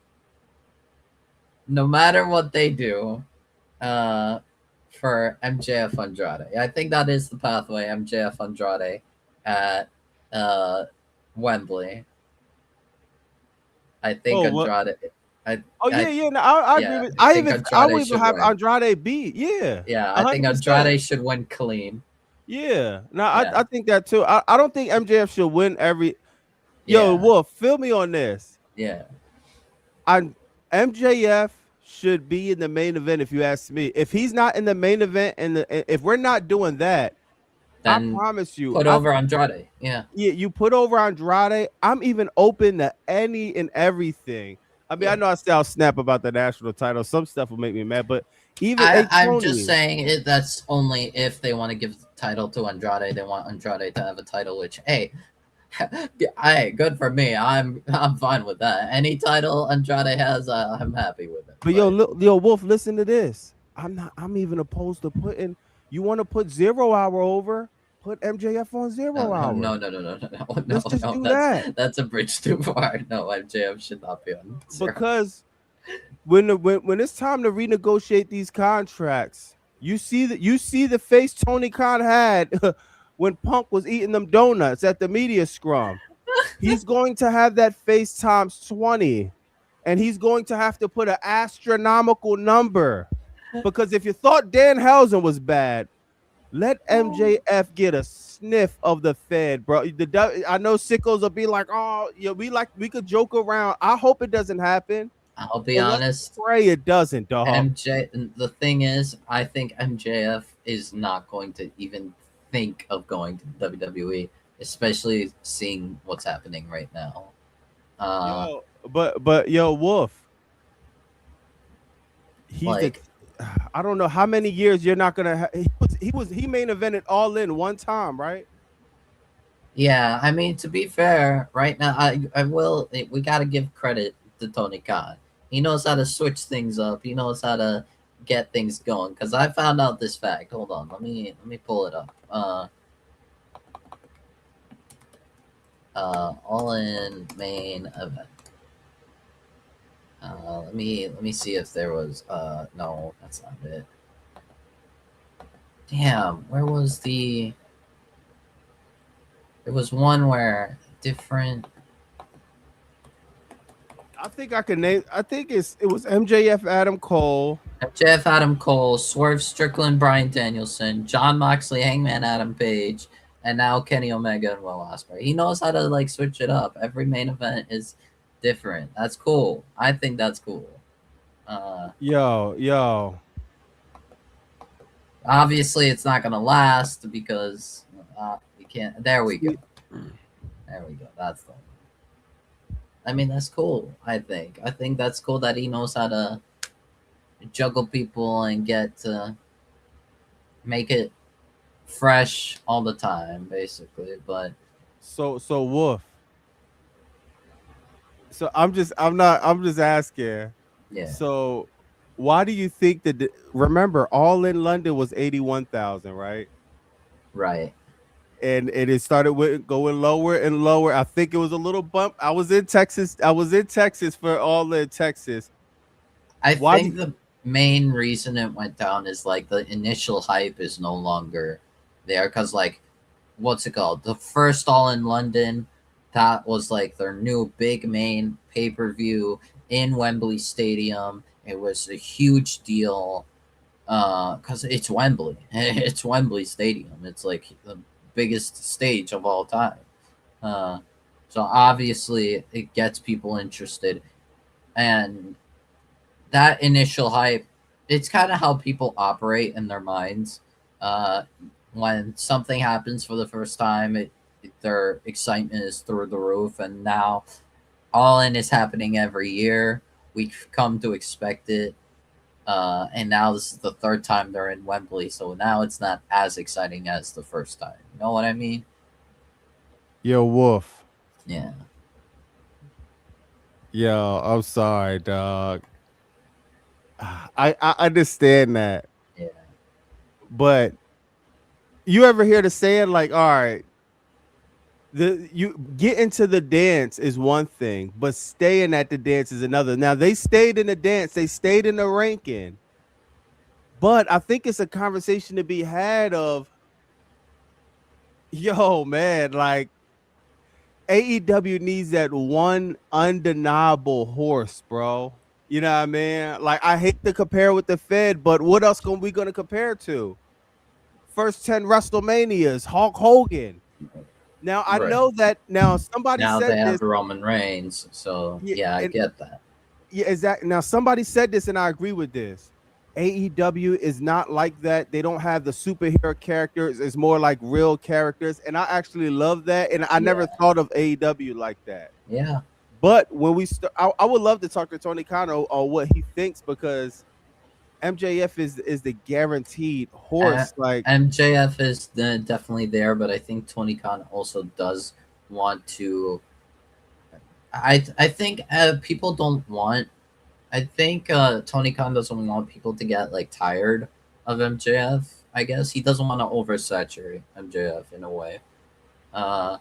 Speaker 1: No matter what they do, for MJF Andrade, I think that is the pathway. MJF Andrade at Wembley. I think
Speaker 2: Oh, what?
Speaker 1: Andrade.
Speaker 2: Oh
Speaker 1: I
Speaker 2: yeah, yeah. No, I agree
Speaker 1: yeah,
Speaker 2: with.
Speaker 1: I
Speaker 2: I
Speaker 1: think
Speaker 2: even I would
Speaker 1: Andrade
Speaker 2: even
Speaker 1: should
Speaker 2: have
Speaker 1: win.
Speaker 2: Andrade beat. Yeah,
Speaker 1: Yeah, I think
Speaker 2: 100%.
Speaker 1: Andrade should win clean.
Speaker 2: Yeah. No,
Speaker 1: Yeah,
Speaker 2: I think that too. I don't think MJF should win every. Yo,
Speaker 1: yeah,
Speaker 2: Wolf, feel me on this.
Speaker 1: yeah.
Speaker 2: I MJF should be in the main event if you ask me. If he's not in the main event and if we're not doing that, I
Speaker 1: Then
Speaker 2: promise you,
Speaker 1: put over Andrade. Yeah,
Speaker 2: yeah, you put over Andrade. I'm even open to any and everything. I mean, I
Speaker 1: yeah.
Speaker 2: know I sound snap about the national title. Some stuff will make me mad, but even hey
Speaker 1: I'm just
Speaker 2: Tony,
Speaker 1: saying it. That's only if they want to give the title to Andrade. They want Andrade to have a title. Which, hey, hey, good for me. I'm fine with that. Any title Andrade has, I'm happy with it.
Speaker 2: but yo, Wolf, listen to this. I'm even opposed to putting. You want to put 0 Hour over? Put MJF on
Speaker 1: No,
Speaker 2: 0 Hour.
Speaker 1: no, no, no, no, no, no, no,
Speaker 2: Let's just
Speaker 1: no.
Speaker 2: do that
Speaker 1: That's a bridge too far. No, MJF should not be on zero.
Speaker 2: because when it's time to renegotiate these contracts, you see the face Tony Khan had when Punk was eating them donuts at the media scrum. He's going to have that face times 20, and he's going to have to put an astronomical number because if you thought Danhausen was bad, let MJF get a sniff of the Fed, bro. I know sickos will be like, oh, yeah, we could joke around. I hope it doesn't happen.
Speaker 1: I'll be
Speaker 2: But let's
Speaker 1: honest.
Speaker 2: pray it doesn't, dog.
Speaker 1: The thing is, I think MJF is not going to even think of going to WWE, especially seeing what's happening right now.
Speaker 2: Yo, but yo, Wolf, he's the.
Speaker 1: Like,
Speaker 2: I don't know how many years you're not gonna. He main evented All In one time, right?
Speaker 1: yeah, I mean, to be fair, right now, I will. We got to give credit to Tony Khan. He knows how to switch things up. He knows how to get things going. Because I found out this fact. Hold on, let me pull it up. All In main event. Let me see if there was. No, that's not it. Damn, where was the? There was one where different.
Speaker 2: I think I can name. I think it was MJF, Adam Cole.
Speaker 1: Jeff Adam Cole, Swerve Strickland, Bryan Danielson, John Moxley, Hangman Adam Page, and now Kenny Omega and Will Ospreay. He knows how to like switch it up. Every main event is different. That's cool. I think that's cool.
Speaker 2: Yo.
Speaker 1: Obviously, it's not gonna last because we can't. There we go. There we go. That's the one. I mean, that's cool. I think that's cool that he knows how to juggle people and get to make it fresh all the time, basically. But
Speaker 2: So Wolf. So I'm just asking.
Speaker 1: yeah,
Speaker 2: So why do you think that? Remember, All In London was 81,000, right?
Speaker 1: right.
Speaker 2: And it started with going lower and lower. I think it was a little bump. I was in Texas for All In Texas.
Speaker 1: I
Speaker 2: Why
Speaker 1: think the main reason it went down is like the initial hype is no longer there because like what's it called? The first All In London, that was like their new big main pay-per-view in Wembley Stadium. It was a huge deal because it's Wembley. It's Wembley Stadium. It's like the biggest stage of all time. So obviously it gets people interested, and that initial hype, it's kind of how people operate in their minds. When something happens for the first time, their excitement is through the roof, and now All In is happening every year. We've come to expect it. And now this is the third time they're in Wembley, so now it's not as exciting as the first time. You know what I mean?
Speaker 2: Yo, Wolf.
Speaker 1: Yeah.
Speaker 2: Yo, I'm sorry, dog. I understand that,
Speaker 1: Yeah.
Speaker 2: but you ever hear the saying like, all right, you get into the dance is one thing, but staying at the dance is another. Now they stayed in the dance, they stayed in the ranking, but I think it's a conversation to be had of, yo, man, like AEW needs that one undeniable horse, bro. You know what I mean? Like, I hate to compare with the Fed, but what else we gonna compare to? First 10 WrestleManias, Hulk Hogan. Now I
Speaker 1: Right.
Speaker 2: know that now somebody
Speaker 1: Now
Speaker 2: said
Speaker 1: they
Speaker 2: this.
Speaker 1: have Roman Reigns, so
Speaker 2: Yeah,
Speaker 1: yeah, I
Speaker 2: and
Speaker 1: get that.
Speaker 2: yeah, exactly. Now somebody said this, and I agree with this. AEW is not like that. They don't have the superhero characters. It's more like real characters, and I actually love that. And I never
Speaker 1: Yeah,
Speaker 2: thought of AEW like that.
Speaker 1: yeah.
Speaker 2: But when we start, I would love to talk to Tony Khan on what he thinks, because MJF is the guaranteed
Speaker 1: Uh,
Speaker 2: horse. Like,
Speaker 1: MJF is definitely there, but I think Tony Khan also does want to. I think people don't want. I think Tony Khan doesn't want people to get like tired of MJF. I guess he doesn't want to oversaturate MJF in a way. Uh,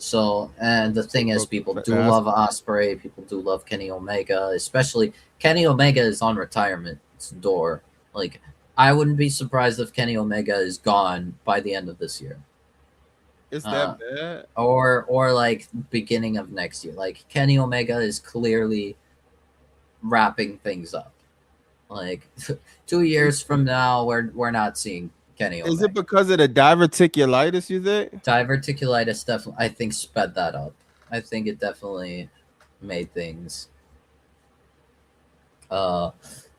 Speaker 1: So, and the thing is, people do love Osprey. People do love Kenny Omega, especially Kenny Omega is on retirement's door. Like, I wouldn't be surprised if Kenny Omega is gone by the end of this year,
Speaker 2: it's that bad.
Speaker 1: or like beginning of next year. Like, Kenny Omega is clearly wrapping things up. Like, 2 years from now, we're not seeing Kenny Omega.
Speaker 2: Is it because of the diverticulitis, you think?
Speaker 1: Diverticulitis definitely, I think, sped that up. I think it definitely made things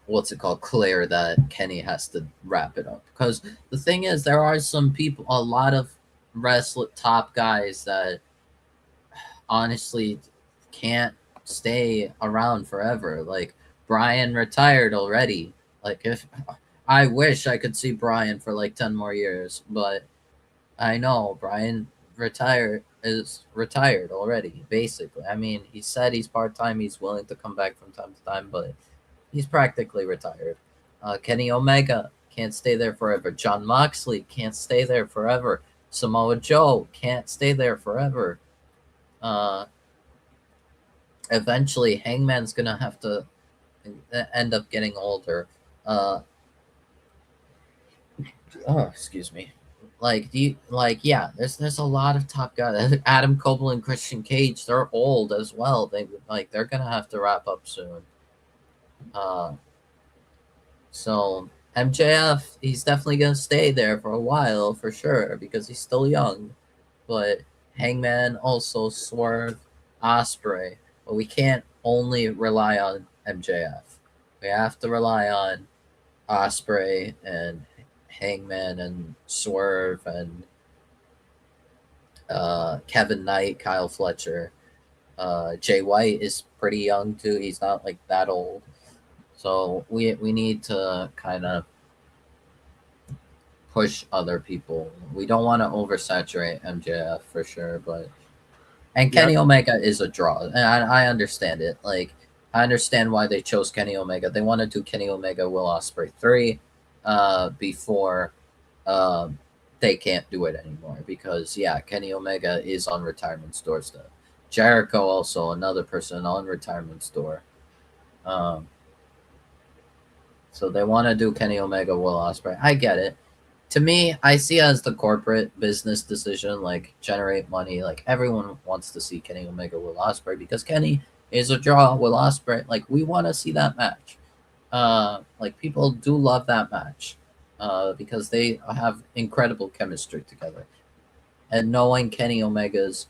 Speaker 1: what's it called, clear that Kenny has to wrap it up. Because the thing is, there are some people, a lot of top guys that honestly can't stay around forever. Like, Brian retired already. Like, if I wish I could see Brian for like 10 more years, but I know Brian is retired already, basically. I mean, he said he's part-time, he's willing to come back from time to time, but he's practically retired. Kenny Omega can't stay there forever. John Moxley can't stay there forever. Samoa Joe can't stay there forever. Eventually, Hangman's gonna have to end up getting older. Excuse me. Yeah, there's a lot of top guys. Adam Cole and Christian Cage, they're old as well. They're gonna have to wrap up soon. So MJF, he's definitely gonna stay there for a while for sure because he's still young. But Hangman, also Swerve, Osprey, but we can't only rely on MJF. We have to rely on Osprey and Hangman and Swerve and Kevin Knight, Kyle Fletcher. Jay White is pretty young too. He's not like that old. So we need to kind of push other people. We don't want to oversaturate MJF for sure, but Kenny Omega is a draw, and I understand it. Like, I understand why they chose Kenny Omega. They want to do Kenny Omega Will Ospreay 3 before they can't do it anymore because Kenny Omega is on retirement's doorstep. Jericho also another person on retirement's door. So they want to do Kenny Omega Will Ospreay. I get it. To me, I see it as the corporate business decision, like generate money. Like everyone wants to see Kenny Omega Will Ospreay because Kenny is a draw. Will Ospreay, like we want to see that match. Like people do love that match because they have incredible chemistry together. And knowing Kenny Omega's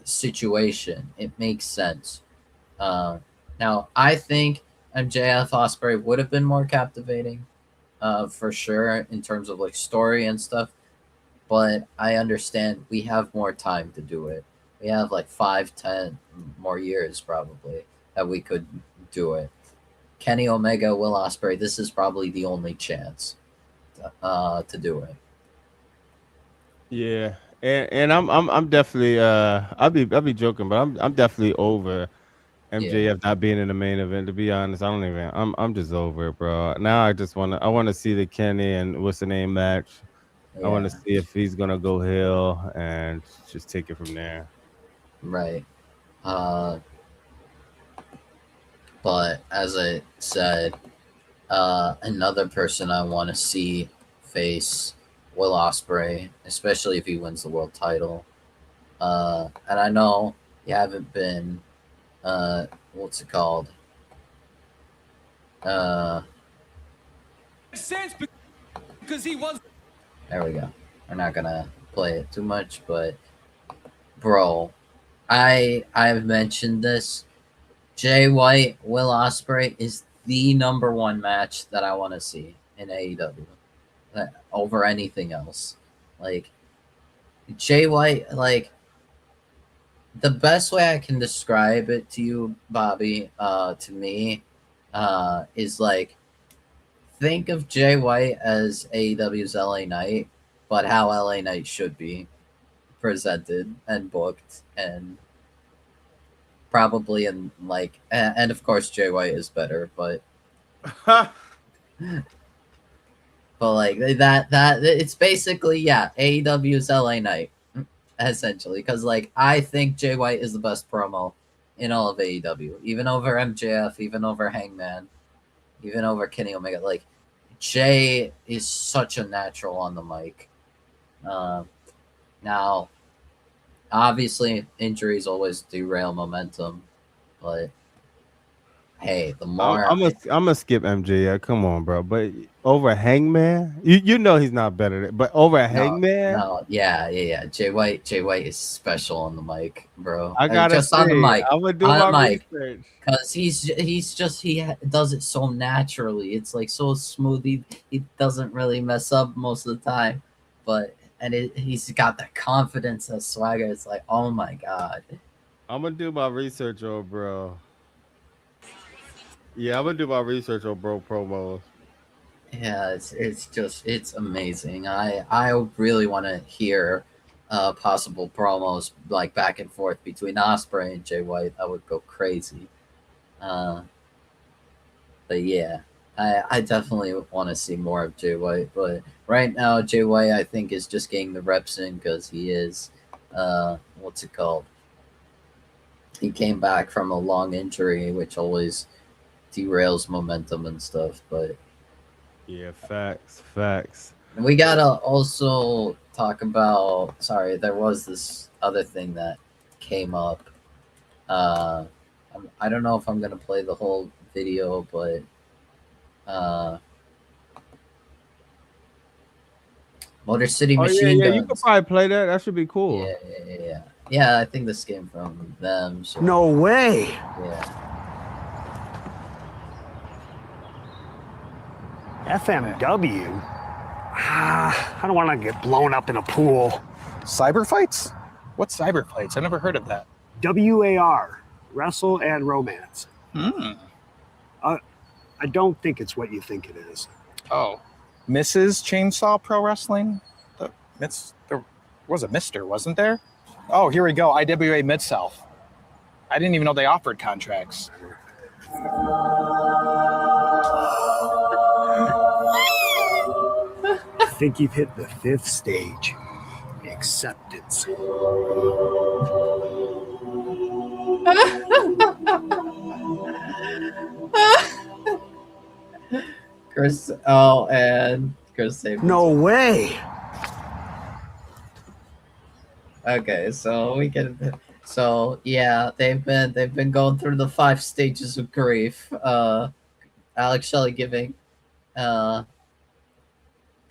Speaker 1: situation, it makes sense. Now, I think MJF Ospreay would have been more captivating, for sure, in terms of like story and stuff. But I understand we have more time to do it. We have like 5-10 more years probably that we could do it. Kenny Omega, Will Ospreay, this is probably the only chance to do it.
Speaker 2: Yeah, and I'm definitely I'll be joking, but I'm definitely over MJF not being in the main event. To be honest, I'm just over it, bro. Now I want to see the Kenny and what's the name match. I want to see if he's gonna go heel and just take it from there.
Speaker 1: Right. But as I said, another person I want to see face Will Ospreay, especially if he wins the world title. And I know you haven't been, what's it called?
Speaker 3: Sense because he was.
Speaker 1: There we go. We're not gonna play it too much, but bro, I've mentioned this. Jay White, Will Ospreay is the number one match that I want to see in AEW over anything else. Like Jay White, like the best way I can describe it to you, Bobby, to me, is like think of Jay White as AEW's LA Knight, but how LA Knight should be presented and booked and probably in like and of course Jay White is better, but like that it's basically AEW's LA Knight essentially because like I think Jay White is the best promo in all of AEW, even over MJF, even over Hangman, even over Kenny Omega. Like Jay is such a natural on the mic. Now, obviously, injuries always derail momentum, but hey, the more
Speaker 2: I'm gonna skip MJF. Come on, bro. But over Hangman, you know he's not better than, but over Hangman,
Speaker 1: Jay White is special on the mic, bro.
Speaker 2: I gotta
Speaker 1: Just
Speaker 2: see.
Speaker 1: on the mic,
Speaker 2: I'm gonna do
Speaker 1: on
Speaker 2: my
Speaker 1: the mic,
Speaker 2: research.
Speaker 1: because he does it so naturally. It's like so smooth. He doesn't really mess up most of the time, but he's got that confidence, that swagger. It's like, oh my god.
Speaker 2: I'm gonna do my research on bro. Yeah, I'm gonna do my research on bro promos.
Speaker 1: Yeah, it's amazing. I really want to hear possible promos like back and forth between Osprey and Jay White. I would go crazy. Uh, but yeah, I definitely want to see more of Jay White. But right now, Jay White I think is just getting the reps in because he is what's it called? He came back from a long injury, which always derails momentum and stuff. But
Speaker 2: Yeah, facts.
Speaker 1: we gotta also talk about. Sorry, there was this other thing that came up. Uh, I don't know if I'm gonna play the whole video, but uh, Motor City
Speaker 2: Oh
Speaker 1: Machine
Speaker 2: yeah. You could
Speaker 1: Guns.
Speaker 2: probably play that. That should be
Speaker 1: Yeah,
Speaker 2: cool.
Speaker 1: yeah. I think this came from them. So,
Speaker 5: No way.
Speaker 1: yeah.
Speaker 5: FMW? I don't want to get blown up in a pool.
Speaker 6: Cyber fights? What's cyber fights? I never heard of that.
Speaker 5: WAR, Wrestle and Romance.
Speaker 6: Hmm.
Speaker 5: I don't think it's what you think it is.
Speaker 6: Oh. Mrs. Chainsaw Pro Wrestling? There was a Mr., wasn't there? Oh, here we go. IWA Mid-South. I didn't even know they offered contracts.
Speaker 5: I think you've hit the 5th stage. Acceptance.
Speaker 1: Chris Sabin.
Speaker 5: No way.
Speaker 1: Okay, so we can. So yeah, they've been going through the 5 stages of grief. Alex Shelley giving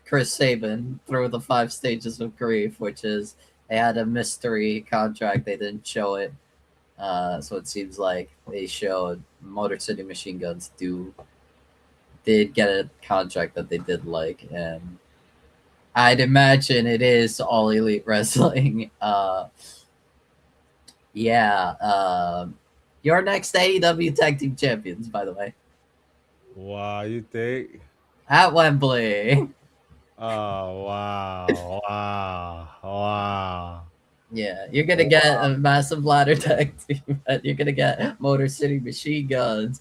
Speaker 1: Chris Sabin through the 5 stages of grief, which is they had a mystery contract, they didn't show it. So it seems like they showed Motor City Machine Guns did get a contract that they did like, and I'd imagine it is All Elite Wrestling. Your next AEW Tag Team Champions, by the way,
Speaker 2: Wow, you think?
Speaker 1: at Wembley.
Speaker 2: Oh wow.
Speaker 1: Yeah, you're gonna get a massive ladder tag team. You're gonna get Motor City Machine Guns,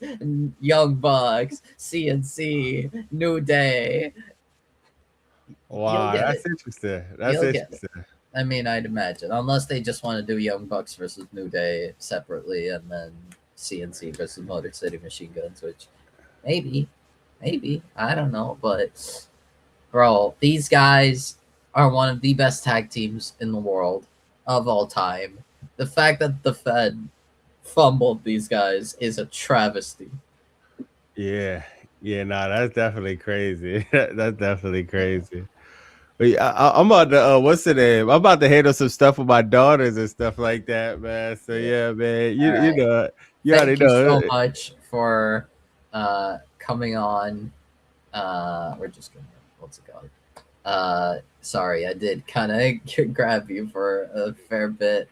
Speaker 1: Young Bucks, CNC, New Day.
Speaker 2: Wow,
Speaker 1: get
Speaker 2: that's
Speaker 1: it.
Speaker 2: interesting.
Speaker 1: You'll get it. I mean, I'd imagine, unless they just want to do Young Bucks versus New Day separately, and then CNC versus Motor City Machine Guns, which maybe, I don't know, but bro, these guys are one of the best tag teams in the world. of all time. The fact that the Fed fumbled these guys is a travesty.
Speaker 2: Yeah, yeah, nah, that's definitely crazy. That's definitely crazy. But yeah, I'm about to what's the name? I'm about to handle some stuff with my daughters and stuff like that, man. So yeah, man,
Speaker 1: All
Speaker 2: you
Speaker 1: right.
Speaker 2: know, you already
Speaker 1: Thank you
Speaker 2: know.
Speaker 1: so much for coming on. We're just gonna what's it called? Sorry, I did kind of grab you for a fair bit.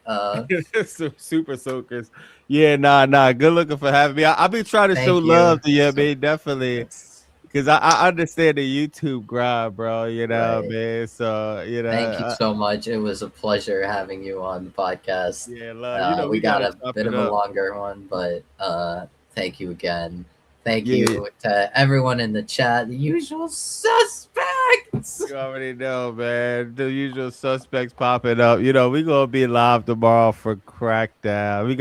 Speaker 2: Super soakers. Yeah, nah. Good looking for having me. I'll be trying to show
Speaker 1: Thank
Speaker 2: love
Speaker 1: you.
Speaker 2: to you,
Speaker 1: So,
Speaker 2: man. Definitely.
Speaker 1: yes,
Speaker 2: Because I understand the YouTube grind, bro. You know,
Speaker 1: right.
Speaker 2: man. So,
Speaker 1: Thank you so much. It was a pleasure having you on the podcast.
Speaker 2: yeah, love. You know,
Speaker 1: We
Speaker 2: we
Speaker 1: got
Speaker 2: gotta
Speaker 1: a
Speaker 2: chop
Speaker 1: bit
Speaker 2: it
Speaker 1: of a
Speaker 2: up.
Speaker 1: longer one, but thank you again. Thank
Speaker 2: Yeah,
Speaker 1: you to everyone in the chat, the usual suspects.
Speaker 2: you already know, man. The usual suspects popping up. You know, we gonna be live tomorrow for Crackdown.
Speaker 1: Yes,
Speaker 2: We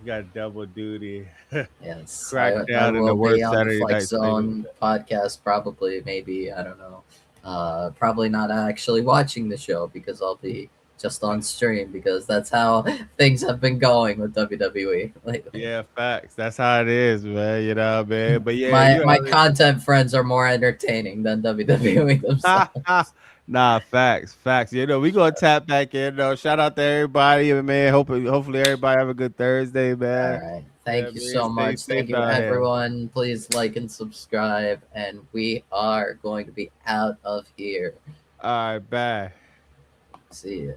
Speaker 2: got double duty.
Speaker 1: yes. I
Speaker 2: Crackdown and the
Speaker 1: will be
Speaker 2: worst
Speaker 1: on the
Speaker 2: Saturday
Speaker 1: Flex
Speaker 2: night thing.
Speaker 1: Zone podcast, probably, maybe, I don't know. Probably not actually watching the show because I'll be just on stream because that's how things have been going with WWE lately.
Speaker 2: Yeah, facts. That's how it is, man. You know, man. But yeah,
Speaker 1: My content friends are more entertaining than WWE themselves.
Speaker 2: nah, facts. You know, we gonna tap back in though. Shout out to everybody, man. Hopefully everybody have a good Thursday,
Speaker 1: All
Speaker 2: man.
Speaker 1: right.
Speaker 2: Yeah,
Speaker 1: Thank you
Speaker 2: man.
Speaker 1: so
Speaker 2: Stay
Speaker 1: much.
Speaker 2: safe
Speaker 1: Thank you,
Speaker 2: out here.
Speaker 1: everyone. Please like and subscribe. And we are going to be out of here.
Speaker 2: All right, bye.
Speaker 1: See ya.